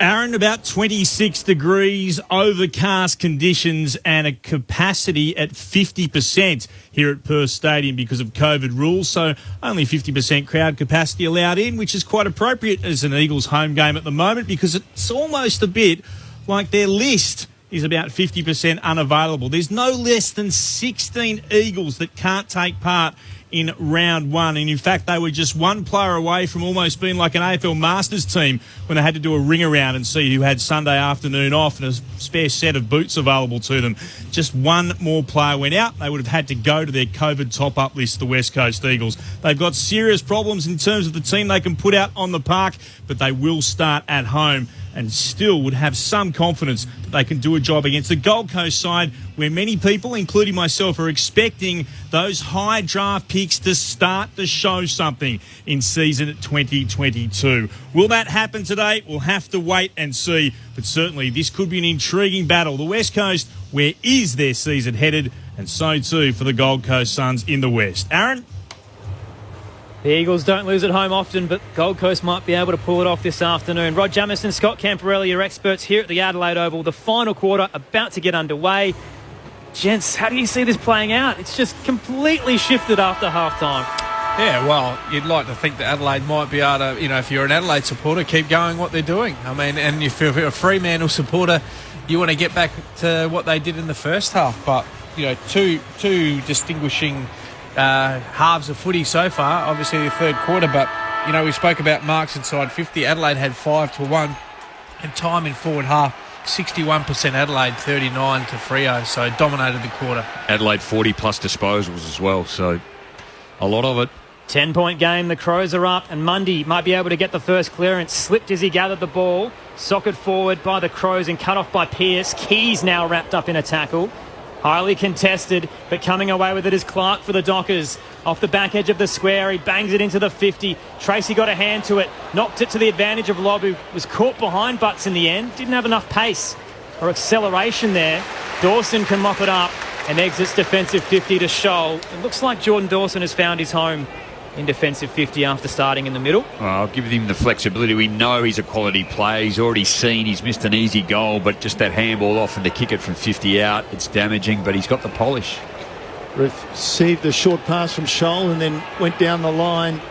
Aaron, about 26 degrees, overcast conditions and a capacity at 50% here at Perth Stadium because of COVID rules. So only 50% crowd capacity allowed in, which is quite appropriate as an Eagles home game at the moment because it's almost a bit like their list is about 50% unavailable. There's no less than 16 Eagles that can't take part in round 1. And in fact, they were just one player away from almost being like an AFL Masters team when they had to do a ring around and see who had Sunday afternoon off and a spare set of boots available to them. Just one more player went out. They would have had to go to their COVID top-up list, the West Coast Eagles. They've got serious problems in terms of the team they can put out on the park, but they will start at home and still would have some confidence that they can do a job against the Gold Coast side where many people, including myself, are expecting those high draft picks to start to show something in season 2022. Will that happen today? We'll have to wait and see, but certainly this could be an intriguing battle. The West Coast, where is their season headed? And so too for the Gold Coast Suns in the West. Aaron? The Eagles don't lose at home often, but Gold Coast might be able to pull it off this afternoon. Rod Jamieson, Scott Camporelli, your experts here at the Adelaide Oval. The final quarter about to get underway. Gents, how do you see this playing out? It's just completely shifted after half-time. Yeah, well, you'd like to think that Adelaide might be able to, if you're an Adelaide supporter, keep going what they're doing. I mean, and if you're a Fremantle supporter, you want to get back to what they did in the first half. But, two distinguishing halves of footy so far, obviously the third quarter, but you know, we spoke about marks inside 50. Adelaide had 5-1, and time in forward half, 61% Adelaide, 39 to Freo, so dominated the quarter. Adelaide 40-plus disposals as well, so a lot of it. 10-point game, the Crows are up, and Mundy might be able to get the first clearance. Slipped as he gathered the ball. Socked forward by the Crows and cut off by Pearce. Keys now wrapped up in a tackle. Highly contested, but coming away with it is Clark for the Dockers. Off the back edge of the square, he bangs it into the 50. Tracy got a hand to it, knocked it to the advantage of Lobb, who was caught behind Butts in the end. Didn't have enough pace or acceleration there. Dawson can mop it up and exits defensive 50 to Scholl. It looks like Jordan Dawson has found his home in defensive 50 after starting in the middle. I'll give him the flexibility. We know he's a quality player. He's already seen he's missed an easy goal, but just that handball off and to kick it from 50 out, it's damaging, but he's got the polish. Received a short pass from Scholl and then went down the line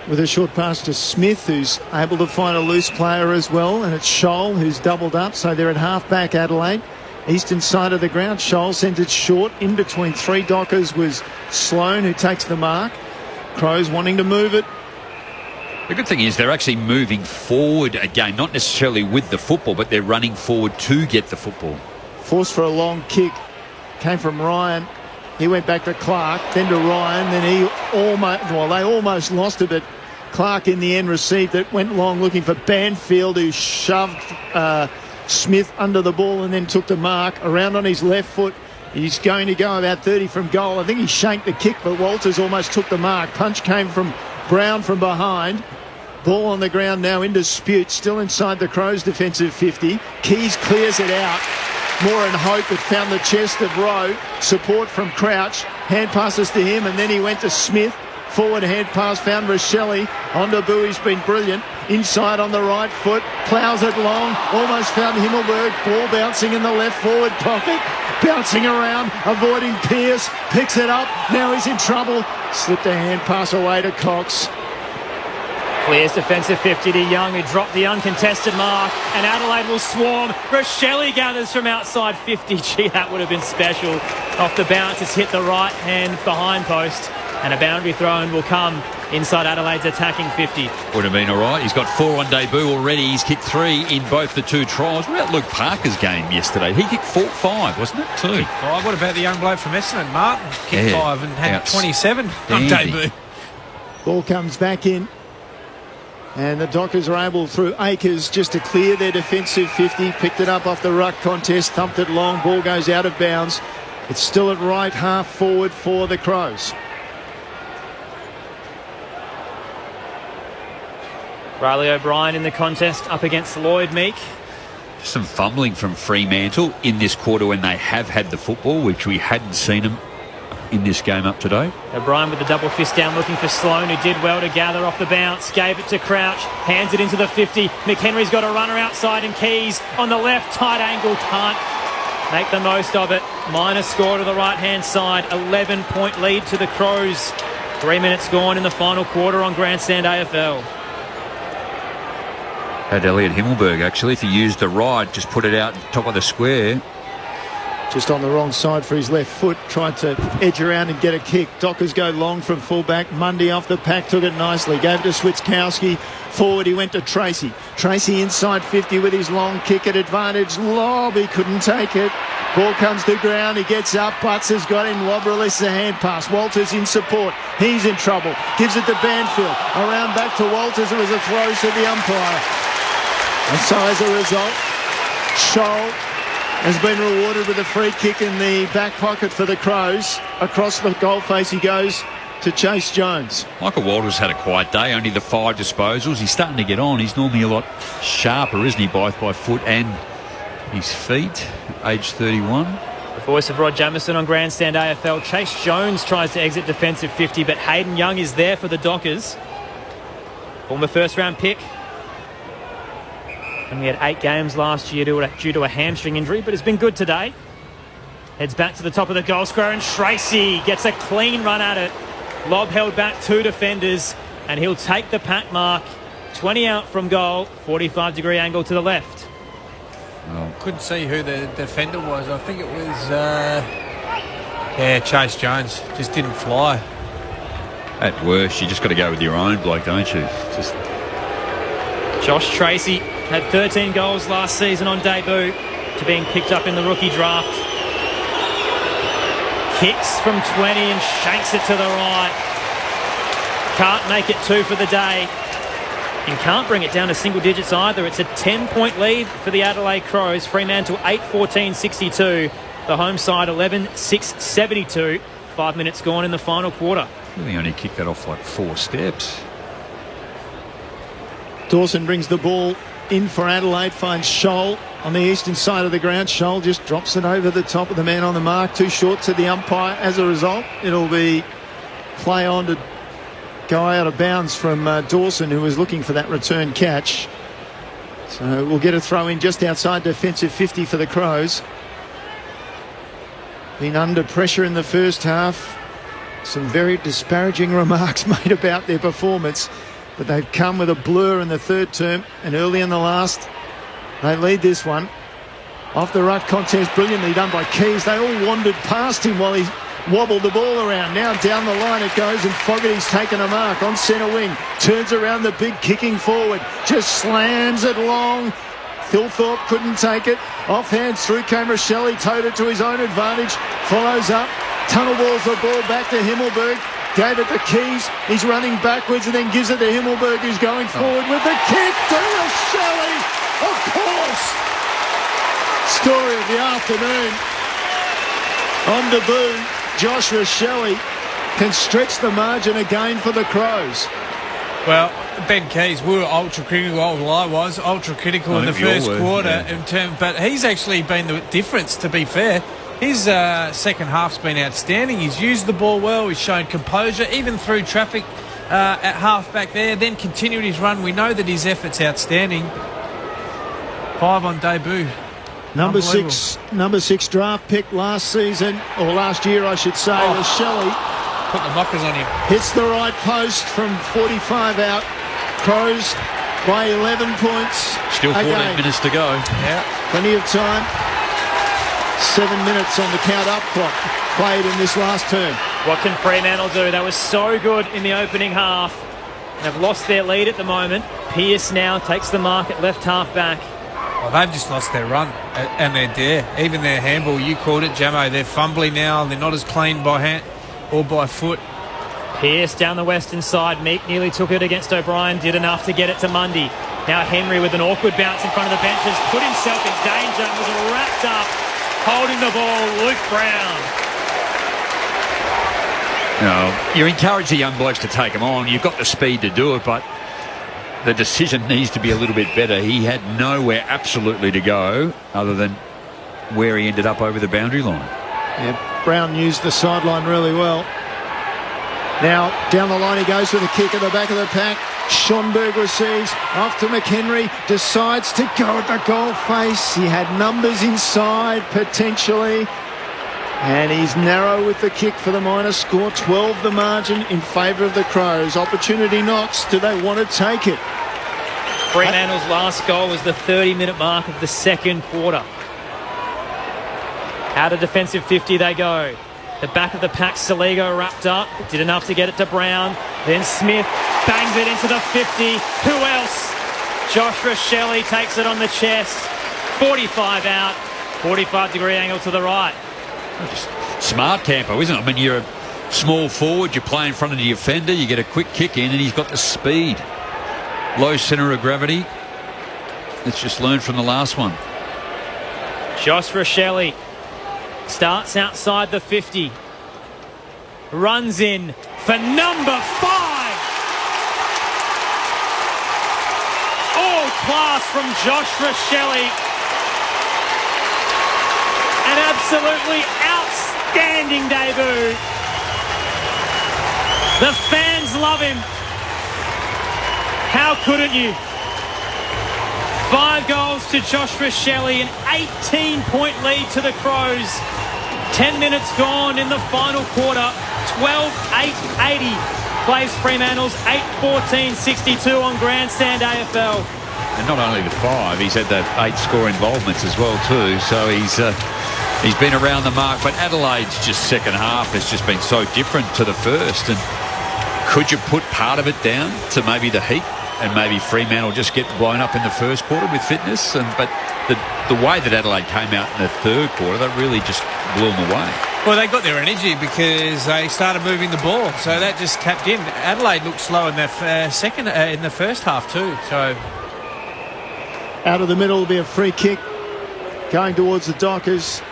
with a short pass to Smith, who's able to find a loose player as well, and it's Scholl who's doubled up, so they're at half-back Adelaide. Eastern side of the ground, Scholl sends it short. In between three Dockers was Sloan, who takes the mark. Crows wanting to move it. The good thing is they're actually moving forward again, not necessarily with the football, but they're running forward to get the football. Forced for a long kick. Came from Ryan. He went back to Clark, then to Ryan. Then they almost lost it, but Clark in the end received it. Went long looking for Banfield, who shoved Smith under the ball and then took the mark. Around on his left foot. He's going to go about 30 from goal. I think he shanked the kick, but Walters almost took the mark. Punch came from Brown from behind. Ball on the ground now in dispute. Still inside the Crows' defensive 50. Keys clears it out. Moore and Hope had found the chest of Rowe. Support from Crouch. Hand passes to him, and then he went to Smith. Forward hand pass found Rochelle. Onto Bowie's been brilliant. Inside on the right foot. Ploughs it long. Almost found Himmelberg. Ball bouncing in the left forward pocket. Bouncing around. Avoiding Pearce. Picks it up. Now he's in trouble. Slipped a hand pass away to Cox. Clears defensive 50 to Young, who dropped the uncontested mark, and Adelaide will swarm. Rochelle gathers from outside 50. Gee, that would have been special. Off the bounce, it's hit the right hand behind post, and a boundary throw-in will come inside Adelaide's attacking 50. Would have been all right. He's got 4 on debut already. He's kicked 3 in both the 2 trials. What about Luke Parker's game yesterday? He kicked 5, wasn't it? 2. Kicked 5. What about the young bloke from Essendon, Martin? Kicked 5 and had 27 on debut. Ball comes back in. And the Dockers are able, through Akers, just to clear their defensive 50. Picked it up off the ruck contest, thumped it long. Ball goes out of bounds. It's still at right half forward for the Crows. Riley O'Brien in the contest up against Lloyd Meek. Some fumbling from Fremantle in this quarter when they have had the football, which we hadn't seen them in this game up today. O'Brien with the double fist down looking for Sloan, who did well to gather off the bounce. Gave it to Crouch, hands it into the 50. McHenry's got a runner outside, and Keys on the left, tight angle, can't make the most of it. Minor score to the right-hand side, 11-point lead to the Crows. 3 minutes gone in the final quarter on Grandstand AFL. Had Elliot Himmelberg, actually, if he used the ride, just put it out top of the square. Just on the wrong side for his left foot, tried to edge around and get a kick. Dockers go long from fullback. Mundy off the pack, took it nicely. Gave it to Switzkowski. Forward, he went to Tracy. Tracy inside 50 with his long kick at advantage. Lob, he couldn't take it. Ball comes to ground, he gets up. Butts has got him. Lob releases a hand pass. Walters in support. He's in trouble. Gives it to Banfield. Around back to Walters. It was a throw to the umpire. And so as a result, Scholl has been rewarded with a free kick in the back pocket for the Crows. Across the goal face he goes to Chase Jones. Michael Walters had a quiet day, only the 5 disposals. He's starting to get on. He's normally a lot sharper, isn't he, both by foot and his feet, age 31. The voice of Rod Jamieson on Grandstand AFL. Chase Jones tries to exit defensive 50, but Hayden Young is there for the Dockers. Former first-round pick. And we had 8 games last year due to a hamstring injury, but it's been good today. Heads back to the top of the goal square, and Tracy gets a clean run at it. Lob held back 2 defenders, and he'll take the pack mark. 20 out from goal, 45-degree angle to the left. Well, couldn't see who the defender was. I think it was Chase Jones. Just didn't fly. At worst, you just got to go with your own bloke, don't you? Just Josh Tracy had 13 goals last season on debut to being picked up in the rookie draft. Kicks from 20 and shanks it to the right. Can't make it 2 for the day. And can't bring it down to single digits either. It's a 10-point lead for the Adelaide Crows. Fremantle 8-14-62. The home side 11-6-72. 5 minutes gone in the final quarter. Really only kicked that off like 4 steps. Dawson brings the ball in for Adelaide, finds Scholl on the eastern side of the ground. Scholl just drops it over the top of the man on the mark. Too short to the umpire. As a result, it'll be play on to go out of bounds from Dawson, who was looking for that return catch. So we'll get a throw in just outside defensive 50 for the Crows. Been under pressure in the first half. Some very disparaging remarks made about their performance, but they've come with a blur in the third term, and early in the last they lead this one. Off the ruck contest, brilliantly done by Keys. They all wandered past him while he wobbled the ball around. Now down the line it goes, and Fogarty's taken a mark on centre wing. Turns around the big kicking forward, just slams it long. Thilthorpe couldn't take it. Off hands through came Rochelle, towed it to his own advantage. Follows up, tunnel balls the ball back to Himmelberg. Gave it to Keys. He's running backwards and then gives it to Himmelberg, who's going forward with the kick to Rochelle. Of course. Story of the afternoon. On debut, Josh Rochelle can stretch the margin again for the Crows. Well, Ben Keys, we were ultra critical. I was ultra critical in the first quarter, but he's actually been the difference. To be fair, his second half's been outstanding. He's used the ball well. He's shown composure, even through traffic at half back there. Then continued his run. We know that his effort's outstanding. 5 on debut. Number six draft pick last season, or last year, I should say, Rochelle. Put the mockers on him. Hits the right post from 45 out. Crows by 11 points. Still 14 minutes to go. Yeah, plenty of time. 7 minutes on the count-up clock played in this last term. What can Fremantle do? They were so good in the opening half. They've lost their lead at the moment. Pearce now takes the mark at left half back. Well, they've just lost their run and their dare. Even their handball, you called it, Jamo. They're fumbling now. They're not as clean by hand or by foot. Pearce down the western side. Meek nearly took it against O'Brien. Did enough to get it to Mundy. Now Henry with an awkward bounce in front of the benches. Put himself in danger and was wrapped up. Holding the ball, Luke Brown. You encourage the young blokes to take them on. You've got the speed to do it, but the decision needs to be a little bit better. He had nowhere absolutely to go other than where he ended up over the boundary line. Yeah, Brown used the sideline really well. Now down the line he goes with a kick at the back of the pack. Schonberg receives off to McHenry, decides to go at the goal face. He had numbers inside potentially, and he's narrow with the kick for the minor score. 12 the margin in favour of the Crows. Opportunity knocks. Do they want to take it? Fremantle's last goal was the 30-minute mark of the second quarter. Out of defensive 50 they go. The back of the pack, Saligo wrapped up. Did enough to get it to Brown. Then Smith bangs it into the 50. Who else? Josh Rochelle takes it on the chest. 45 out. 45-degree angle to the right. Smart tempo, isn't it? I mean, you're a small forward. You play in front of the defender. You get a quick kick in, and he's got the speed. Low centre of gravity. Let's just learn from the last one. Josh Rochelle starts outside the 50. Runs in for number 5. All class from Josh Rochelle. An absolutely outstanding debut. The fans love him. How couldn't you? 5 goals to Josh Rochelle, an 18-point lead to the Crows. 10 minutes gone in the final quarter. 12-8-80 plays Fremantle's 8-14-62 on Grandstand AFL. And not only the 5, he's had that 8 score involvements as well too. So he's been around the mark. But Adelaide's just second half has just been so different to the first. And Could you put part of it down to maybe the heat and maybe Fremantle just get blown up in the first quarter with fitness? But the way that Adelaide came out in the third quarter, that really just blew them away. Well, they got their energy because they started moving the ball, so that just tapped in. Adelaide looked slow in the in the first half too. So out of the middle will be a free kick going towards the Dockers.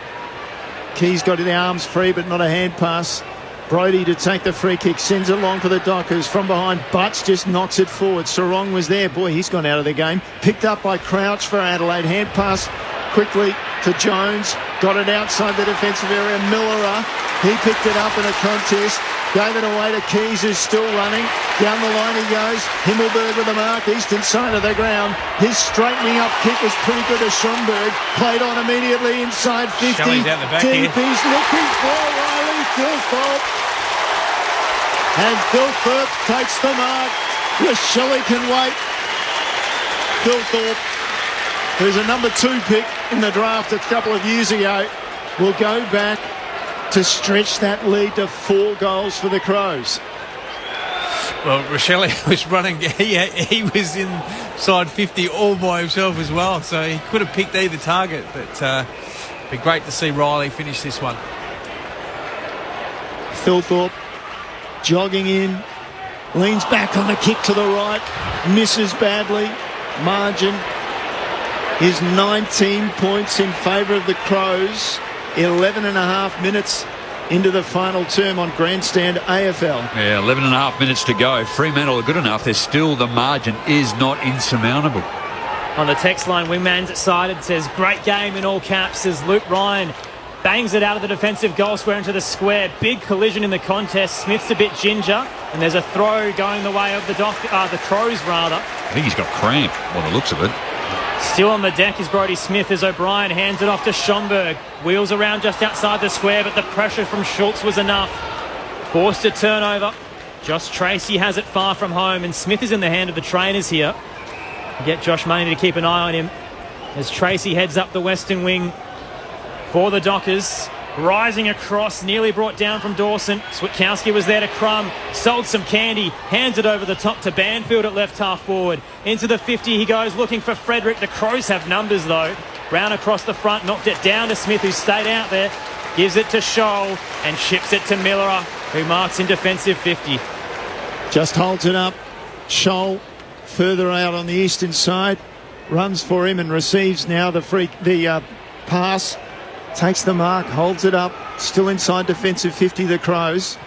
Keys got the arms free, but not a hand pass. Brodie to take the free kick, sends it long for the Dockers. From behind, Butts just knocks it forward. Sarong was there. Boy, he's gone out of the game. Picked up by Crouch for Adelaide. Hand pass quickly to Jones. Got it outside the defensive area. Miller, he picked it up in a contest. Gave it away to Keys, who's still running. Down the line he goes. Himmelberg with the mark, eastern side of the ground. His straightening up kick was pretty good to Schomburg. Played on immediately inside 50. Shelley's out the back Deep, here. he's looking for Riley Thilthorpe. And Thilthorpe takes the mark. Shelley can wait. Thilthorpe, who's a number 2 pick in the draft a couple of years ago, will go back to stretch that lead to 4 goals for the Crows. Well, Rochelle was running. He was inside 50 all by himself as well, so he could have picked either target. But it'd be great to see Riley finish this one. Thilthorpe jogging in, leans back on the kick to the right, misses badly. Margin is 19 points in favour of the Crows. 11 and a half minutes into the final term on Grandstand AFL. Yeah, 11 and a half minutes to go. Fremantle are good enough. They're still, the margin is not insurmountable. On the text line, Wingman's side, it says, great game in all caps as Luke Ryan bangs it out of the defensive goal square into the square. Big collision in the contest. Smith's a bit ginger, and there's a throw going the way of the Crows, rather. I think he's got cramp by the looks of it. Still on the deck is Brodie Smith as O'Brien hands it off to Schomburg. Wheels around just outside the square, but the pressure from Schultz was enough. Forced a turnover. Josh Tracy has it far from home, and Smith is in the hand of the trainers here. Get Josh Money to keep an eye on him as Tracy heads up the western wing for the Dockers. Rising across, nearly brought down from Dawson. Switkowski was there to Crum, sold some candy, hands it over the top to Banfield at left half forward. Into the 50 he goes, looking for Frederick. The Crows have numbers though. Brown across the front, knocked it down to Smith, who stayed out there. Gives it to Scholl and ships it to Miller, who marks in defensive 50. Just holds it up. Scholl further out on the eastern side. Runs for him and receives now the pass. Takes the mark, holds it up, still inside defensive 50, the Crows.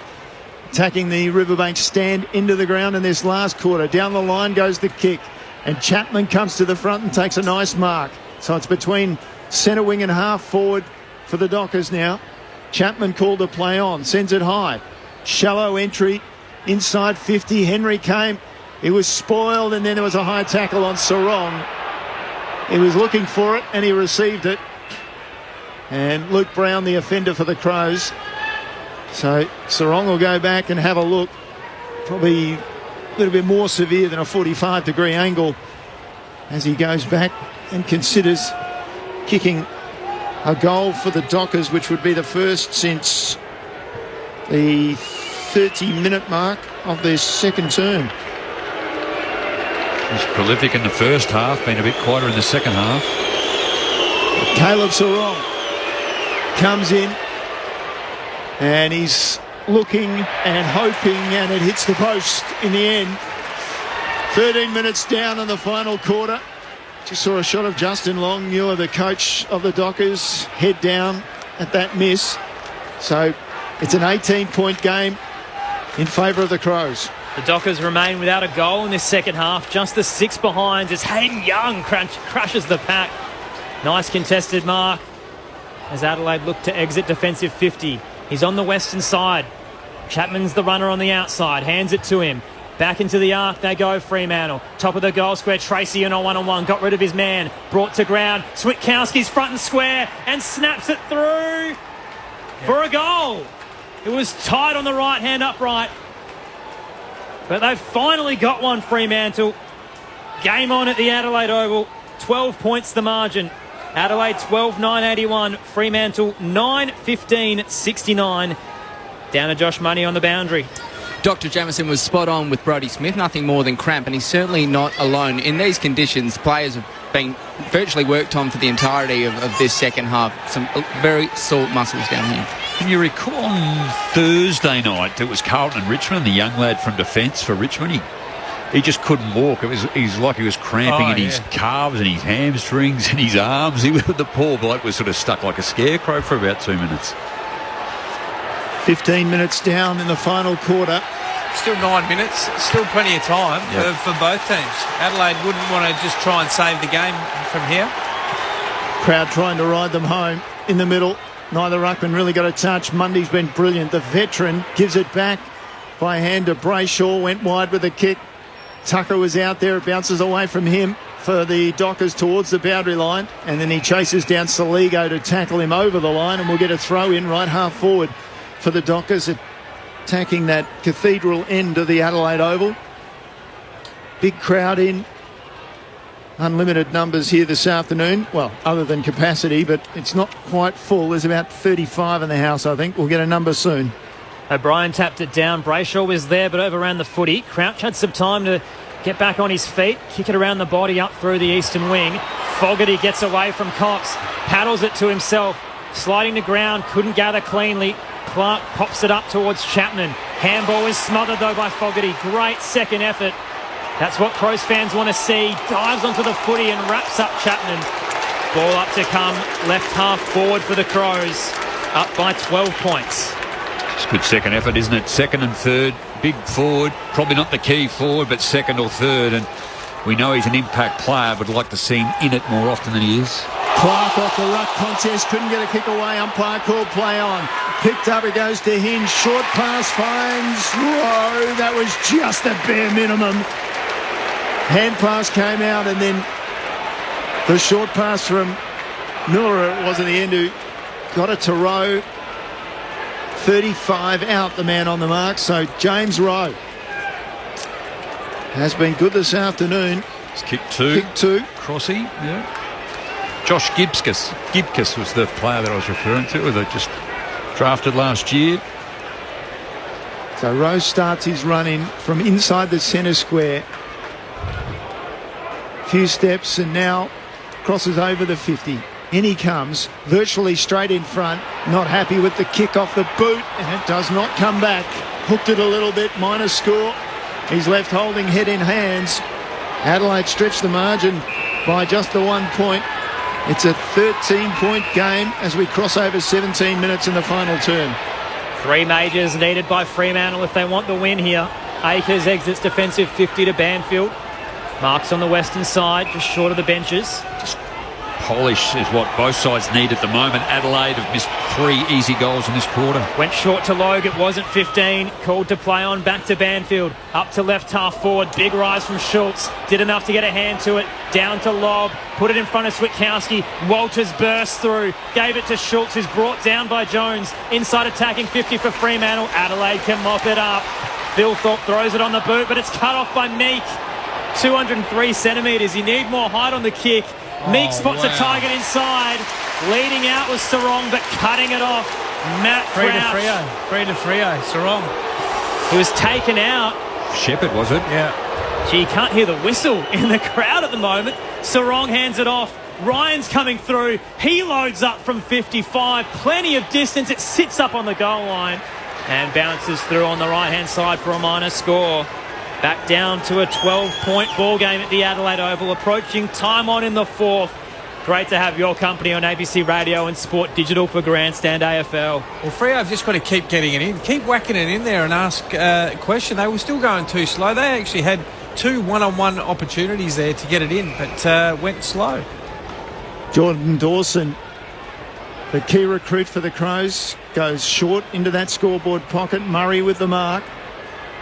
Attacking the Riverbank stand into the ground in this last quarter. Down the line goes the kick, and Chapman comes to the front and takes a nice mark. So it's between centre wing and half forward for the Dockers now. Chapman called to play on, sends it high. Shallow entry, inside 50. Henry came, he was spoiled, and then there was a high tackle on Sarong. He was looking for it, and he received it. And Luke Brown, the offender for the Crows. So Sarong will go back and have a look. Probably a little bit more severe than a 45-degree angle as he goes back and considers kicking a goal for the Dockers, which would be the first since the 30-minute mark of their second term. He's prolific in the first half, been a bit quieter in the second half. Caleb Sarong comes in and he's looking and hoping, and it hits the post in the end. 13 minutes down in the final quarter. Just saw a shot of Justin Longmuir, the coach of the Dockers, head down at that miss. So it's an 18-point game in favour of the Crows. The Dockers remain without a goal in this second half. Just the 6 behind as Hayden Young crushes the pack. Nice contested mark as Adelaide look to exit defensive 50. He's on the western side. Chapman's the runner on the outside. Hands it to him. Back into the arc they go, Fremantle. Top of the goal square, Tracy in a one-on-one. Got rid of his man. Brought to ground. Switkowski's front and square and snaps it through for a goal. It was tight on the right-hand upright. But they've finally got one, Fremantle. Game on at the Adelaide Oval. 12 points the margin. Adelaide 12-9-81. Fremantle 9-15-69. Down to Josh Money on the boundary. Dr. Jamieson was spot on with Brodie Smith, nothing more than cramp, and he's certainly not alone. In these conditions, players have been virtually worked on for the entirety of this second half. Some very sore muscles down here. Can you recall on Thursday night, it was Carlton and Richmond, the young lad from defence for Richmond. He just couldn't walk. He's like he was cramping in his calves and his hamstrings and his arms. The poor bloke was sort of stuck like a scarecrow for about 2 minutes. 15 minutes down in the final quarter. Still 9 minutes. Still plenty of time for both teams. Adelaide wouldn't want to just try and save the game from here. Crowd trying to ride them home in the middle. Neither ruckman really got a touch. Mundy's been brilliant. The veteran gives it back by hand to Brayshaw. Went wide with a kick. Tucker was out there. It bounces away from him for the Dockers towards the boundary line. And then he chases down Saligo to tackle him over the line. And we'll get a throw in right half forward for the Dockers, attacking that cathedral end of the Adelaide Oval. Big crowd in. Unlimited numbers here this afternoon. Well, other than capacity, but it's not quite full. There's about 35 in the house, I think. We'll get a number soon. O'Brien tapped it down. Brayshaw was there, but overran the footy. Crouch had some time to get back on his feet, kick it around the body up through the eastern wing. Fogarty gets away from Cox, paddles it to himself, sliding to ground, couldn't gather cleanly. Clark pops it up towards Chapman. Handball is smothered though by Fogarty. Great second effort. That's what Crows fans want to see. Dives onto the footy and wraps up Chapman. Ball up to come. Left half forward for the Crows. Up by 12 points. It's a good second effort, isn't it? Second and third. Big forward. Probably not the key forward, but second or third. And we know he's an impact player, but like to see him in it more often than he is. Clark off the ruck contest. Couldn't get a kick away. Umpire called play on. Picked up. It goes to Hinge. Short pass finds Rowe. That was just the bare minimum. Hand pass came out, and then the short pass from Miller, it was at the end, who got it to Rowe. 35 out, the man on the mark. So James Rowe has been good this afternoon. It's kick two. Crossy, yeah. Josh Gibcus was the player that I was referring to, who they just drafted last year. So Rowe starts his run in from inside the centre square. Few steps and now crosses over the 50. In he comes, virtually straight in front. Not happy with the kick off the boot, and it does not come back. Hooked it a little bit, minus score. He's left holding head in hands. Adelaide stretched the margin by just the 1 point. It's a 13-point game as we cross over 17 minutes in the final term. 3 majors needed by Fremantle if they want the win here. Akers exits defensive 50 to Banfield. Marks on the western side, just short of the benches. Just polish is what both sides need at the moment. Adelaide have missed 3 easy goals in this quarter. Went short to Logue, it wasn't 15. Called to play on, back to Banfield. Up to left half forward, big rise from Schultz. Did enough to get a hand to it. Down to Lobb, put it in front of Switkowski. Walters burst through, gave it to Schultz, who's brought down by Jones. Inside attacking 50 for Fremantle. Adelaide can mop it up. Philthorpe throws it on the boot, but it's cut off by Meek. 203 centimetres. You need more height on the kick. Meek spots a target inside. Leading out was Sarong, but cutting it off. Matt Crouch. Free to Freo. Sarong. He was taken out. Shepherd, was it? Yeah. Gee, you can't hear the whistle in the crowd at the moment. Sarong hands it off. Ryan's coming through. He loads up from 55. Plenty of distance. It sits up on the goal line and bounces through on the right-hand side for a minor score. Back down to a 12-point ball game at the Adelaide Oval, approaching time on in the fourth. Great to have your company on ABC Radio and Sport Digital for Grandstand AFL. Well, Freo have just got to keep getting it in. Keep whacking it in there and ask a question. They were still going too slow. They actually had 2 one-on-one opportunities there to get it in, but went slow. Jordan Dawson, the key recruit for the Crows, goes short into that scoreboard pocket. Murray with the mark.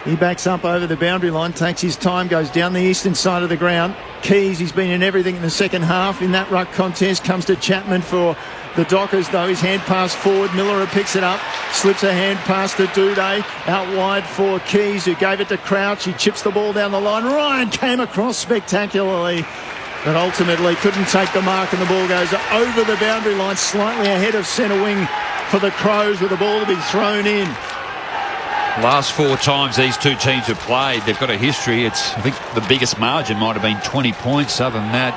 He backs up over the boundary line, takes his time, goes down the eastern side of the ground. Keys, he's been in everything in the second half in that ruck contest. Comes to Chapman for the Dockers, though. His hand pass forward. Miller picks it up, slips a hand pass to Duday. Out wide for Keys, who gave it to Crouch. He chips the ball down the line. Ryan came across spectacularly, but ultimately couldn't take the mark, and the ball goes over the boundary line, slightly ahead of centre wing for the Crows, with the ball to be thrown in. Last 4 times these two teams have played, they've got a history. I think the biggest margin might have been 20 points. Other than that,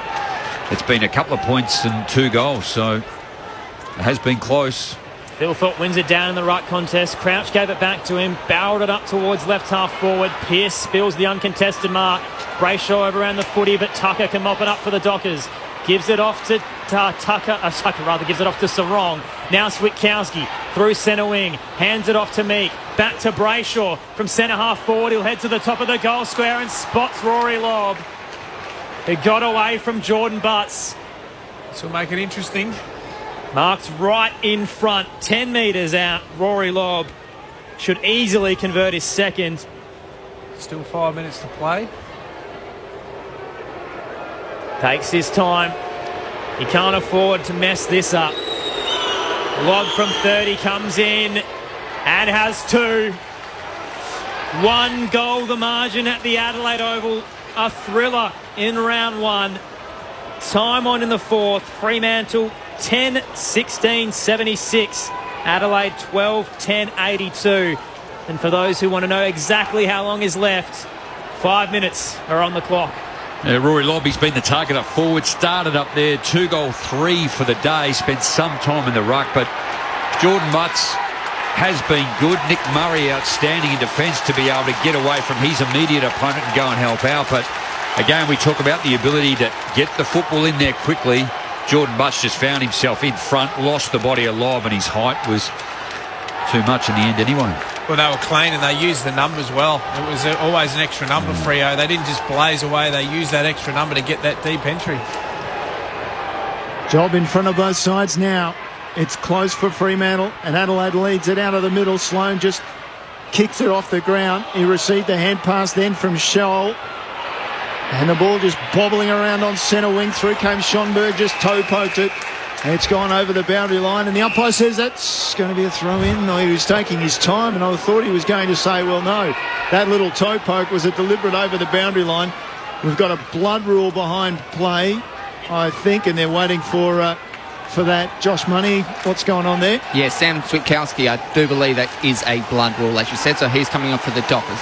it's been a couple of points and 2 goals. So it has been close. Phil Thorpe wins it down in the Ruck contest. Crouch gave it back to him, barreled it up towards left half forward. Pearce spills the uncontested mark. Brayshaw over around the footy, but Tucker can mop it up for the Dockers. Gives it off to Tucker gives it off to Sarong. Now Switkowski through centre wing, hands it off to Meek. Back to Brayshaw from centre half forward. He'll head to the top of the goal square and spots Rory Lobb, who got away from Jordan Butts. This will make it interesting. Marked right in front, 10 metres out. Rory Lobb should easily convert his second. Still 5 minutes to play. Takes his time. He can't afford to mess this up. Lobb from 30 comes in and has 2. 1 goal the margin at the Adelaide Oval. A thriller in round 1. Time on in the 4th. Fremantle 10-16-76. Adelaide 12-10-82. And for those who want to know exactly how long is left, 5 minutes are on the clock. Rory Lobb, he's been the target up forward, started up there, 2-goal 3 for the day, spent some time in the ruck, but Jordan Butts has been good. Nick Murray outstanding in defence to be able to get away from his immediate opponent and go and help out. But again, we talk about the ability to get the football in there quickly. Jordan Butts just found himself in front, lost the body of Lobb, and his height was too much in the end anyway. Well, they were clean and they used the numbers well. It was always an extra number, Freo. They didn't just blaze away. They used that extra number to get that deep entry. Job in front of both sides now. It's close for Fremantle, and Adelaide leads it out of the middle. Sloan just kicks it off the ground. He received the hand pass then from Scholl. And the ball just bobbling around on centre wing. Through came Schonberg, just toe poked it. And it's gone over the boundary line, and the umpire says that's going to be a throw-in. No, he was taking his time, and I thought he was going to say, well, no, that little toe poke was a deliberate over the boundary line. We've got a blood rule behind play, I think, and they're waiting for that. Josh Money, what's going on there? Yeah, Sam Switkowski, I do believe that is a blood rule, as you said, so he's coming off for the Dockers.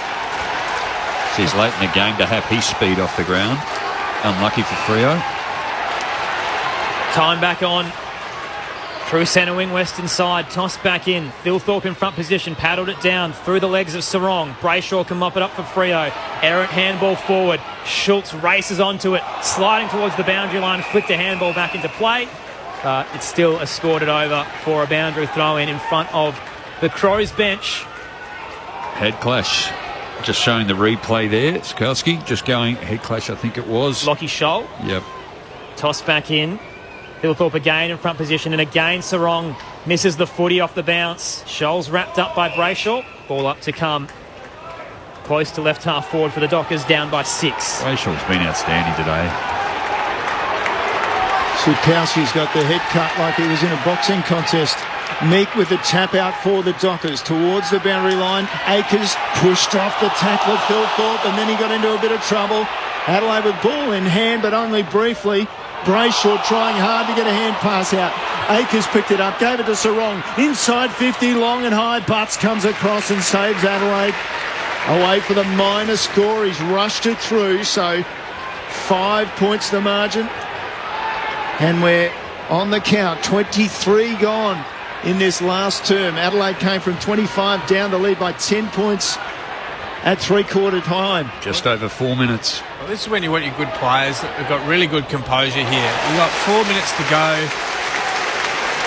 He's late in the game to have his speed off the ground. Unlucky for Freo. Time back on. Through centre wing, western side. Tossed back in. Phil Thorpe in front position. Paddled it down through the legs of Sarong. Brayshaw can mop it up for Freo. Errant handball forward. Schultz races onto it. Sliding towards the boundary line. Flicked a handball back into play. It's still escorted over for a boundary throw in front of the Crows bench. Head clash. Just showing the replay there. Skalski just going head clash, I think it was. Lockie Scholl. Yep. Toss back in. Phil Thorpe again in front position, and again Sarong misses the footy off the bounce. Scholl's wrapped up by Brayshaw. Ball up to come. Close to left half forward for the Dockers, down by 6. Brayshaw's been outstanding today. Switkowski's got the head cut like he was in a boxing contest. Meek with the tap out for the Dockers towards the boundary line. Akers pushed off the tackler, Phil Thorpe, and then he got into a bit of trouble. Adelaide with ball in hand, but only briefly. Brayshaw trying hard to get a hand pass out. Akers picked it up, gave it to Sarong. Inside 50, long and high. Butts comes across and saves Adelaide. Away for the minor score. He's rushed it through, so 5 points the margin. And we're on the count. 23 gone in this last term. Adelaide came from 25 down to lead by 10 points at three-quarter time. Just over 4 minutes. Well, this is when you want your good players that have got really good composure here. We've got 4 minutes to go.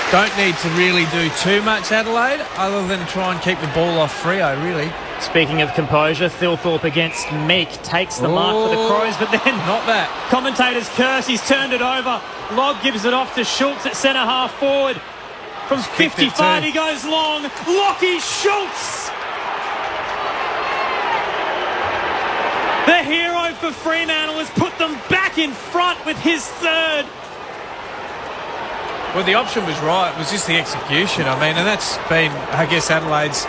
Don't need to really do too much, Adelaide, other than try and keep the ball off Freo, really. Speaking of composure, Phil Thorpe against Meek takes the mark for the Crows, but then not that. Commentators curse, he's turned it over. Lobb gives it off to Schultz at centre half forward. From 55 he goes long. Lockie Schultz! The hero for Fremantle has put them back in front with his third. Well, the option was right. It was just the execution. I mean, and that's been, I guess, Adelaide's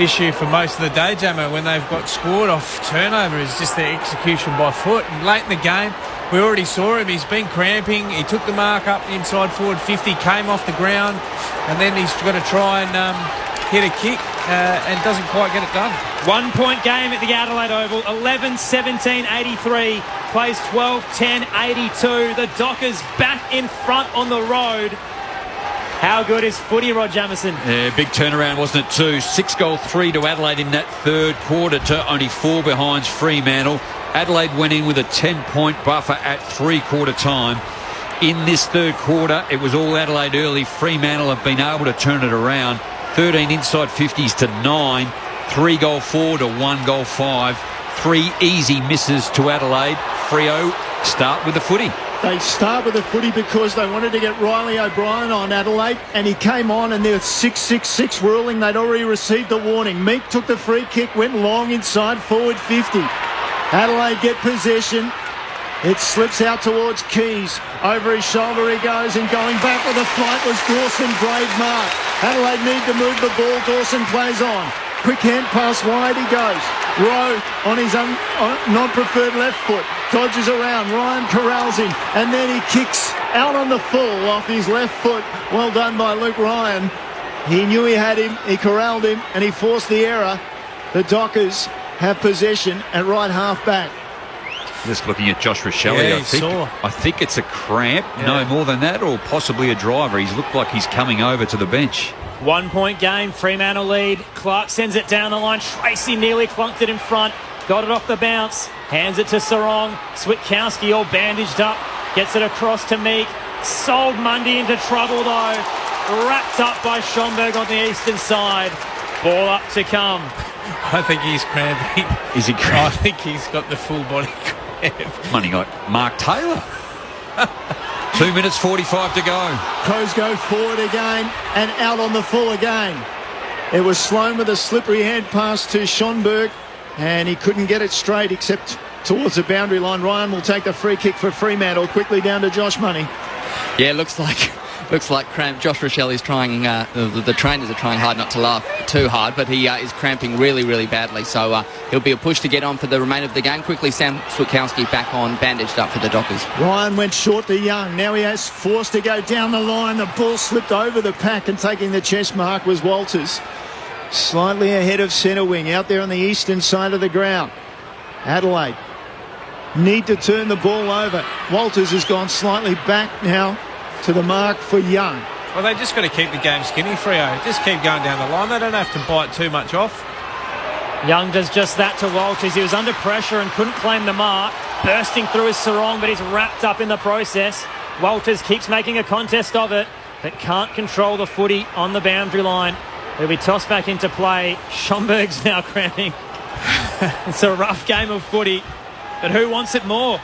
issue for most of the day, Jammer, when they've got scored off turnover, is just the execution by foot. And late in the game, we already saw him. He's been cramping. He took the mark up inside forward 50, came off the ground, and then he's got to try and hit a kick. and doesn't quite get it done. 1 point game at the Adelaide Oval, 11-17-83, plays 12-10-82. The Dockers back in front on the road. How good is footy, Rod Jamieson? Yeah, big turnaround, wasn't it, too? 6-3 to Adelaide in that third quarter to only 4 behind Fremantle. Adelaide went in with a 10-point buffer at three-quarter time. In this third quarter, it was all Adelaide early. Fremantle have been able to turn it around. 13 inside 50s to 9. 3-goal 4 to 1-goal 5. 3 easy misses to Adelaide. Freo start with the footy. They start with the footy because they wanted to get Riley O'Brien on Adelaide, and he came on and there was 6-6-6 ruling. They'd already received the warning. Meek took the free kick, went long inside forward 50. Adelaide get possession. It slips out towards Keys. Over his shoulder he goes, and going back with the flight was Dawson. Brave mark. Adelaide need to move the ball. Dawson plays on. Quick hand pass wide he goes. Rowe on his non-preferred left foot. Dodges around. Ryan corrals him. And then he kicks out on the full off his left foot. Well done by Luke Ryan. He knew he had him. He corralled him and he forced the error. The Dockers have possession at right half back. Just looking at Josh Rochelle, I think it's a cramp. Yeah. No more than that, or possibly a driver. He's looked like he's coming over to the bench. 1 point game, Fremantle lead. Clark sends it down the line. Tracy nearly clunked it in front. Got it off the bounce. Hands it to Sarong. Switkowski all bandaged up. Gets it across to Meek. Sold Mundy into trouble though. Wrapped up by Schomburg on the eastern side. Ball up to come. I think he's cramping. Is he cramping? I think he's got the full body cramp. Money like Mark Taylor. 2 minutes 45 to go. Crows go forward again and out on the full again. It was Sloan with a slippery hand pass to Schomburg, and he couldn't get it straight except towards the boundary line. Ryan will take the free kick for Fremantle. Quickly down to Josh Money. Yeah, looks like cramp. Josh Rochelle is trying, the trainers are trying hard not to laugh too hard, but he is cramping really, really badly. So he'll be a push to get on for the remainder of the game. Quickly, Sam Switkowski back on, bandaged up for the Dockers. Ryan went short to Young. Now he has forced to go down the line. The ball slipped over the pack, and taking the chest mark was Walters. Slightly ahead of centre wing, out there on the eastern side of the ground. Adelaide need to turn the ball over. Walters has gone slightly back now to the mark for Young. Well, they just got to keep the game skinny, Freo. Just keep going down the line. They don't have to bite too much off. Young does just that to Walters. He was under pressure and couldn't claim the mark. Bursting through his sarong, but he's wrapped up in the process. Walters keeps making a contest of it, but can't control the footy on the boundary line. He'll be tossed back into play. Schomburg's now cramping. It's a rough game of footy, but who wants it more?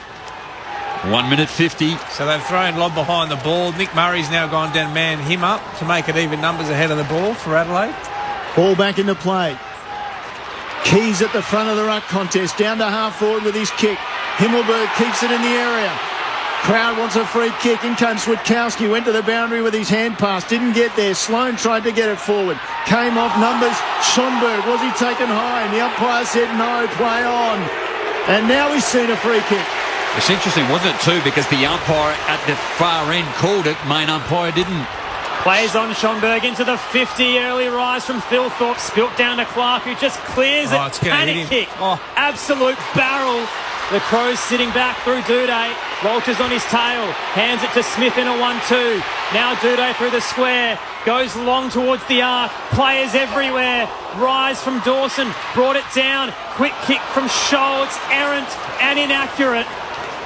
1 minute 50. So they've thrown lob behind the ball. Nick Murray's now gone down, man him up to make it even numbers ahead of the ball for Adelaide. Ball back into play. Keys at the front of the ruck contest, down to half forward with his kick. Himmelberg keeps it in the area. Crowd wants a free kick. In comes Switkowski, went to the boundary with his hand pass, didn't get there. Sloan tried to get it forward, came off numbers. Schomburg, was he taken high? And the umpire said no, play on. And now he's seen a free kick. It's interesting, wasn't it, too, because the umpire at the far end called it, main umpire didn't. Plays on Schomburg into the 50. Early rise from Phil Thorpe. Spilt down to Clark, who just clears it. Panic kick. Absolute barrel. The Crows sitting back through Duday. Walters on his tail. Hands it to Smith in a 1-2. Now Duday through the square. Goes long towards the arc. Players everywhere. Rise from Dawson. Brought it down. Quick kick from Schultz. Errant and inaccurate.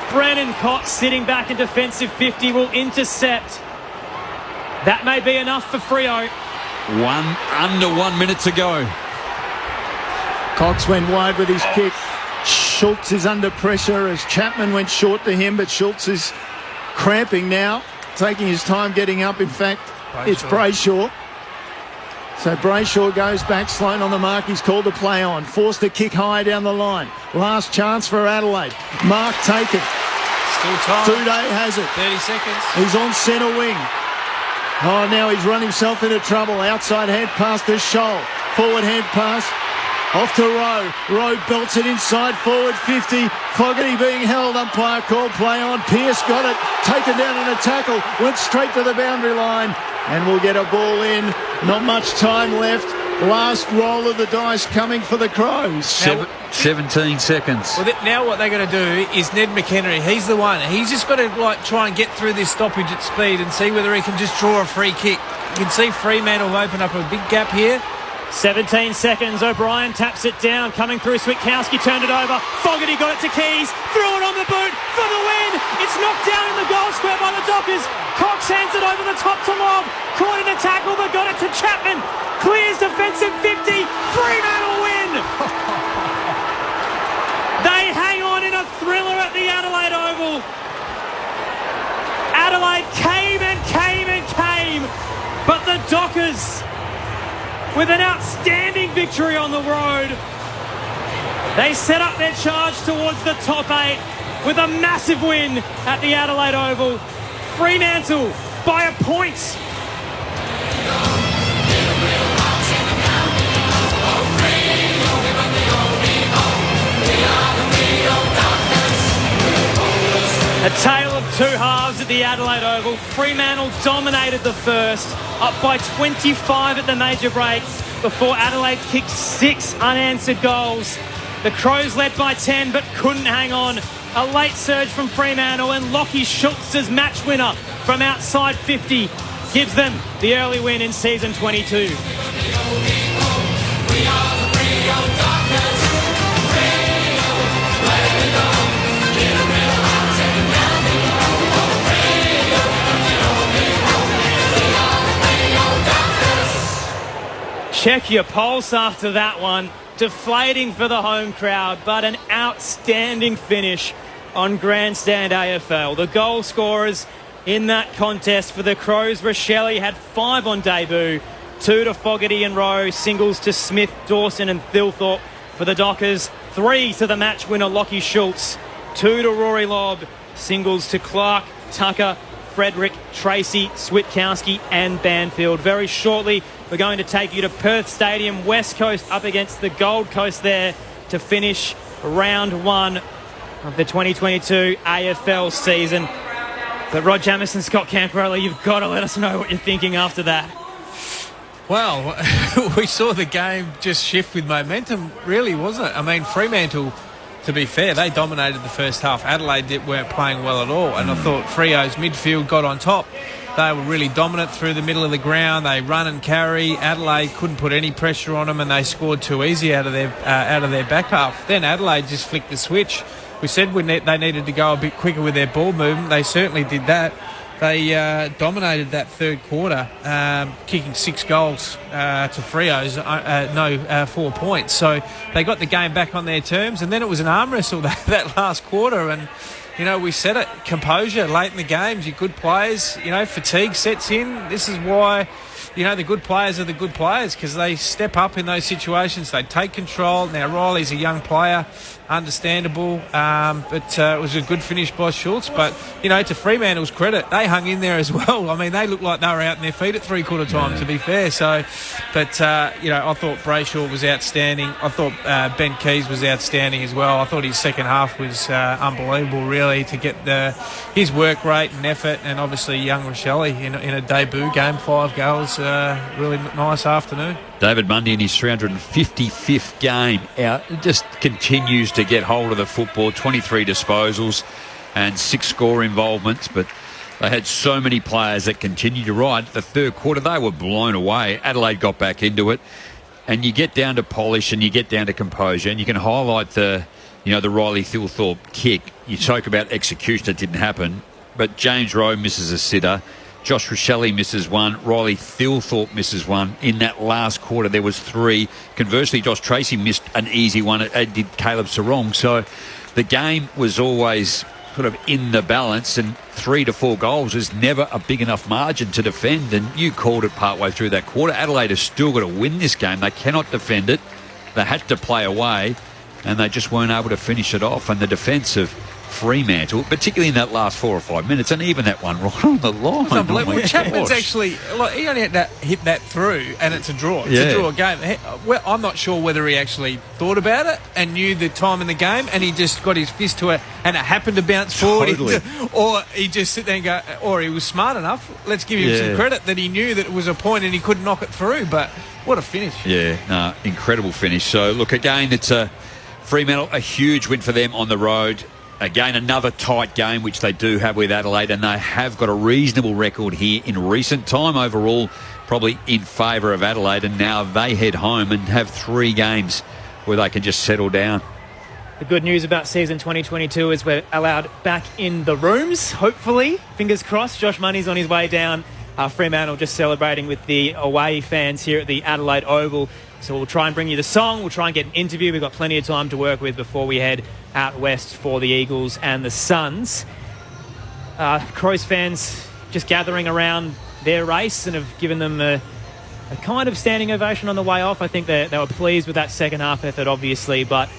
Brennan Cox sitting back in defensive 50 will intercept. That may be enough for Freo. Under 1 minute to go. Cox went wide with his kick. Schultz is under pressure as Chapman went short to him, but Schultz is cramping now, taking his time getting up. In fact, it's Brayshaw. So Brayshaw goes back, Sloan on the mark. He's called to play on. Forced to kick high down the line. Last chance for Adelaide. Mark taken. Still time. Duday has it. 30 seconds. He's on centre wing. Oh, now he's run himself into trouble. Outside hand pass to Scholl. Forward hand pass. Off to Rowe. Rowe belts it inside forward 50. Fogarty being held. Umpire called play on. Pearce got it. Taken down on a tackle. Went straight to the boundary line. And we'll get a ball in. Not much time left. Last roll of the dice coming for the Crows. 17 seconds. Well, now what they're going to do is Ned McHenry. He's the one. He's just got to try and get through this stoppage at speed and see whether he can just draw a free kick. You can see Fremantle open up a big gap here. 17 seconds. O'Brien taps it down. Coming through. Switkowski turned it over. Fogarty got it to Keys. Threw it on the boot for the win. It's knocked down in the goal square by the Dockers. Cox hands it over the top to Lobb. Caught in a tackle but got it to Chapman. Clears defensive 50. Fremantle win. They hang on in a thriller at the Adelaide Oval. Adelaide came and came and came. But the Dockers, with an outstanding victory on the road, they set up their charge towards the top 8 with a massive win at the Adelaide Oval. Fremantle by a point. A tale of two halves at the Adelaide Oval. Fremantle dominated the first, up by 25 at the major break before Adelaide kicked 6 unanswered goals. The Crows led by 10 but couldn't hang on. A late surge from Fremantle and Lockie Schultz's match winner from outside 50 gives them the early win in season 22. Check your pulse after that one. Deflating for the home crowd, but an outstanding finish on Grandstand AFL. The goal scorers in that contest for the Crows, Rochelle had 5 on debut, 2 to Fogarty and Rowe, singles to Smith, Dawson and Thilthorpe. For the Dockers, 3 to the match winner Lockie Schultz, 2 to Rory Lobb, singles to Clark, Tucker, Frederick, Tracy, Switkowski and Banfield. Very shortly, we're going to take you to Perth Stadium, West Coast up against the Gold Coast there to finish round 1 of the 2022 AFL season. But Rod Jamieson, Scott Camperella, you've got to let us know what you're thinking after that. Well, we saw the game just shift with momentum, really, wasn't it? I mean, Fremantle, to be fair, they dominated the first half. Adelaide weren't playing well at all, and I thought Freo's midfield got on top. They were really dominant through the middle of the ground. They run and carry. Adelaide couldn't put any pressure on them, and they scored too easy out of their back half. Then Adelaide just flicked the switch. We said they needed to go a bit quicker with their ball movement. They certainly did that. They dominated that third quarter, kicking 6 goals to Freo's 4 points. So they got the game back on their terms, and then it was an arm wrestle that last quarter. And you know, we said it, composure late in the games. Your good players, you know, fatigue sets in. This is why, you know, the good players are the good players, because they step up in those situations. They take control. Now, Riley's a young player, understandable, but it was a good finish by Schultz. But, you know, to Fremantle's credit, they hung in there as well. I mean, they looked like they were out in their feet at three-quarter time, to be fair. So, but, you know, I thought Brayshaw was outstanding. I thought Ben Keys was outstanding as well. I thought his second half was unbelievable, really, to get his work rate and effort, and obviously young Rochelle in a debut game, 5 goals. Really nice afternoon. David Mundy in his 355th game out just continues to get hold of the football. 23 disposals and 6 score involvements, but they had so many players that continued to ride. The third quarter, they were blown away. Adelaide got back into it, and you get down to polish and you get down to composure, and you can highlight the Riley Thilthorpe kick. You talk about execution that didn't happen, but James Rowe misses a sitter. Josh Rochelle misses 1. Riley Thilthorpe misses 1. In that last quarter, there was 3. Conversely, Josh Tracy missed an easy one, as did Caleb Sarong. So the game was always sort of in the balance, and 3 to 4 goals is never a big enough margin to defend. And you called it partway through that quarter. Adelaide has still got to win this game. They cannot defend it. They had to play away, and they just weren't able to finish it off. And the defence of Fremantle, particularly in that last 4 or 5 minutes, and even that one right on the line. It's unbelievable. Oh my Chapman's gosh. actually, like, he only had to hit that through, and it's a draw. It's Yeah. a draw game. Well, I'm not sure whether he actually thought about it and knew the time in the game, and he just got his fist to it, and it happened to bounce forward. Totally. Or he just sit there and go, or he was smart enough. Let's give him some credit that he knew that it was a point and he couldn't knock it through. But what a finish! Yeah, no, incredible finish. So look, again, it's a Fremantle, a huge win for them on the road. Again, another tight game, which they do have with Adelaide, and they have got a reasonable record here in recent time overall, probably in favour of Adelaide, and now they head home and have 3 games where they can just settle down. The good news about season 2022 is we're allowed back in the rooms, hopefully. Fingers crossed. Josh Money's on his way down. Fremantle just celebrating with the away fans here at the Adelaide Oval. So we'll try and bring you the song. We'll try and get an interview. We've got plenty of time to work with before we head out west for the Eagles and the Suns. Crows fans just gathering around their race and have given them a kind of standing ovation on the way off. I think they were pleased with that second half effort, obviously, but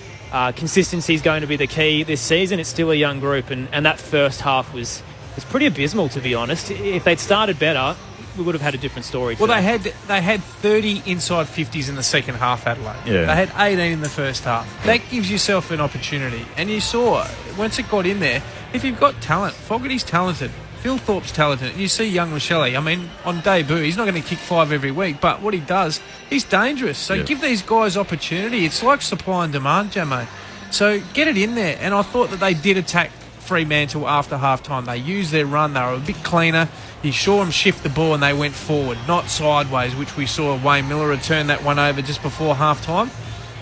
consistency is going to be the key this season. It's still a young group, and that first half was pretty abysmal, to be honest. If they'd started better, we would have had a different story. Well, they had 30 inside 50s in the second half, Adelaide. Yeah. They had 18 in the first half. That gives yourself an opportunity. And you saw, once it got in there, if you've got talent, Fogarty's talented, Phil Thorpe's talented, and you see young Michelle, I mean, on debut, he's not going to kick 5 every week, but what he does, he's dangerous. So give these guys opportunity. It's like supply and demand, Jamo. So get it in there. And I thought that they did attack Fremantle after half-time. They used their run. They were a bit cleaner. You saw them shift the ball and they went forward, not sideways, which we saw Wayne Miller return that one over just before half-time.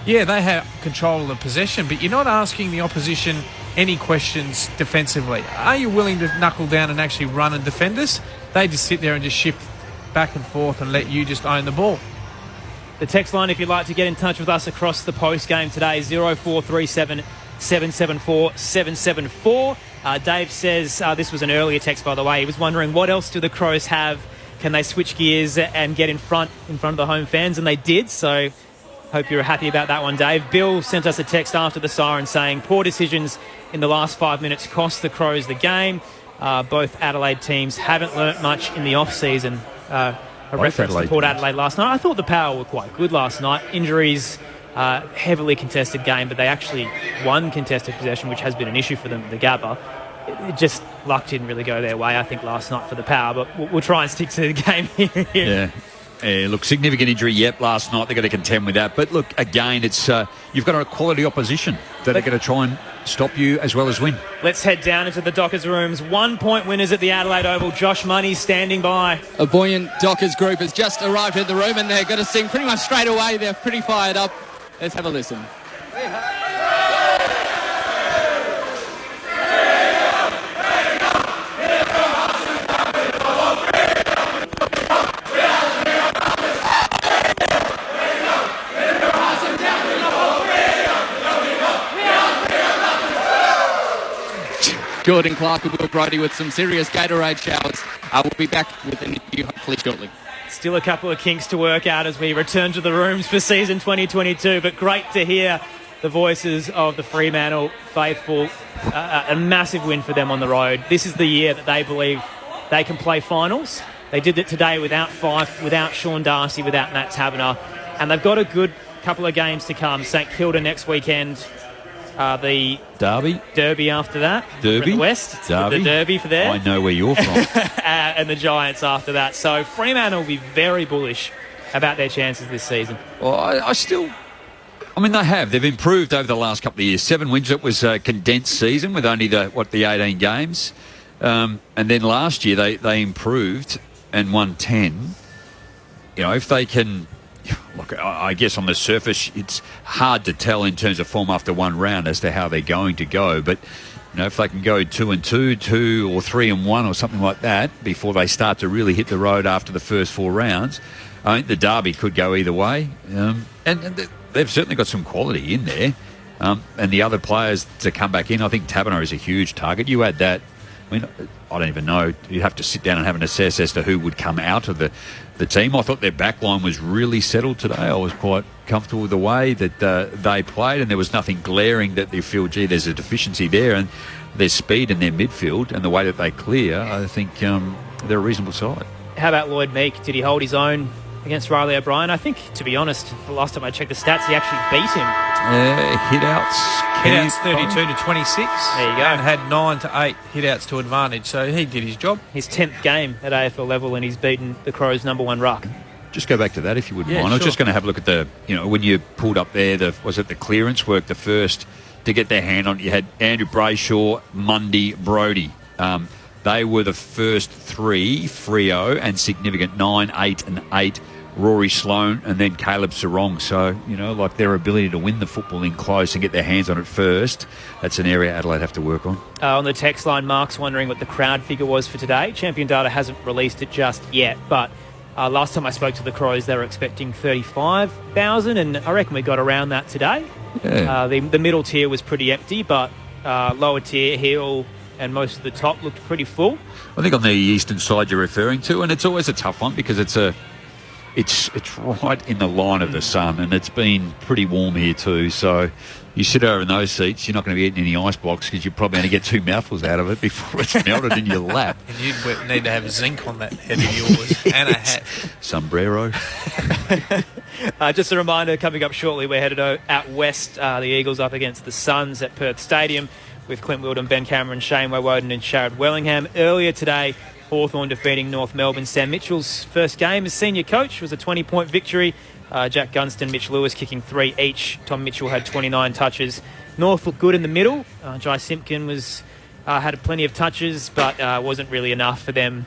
Yeah, they had control of the possession, but you're not asking the opposition any questions defensively. Are you willing to knuckle down and actually run and defend us? They just sit there and just shift back and forth and let you just own the ball. The text line, if you'd like to get in touch with us across the post-game today, 0437 774 774. Dave says, this was an earlier text, by the way. He was wondering, what else do the Crows have? Can they switch gears and get in front of the home fans? And they did, so hope you're happy about that one, Dave. Bill sent us a text after the siren saying, poor decisions in the last 5 minutes cost the Crows the game. Both Adelaide teams haven't learnt much in the off-season. A reference to Port Adelaide last night. I thought the Power were quite good last night. Injuries, heavily contested game, but they actually won contested possession, which has been an issue for them at the Gabba. It just luck didn't really go their way, I think, last night for the Power, but we'll try and stick to the game here. Yeah, look, significant injury, last night they're going to contend with that. But look, again, it's you've got a quality opposition that are going to try and stop you as well as win. Let's head down into the Dockers rooms. 1 point winners at the Adelaide Oval. Josh Money standing by. A buoyant Dockers group has just arrived in the room and they're going to sing pretty much straight away. They're pretty fired up. Let's have a listen. Jordan Clark and Will Brodie with some serious Gatorade showers. We'll be back with an interview hopefully shortly. Still a couple of kinks to work out as we return to the rooms for season 2022, but great to hear the voices of the Fremantle faithful. A massive win for them on the road. This is the year that they believe they can play finals. They did it today without Fife, without Sean Darcy, without Matt Taberner, and they've got a good couple of games to come. St Kilda next weekend. The Derby after that. Derby? The West. Derby? The Derby for there. I know where you're from. And the Giants after that. So Fremantle will be very bullish about their chances this season. Well, I mean, they have. They've improved over the last couple of years. 7 wins. It was a condensed season with only the 18 games. And then last year they improved and won 10. You know, if they can... Look, I guess on the surface, it's hard to tell in terms of form after one round as to how they're going to go. But, you know, if they can go 2-2, 2 or 3-1 or something like that before they start to really hit the road after the first 4 rounds, I think the Derby could go either way. And they've certainly got some quality in there. And the other players to come back in, I think Taberner is a huge target. You add that. I mean, I don't even know. You have to sit down and have an assess as to who would come out of the team. I thought their back line was really settled today. I was quite comfortable with the way that they played, and there was nothing glaring that they feel, gee, there's a deficiency there. And their speed and their midfield and the way that they clear, I think they're a reasonable side. How about Lloyd Meek? Did he hold his own against Riley O'Brien? I think, to be honest, the last time I checked the stats, he actually beat him. Hit-outs 32 to 26. There you go. And had 9 to 8 hit-outs to advantage, so he did his job. His 10th game at AFL level, and he's beaten the Crows' number 1 ruck. Just go back to that if you wouldn't mind. Sure. I was just going to have a look at the, when you pulled up there, the clearance work, the first to get their hand on it. You had Andrew Brayshaw, Mundy, Brodie. They were the first 3, Freo and significant 9, 8 and 8. Rory Sloane and then Caleb Sarong. So, their ability to win the football in close and get their hands on it first, that's an area Adelaide have to work on. On the text line, Mark's wondering what the crowd figure was for today. Champion Data hasn't released it just yet, but last time I spoke to the Crows, they were expecting 35,000, and I reckon we got around that today. Yeah. The middle tier was pretty empty, but lower tier, Hill, and most of the top looked pretty full. I think on the eastern side you're referring to, and it's always a tough one because it's right in the line of the sun, and it's been pretty warm here too. So you sit over in those seats, you're not going to be eating any ice blocks because you're probably going to get 2 mouthfuls out of it before it's melted in your lap. And you'd need to have zinc on that head of yours and a hat. Sombrero. Just a reminder, coming up shortly, we're headed out west. The Eagles up against the Suns at Perth Stadium with Clint Wilden, Ben Cameron, Shane Woden and Sharad Wellingham. Earlier today, Hawthorn defeating North Melbourne. Sam Mitchell's first game as senior coach was a 20-point victory. Jack Gunston, Mitch Lewis kicking 3 each. Tom Mitchell had 29 touches. North looked good in the middle. Jai Simpkin had plenty of touches, but wasn't really enough for them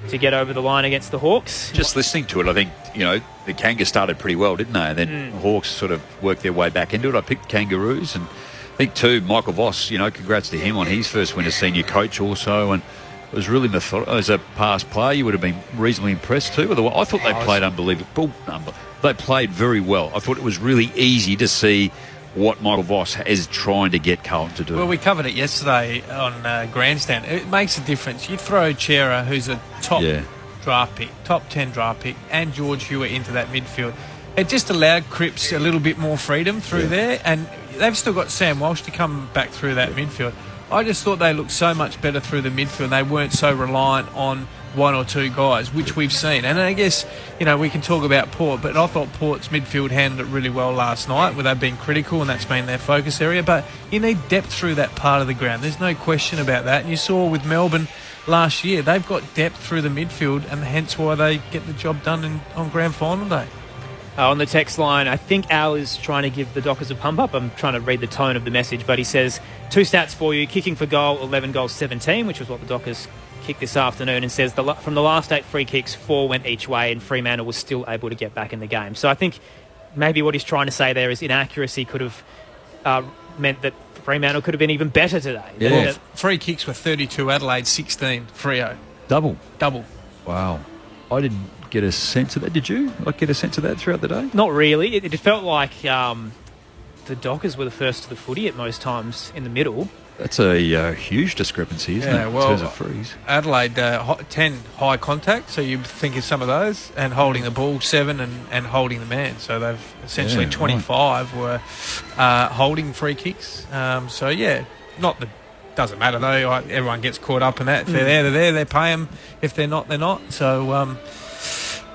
to get over the line against the Hawks. Just listening to it, I think, the Kangas started pretty well, didn't they? And then the Hawks sort of worked their way back into it. I picked Kangaroos, and I think too, Michael Voss, congrats to him on his first win as senior coach also, and it was really methodical. As a past player, you would have been reasonably impressed too. I thought they played unbelievable. They played very well. I thought it was really easy to see what Michael Voss is trying to get Carlton to do. Well, we covered it yesterday on Grandstand. It makes a difference. You throw Chera, who's a top draft pick, top 10 draft pick, and George Hewitt into that midfield. It just allowed Cripps a little bit more freedom through there, and they've still got Sam Walsh to come back through that midfield. I just thought they looked so much better through the midfield. They weren't so reliant on 1 or 2 guys, which we've seen. And I guess, we can talk about Port, but I thought Port's midfield handled it really well last night, where they've been critical, and that's been their focus area. But you need depth through that part of the ground. There's no question about that. And you saw with Melbourne last year, they've got depth through the midfield, and hence why they get the job done on grand final day. On the text line, I think Al is trying to give the Dockers a pump up. I'm trying to read the tone of the message, but he says, 2 stats for you. Kicking for goal, 11 goals, 17, which was what the Dockers kicked this afternoon, and says from the last 8 free kicks, 4 went each way, and Fremantle was still able to get back in the game. So I think maybe what he's trying to say there is inaccuracy could have meant that Fremantle could have been even better today. Yeah. Free kicks were 32 Adelaide, 16 Freo. Double. Wow. I didn't get a sense of that. Did you get a sense of that throughout the day? Not really. It felt like the Dockers were the first to the footy at most times in the middle. That's a huge discrepancy, isn't it, in terms of frees? Adelaide, 10 high contact, so you think of some of those, and holding the ball 7 and holding the man. So they've essentially 25 were holding free kicks. Doesn't matter though. Everyone gets caught up in that. If they're there, they're there. They pay them. If they're not, they're not. So,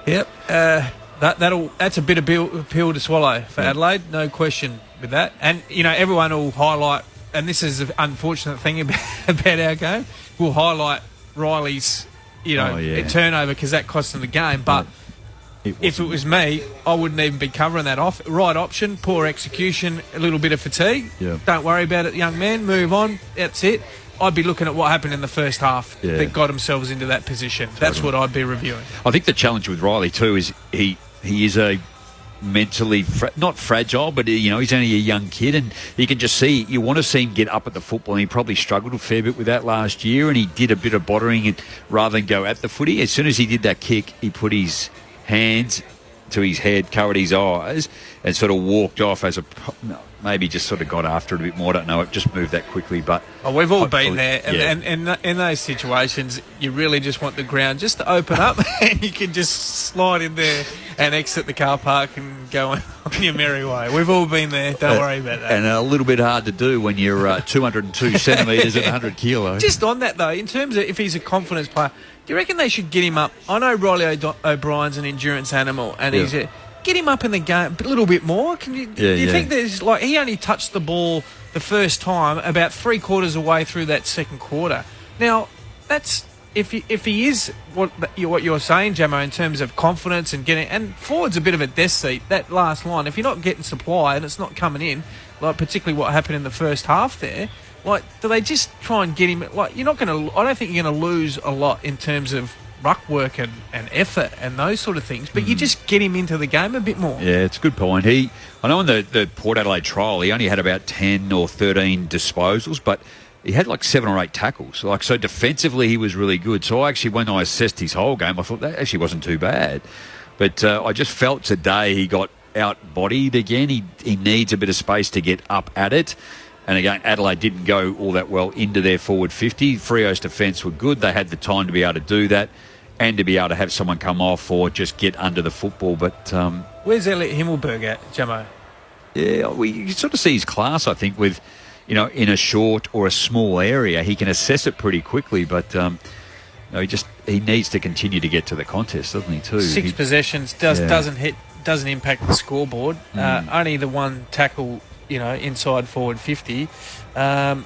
that's a bit of pill to swallow for Adelaide, no question with that. And everyone will highlight, and this is an unfortunate thing about our game, we'll highlight Riley's turnover because that cost them the game. But if it was me, I wouldn't even be covering that off. Right option, poor execution, a little bit of fatigue. Yeah. Don't worry about it, young man. Move on. That's it. I'd be looking at what happened in the first half that got themselves into that position. Totally. That's what I'd be reviewing. I think the challenge with Riley too is he is a mentally not fragile, but he's only a young kid, and you can just see you want to see him get up at the football, and he probably struggled a fair bit with that last year, and he did a bit of bottering rather than go at the footy. As soon as he did that kick, he put his hands to his head, covered his eyes, and sort of walked off maybe just sort of got after it a bit more. I don't know. It just moved that quickly. But we've all been there. And in those situations, you really just want the ground just to open up and you can just slide in there and exit the car park and go on your merry way. We've all been there. Don't worry about that. And a little bit hard to do when you're 202 centimetres and 100 kilos. Just on that, though, in terms of if he's a confidence player, do you reckon they should get him up? I know Riley O'Brien's an endurance animal, and get him up in the game a little bit more. Do you think there's he only touched the ball the first time about 3/4 away through that second quarter? Now that's if he is what you're saying, Jamo, in terms of confidence and getting, and forward's a bit of a death seat, that last line. If you're not getting supply and it's not coming in, like particularly what happened in the first half there, do they just try and get him? You're not going to. I don't think you're going to lose a lot in terms of ruck work and effort and those sort of things, but you just get him into the game a bit more. Yeah, it's a good point. I know in the Port Adelaide trial he only had about 10 or 13 disposals, but he had 7 or 8 tackles. So defensively he was really good. So when I assessed his whole game, I thought that actually wasn't too bad. But I just felt today he got out-bodied again. He needs a bit of space to get up at it. And again, Adelaide didn't go all that well into their forward 50. Freo's defence were good. They had the time to be able to do that and to be able to have someone come off or just get under the football. But where's Elliot Himmelberg at, Jamo? Yeah, you sort of see his class, I think, with, in a short or a small area. He can assess it pretty quickly, but he needs to continue to get to the contest, doesn't he, too? 6 possessions doesn't impact the scoreboard. Only the one tackle, inside forward 50, and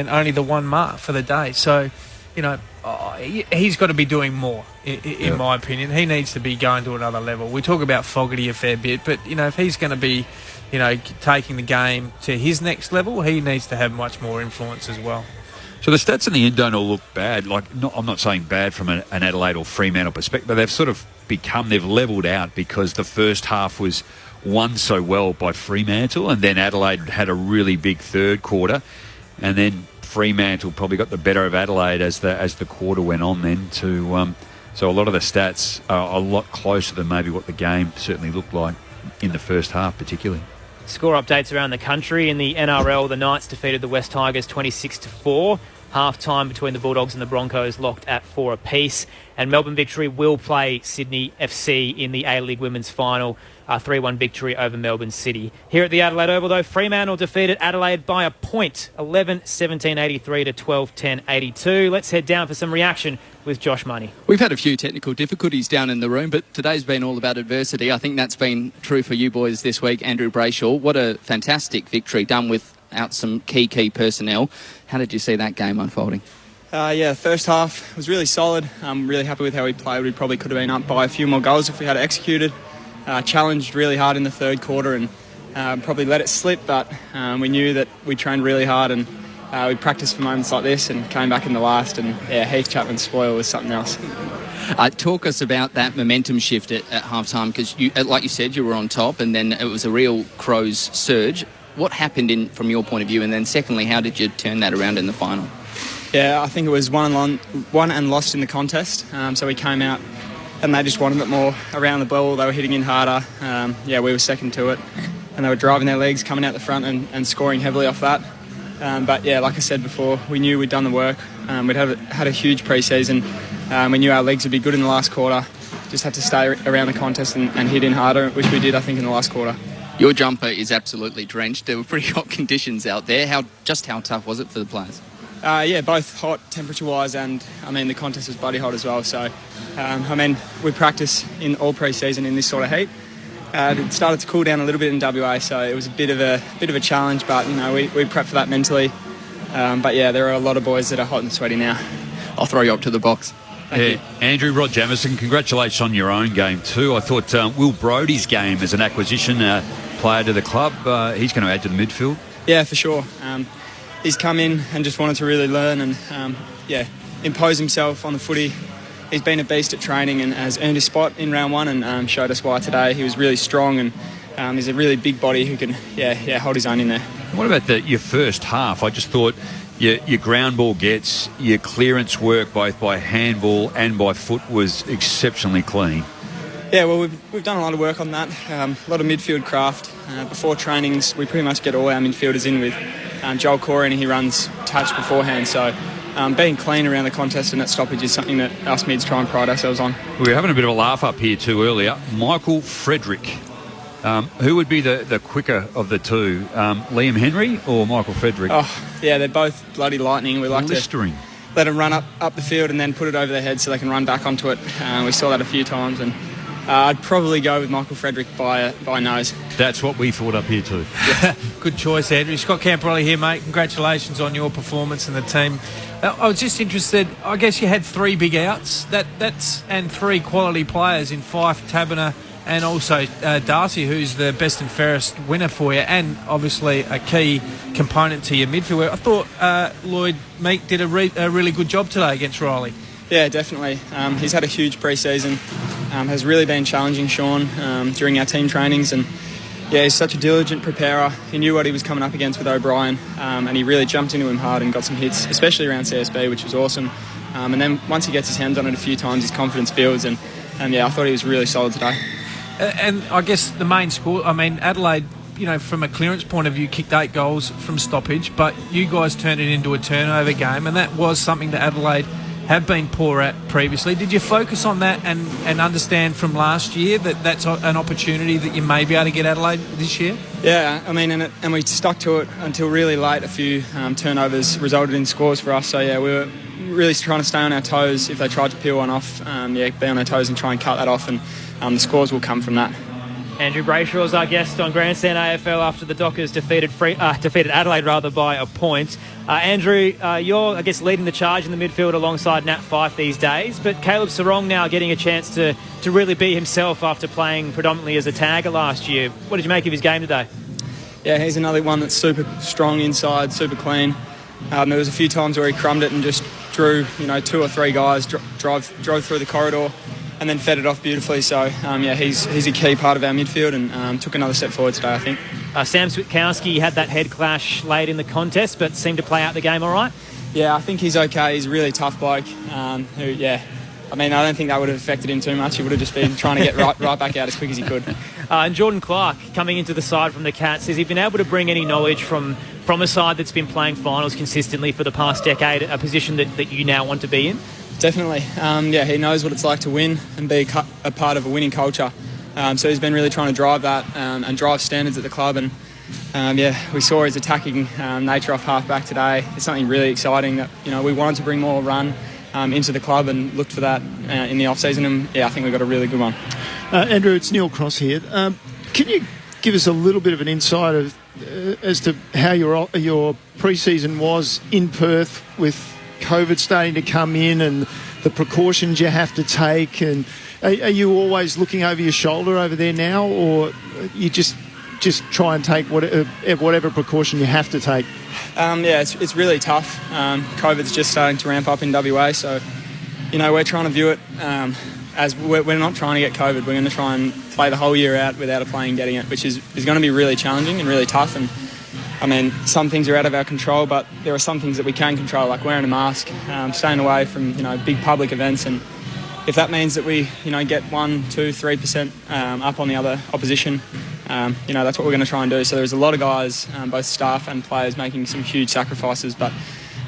only the one mark for the day. So, he's got to be doing more, in my opinion. He needs to be going to another level. We talk about Fogarty a fair bit, but, if he's going to be, taking the game to his next level, he needs to have much more influence as well. So the stats in the end don't all look bad. I'm not saying bad from an Adelaide or Fremantle perspective, but they've sort of they've levelled out because the first half was won so well by Fremantle, and then Adelaide had a really big third quarter, and then Fremantle probably got the better of Adelaide as the quarter went on. Then so a lot of the stats are a lot closer than maybe what the game certainly looked like in the first half, particularly. Score updates around the country. In the NRL, the Knights defeated the West Tigers 26-4. Half-time between the Bulldogs and the Broncos locked at 4 apiece. And Melbourne Victory will play Sydney FC in the A-League Women's Final. A 3-1 victory over Melbourne City. Here at the Adelaide Oval, though, Fremantle defeated Adelaide by a point, 11-17-83 to 12-10-82. Let's head down for some reaction with Josh Money. We've had a few technical difficulties down in the room, but today's been all about adversity. I think that's been true for you boys this week. Andrew Brayshaw, what a fantastic victory done without some key personnel. How did you see that game unfolding? First half was really solid. I'm really happy with how we played. We probably could have been up by a few more goals if we had executed. Challenged really hard in the third quarter and probably let it slip, but we knew that we trained really hard and we practiced for moments like this and came back in the last, and Heath Chapman's spoil was something else. Talk us about that momentum shift at half-time, because like you said, you were on top and then it was a real Crows surge. What happened from your point of view, and then secondly, how did you turn that around in the final? Yeah, I think it was won and lost in the contest, so we came out and they just wanted it more around the ball. They were hitting in harder. We were second to it. And they were driving their legs, coming out the front and scoring heavily off that. Like I said before, we knew we'd done the work. We'd had a huge pre-season. We knew our legs would be good in the last quarter. Just had to stay around the contest and hit in harder, which we did, I think, in the last quarter. Your jumper is absolutely drenched. There were pretty hot conditions out there. How tough was it for the players? Both hot temperature-wise, and the contest was bloody hot as well. So, we practice in all pre-season in this sort of heat. It started to cool down a little bit in WA, so it was a bit of a challenge. But we prepped for that mentally. There are a lot of boys that are hot and sweaty now. I'll throw you up to the box. Thank you. Andrew, Rod Jamieson, congratulations on your own game too. I thought Will Brodie's game as an acquisition player to the club, he's going to add to the midfield. Yeah, for sure. He's come in and just wanted to really learn and impose himself on the footy. He's been a beast at training and has earned his spot in round one and showed us why today. He was really strong and he's a really big body who can hold his own in there. What about your first half? I just thought your ground ball gets, your clearance work both by handball and by foot was exceptionally clean. Yeah, well, we've done a lot of work on that, a lot of midfield craft. Before trainings, we pretty much get all our midfielders in with Joel Corey, and he runs touch beforehand. So being clean around the contest and that stoppage is something that us mids try and pride ourselves on. We were having a bit of a laugh up here too earlier. Michael Frederick. Who would be the quicker of the two, Liam Henry or Michael Frederick? Oh, yeah, they're both bloody lightning. We like Blistering. to let them run up the field and then put it over their head so they can run back onto it. We saw that a few times, and I'd probably go with Michael Frederick by nose. That's what we thought up here too. Good choice, Andrew. Scott Camperelli here, mate. Congratulations on your performance and the team. I was just interested, I guess you had 3 big outs and 3 quality players in Fife, Taberner and also Darcy, who's the best and fairest winner for you, and obviously a key component to your midfield. I thought Lloyd Meek did a really good job today against Riley. Yeah, definitely. He's had a huge pre-season. Has really been challenging Sean during our team trainings, and yeah, he's such a diligent preparer. He knew what he was coming up against with O'Brien, and he really jumped into him hard and got some hits, especially around CSB, which was awesome. And then once he gets his hands on it a few times, his confidence builds, and yeah, I thought he was really solid today. And I guess the main score, I mean, Adelaide, from a clearance point of view, kicked 8 goals from stoppage, but you guys turned it into a turnover game, and that was something that Adelaide have been poor at previously. Did you focus on that and understand from last year that that's an opportunity that you may be able to get Adelaide this year? Yeah, I mean, and we stuck to it until really late. A few turnovers resulted in scores for us, so yeah, we were really trying to stay on our toes. If they tried to peel one off, be on our toes and try and cut that off, and the scores will come from that. Andrew Brayshaw's our guest on Grandstand AFL after the Dockers defeated Adelaide by a point. Andrew, you're, I guess, leading the charge in the midfield alongside Nat Fyfe these days, but Caleb Sarong now getting a chance to really be himself after playing predominantly as a tagger last year. What did you make of his game today? Yeah, he's another one that's super strong inside, super clean. There was a few times where he crumbed it and just drew, 2 or 3 guys, drove through the corridor, and then fed it off beautifully. So, he's a key part of our midfield and took another step forward today, I think. Sam Switkowski had that head clash late in the contest, but seemed to play out the game all right? Yeah, I think he's okay. He's a really tough bloke I don't think that would have affected him too much. He would have just been trying to get right back out as quick as he could. And Jordan Clark, coming into the side from the Cats, has he been able to bring any knowledge from a side that's been playing finals consistently for the past decade, a position that you now want to be in? Definitely. He knows what it's like to win and be a part of a winning culture. So he's been really trying to drive that and drive standards at the club. And we saw his attacking nature off half-back today. It's something really exciting that, we wanted to bring more run into the club and looked for that in the off-season. And I think we've got a really good one. Andrew, it's Neil Cross here. Can you give us a little bit of an insight as to how your pre-season was in Perth with COVID starting to come in and the precautions you have to take? And are you always looking over your shoulder over there now, or you just try and take whatever precaution you have to take? It's really tough. COVID's just starting to ramp up in WA, so we're trying to view it as we're not trying to get COVID. We're going to try and play the whole year out without a playing getting it, which is going to be really challenging and really tough. And I mean, some things are out of our control, but there are some things that we can control, like wearing a mask, staying away from big public events, and if that means that we get 1%, 2%, 3% up on the other opposition, that's what we're going to try and do. So there's a lot of guys, both staff and players, making some huge sacrifices, but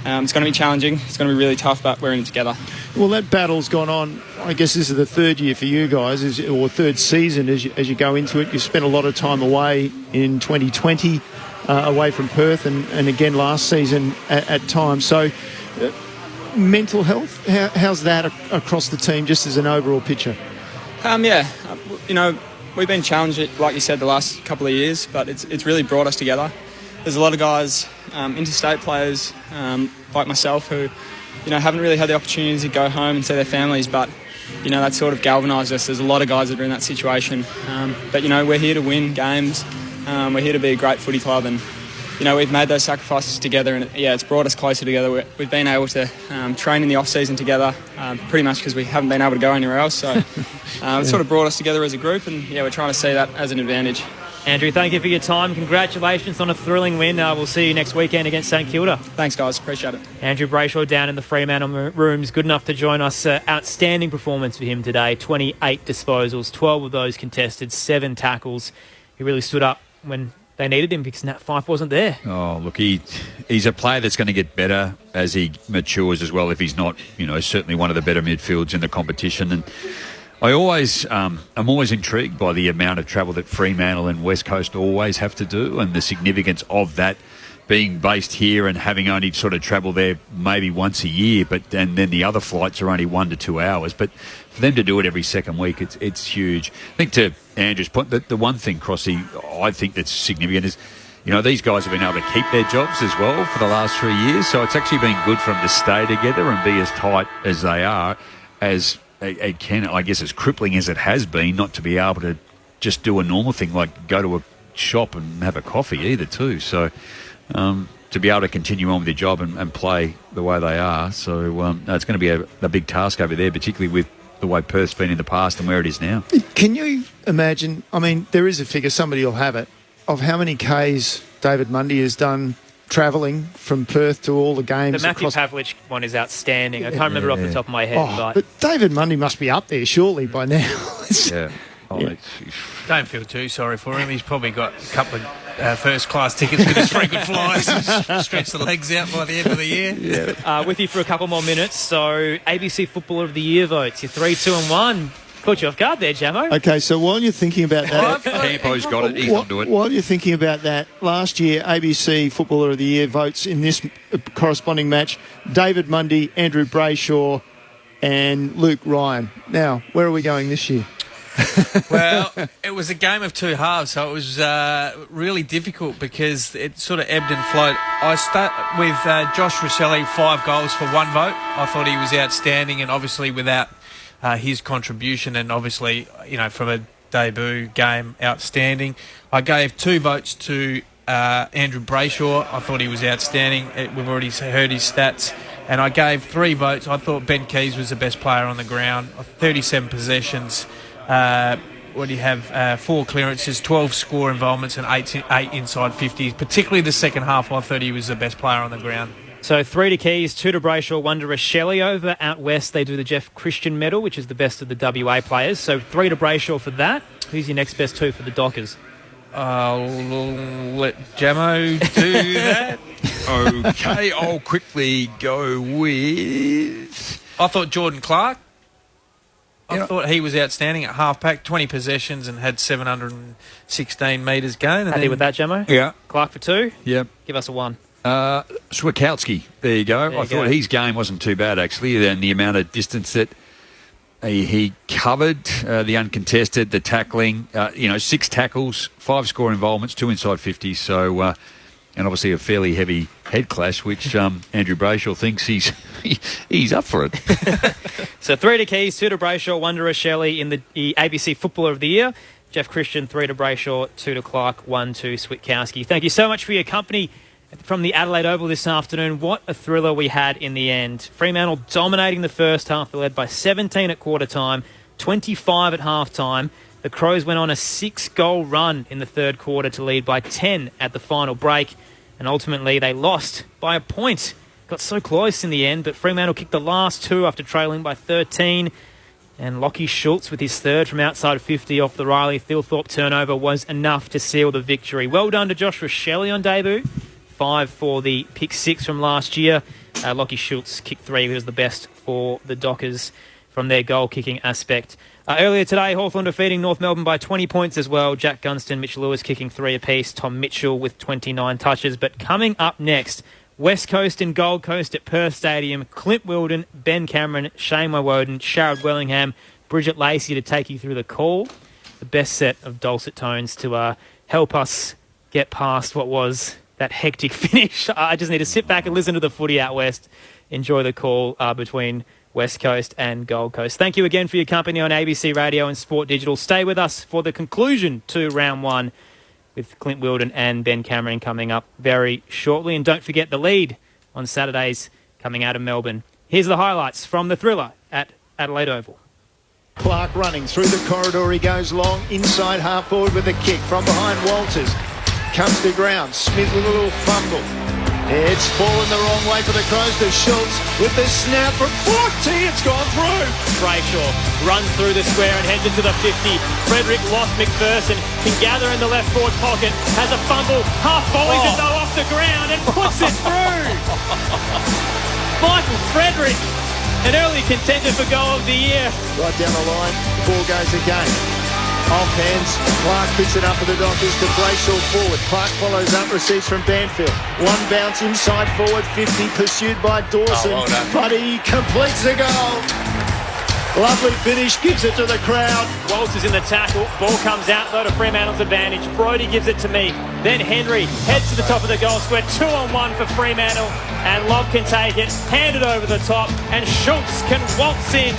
it's going to be challenging. It's going to be really tough, but we're in it together. Well, that battle's gone on. I guess this is the 3rd year for you guys, or 3rd season as you go into it. You spent a lot of time away in 2020, away from Perth, and again last season at times. So mental health, how's that across the team, just as an overall picture? We've been challenged, like you said, the last couple of years, but it's really brought us together. There's a lot of guys, interstate players, like myself, who haven't really had the opportunity to go home and see their families, but that sort of galvanised us. There's a lot of guys that are in that situation, but we're here to win games. We're here to be a great footy club, and we've made those sacrifices together, and it's brought us closer together. We've been able to train in the off-season together, pretty much because we haven't been able to go anywhere else. So it's sort of brought us together as a group, and we're trying to see that as an advantage. Andrew, thank you for your time. Congratulations on a thrilling win. We'll see you next weekend against St Kilda. Thanks, guys. Appreciate it. Andrew Brayshaw down in the Fremantle rooms. Good enough to join us. Outstanding performance for him today. 28 disposals, 12 of those contested, 7 tackles. He really stood up when they needed him because Nat Fyfe wasn't there. Oh, look, he's a player that's going to get better as he matures as well, if he's not, certainly one of the better midfields in the competition. And I'm always intrigued by the amount of travel that Fremantle and West Coast always have to do, and the significance of that being based here and having only sort of travel there maybe once a year, and then the other flights are only 1 to 2 hours. But for them to do it every second week, it's huge. I think to Andrew's point, the one thing, Crossy, I think that's significant is, these guys have been able to keep their jobs as well for the last 3 years. So it's actually been good for them to stay together and be as tight as they are, as it can, I guess, as crippling as it has been, not to be able to just do a normal thing like go to a shop and have a coffee either too. So to be able to continue on with their job and play the way they are. So it's going to be a big task over there, particularly with the way Perth's been in the past and where it is now. Can you imagine, I mean, there is a figure, somebody will have it, of how many Ks David Mundy has done travelling from Perth to all the games. The Matthew Pavlich one is outstanding. I can't remember off the top of my head. But David Mundy must be up there surely by now. Yeah. Don't feel too sorry for him. He's probably got a couple of first-class tickets with his frequent flyers and stretch the legs out by the end of the year. Yeah. With you for a couple more minutes. So, ABC Footballer of the Year votes. You're 3, 2 and 1. Caught you off guard there, Jamo. Okay, so while you're thinking about that... Campo's got it. He's onto it. While you're thinking about that, last year, ABC Footballer of the Year votes in this corresponding match, David Mundy, Andrew Brayshaw and Luke Ryan. Now, where are we going this year? Well, it was a game of two halves, so it was really difficult because it sort of ebbed and flowed. I start with Josh Rosselli, 5 goals for 1 vote. I thought he was outstanding, and obviously without his contribution, and obviously, from a debut game, outstanding. I gave 2 votes to Andrew Brayshaw. I thought he was outstanding. We've already heard his stats. And I gave 3 votes. I thought Ben Keys was the best player on the ground. 37 possessions. What do you have? 4 clearances, 12 score involvements, and 8 inside 50s. Particularly the second half, I thought he was the best player on the ground. So 3 to Keys, 2 to Brayshaw, 1 to Rosselli. Over out west, they do the Jeff Christian medal, which is the best of the WA players. So 3 to Brayshaw for that. Who's your next best 2 for the Dockers? I'll let Jamo do that. Okay, I'll quickly go with... I thought Jordan Clark. I thought he was outstanding at half-pack, 20 possessions and had 716 metres gained. Happy with that, Jamo? Yeah. Clark for 2? Yep. Give us a 1. Swikowski, there you go. I thought his game wasn't too bad, actually, and the amount of distance that he covered, the uncontested, the tackling, 6 tackles, 5 score involvements, 2 inside 50s, so... and obviously a fairly heavy head clash, which Andrew Brayshaw thinks he's up for it. So 3 to Keys, 2 to Brayshaw, 1 to Rosselli in the ABC Footballer of the Year. Jeff Christian, 3 to Brayshaw, 2 to Clark, 1 to Swikowski. Thank you so much for your company from the Adelaide Oval this afternoon. What a thriller we had in the end. Fremantle dominating the first half. They led by 17 at quarter time, 25 at half time. The Crows went on a 6-goal run in the third quarter to lead by 10 at the final break. And ultimately, they lost by a point. Got so close in the end, but Fremantle kicked the last 2 after trailing by 13. And Lockie Schultz with his third from outside 50 off the Riley Thilthorpe turnover was enough to seal the victory. Well done to Josh Rosselli on debut. 5 for the pick 6 from last year. Lockie Schultz kicked 3. He was the best for the Dockers from their goal-kicking aspect. Earlier today, Hawthorn defeating North Melbourne by 20 points as well. Jack Gunston, Mitch Lewis kicking 3 apiece. Tom Mitchell with 29 touches. But coming up next, West Coast and Gold Coast at Perth Stadium. Clint Wilden, Ben Cameron, Shane Woden, Sharad Wellingham, Bridget Lacey to take you through the call. The best set of dulcet tones to help us get past what was that hectic finish. I just need to sit back and listen to the footy out west. Enjoy the call between West Coast and Gold Coast. Thank you again for your company on ABC Radio and Sport Digital. Stay with us for the conclusion to round 1 with Clint Wilden and Ben Cameron coming up very shortly. And don't forget the lead on Saturdays coming out of Melbourne. Here's the highlights from the thriller at Adelaide Oval. Clark running through the corridor. He goes long, inside half forward with a kick from behind Walters. Comes to ground. Smith with a little fumble. It's fallen the wrong way for the Crows to Schultz with the snap from 40. It's gone through. Brayshaw runs through the square and heads into the 50. Frederick lost McPherson. Can gather in the left forward pocket. Has a fumble. Half volleys it though off the ground and puts it through. Michael Frederick, an early contender for goal of the year. Right down the line. Ball goes again. Off hands, Clark picks it up for the Dockers to Brayshaw forward. Clark follows up, receives from Banfield. One bounce inside forward, 50, pursued by Dawson. Oh, well done. But he completes the goal. Lovely finish, gives it to the crowd. Waltz is in the tackle. Ball comes out though to Fremantle's advantage. Brody gives it to Meek. Then Henry heads to the top of the goal square. 2-on-1 for Fremantle. And Lobb can take it, hand it over the top. And Schultz can waltz in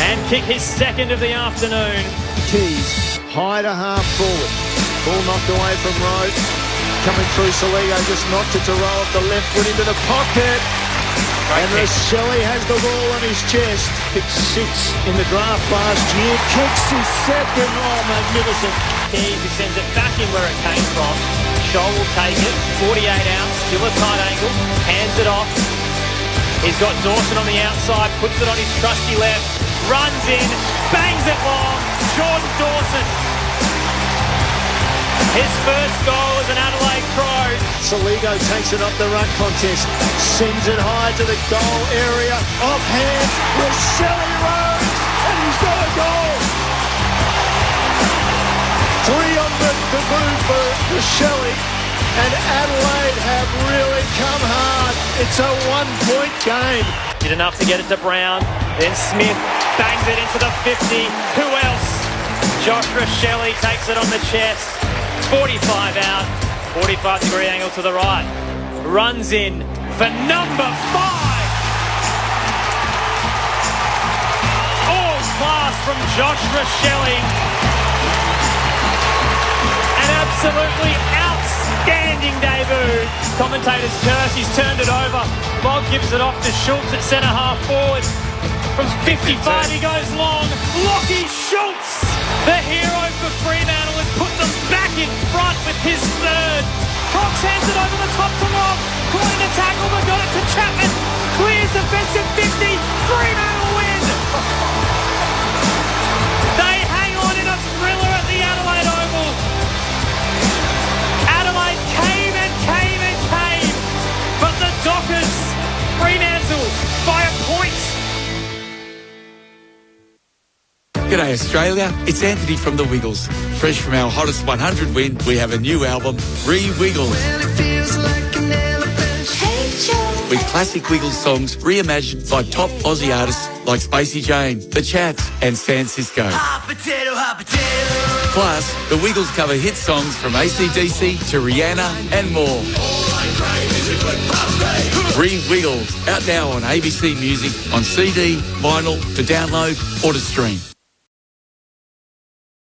and kick his second of the afternoon. Keys, high to half forward. Ball knocked away from Rowe. Coming through, Saligo just knocked it to roll off the left foot into the pocket. And Rochelle has the ball on his chest. Picked 6 in the draft last year. Kicks his second. Oh, magnificent. Keys, he sends it back in where it came from. Scholl will take it. 48 out, still a tight angle. Hands it off. He's got Dawson on the outside. Puts it on his trusty left. Runs in. Bangs it long. Jordan Dawson. His first goal as an Adelaide Crow. Saligo takes it off the ruck contest. Sends it high to the goal area. Off hands. Rochelle Rose. And he's got a goal. 3 on the boot for Rochelle. And Adelaide have really come hard. It's a 1-point game. Did enough to get it to Brown. Then Smith bangs it into the 50. Who else? Josh Rochelle takes it on the chest. 45 out. 45-degree angle to the right. Runs in for number 5. All class from Josh Rochelle. An absolutely outstanding debut. Commentators curse, he's turned it over. Bob gives it off to Schultz at centre half forward. From 55 he goes long. Lockie Schultz, the hero for Fremantle, has put them back in front with his third. Cox hands it over the top to Lobb. Caught in a tackle but got it to Chapman. Clears defensive 50. Fremantle win. They hang on in a thriller at the Adelaide Oval. Adelaide came and came and came, but the Dockers, Fremantle, by a point. G'day Australia, it's Anthony from The Wiggles. Fresh from our hottest 100 win, we have a new album, Re-Wiggles. With classic Wiggles songs reimagined by top Aussie artists like Spacey Jane, The Chats and San Cisco. Plus, The Wiggles cover hit songs from AC/DC to Rihanna and more. Re-Wiggles, out now on ABC Music, on CD, vinyl, to download or to stream.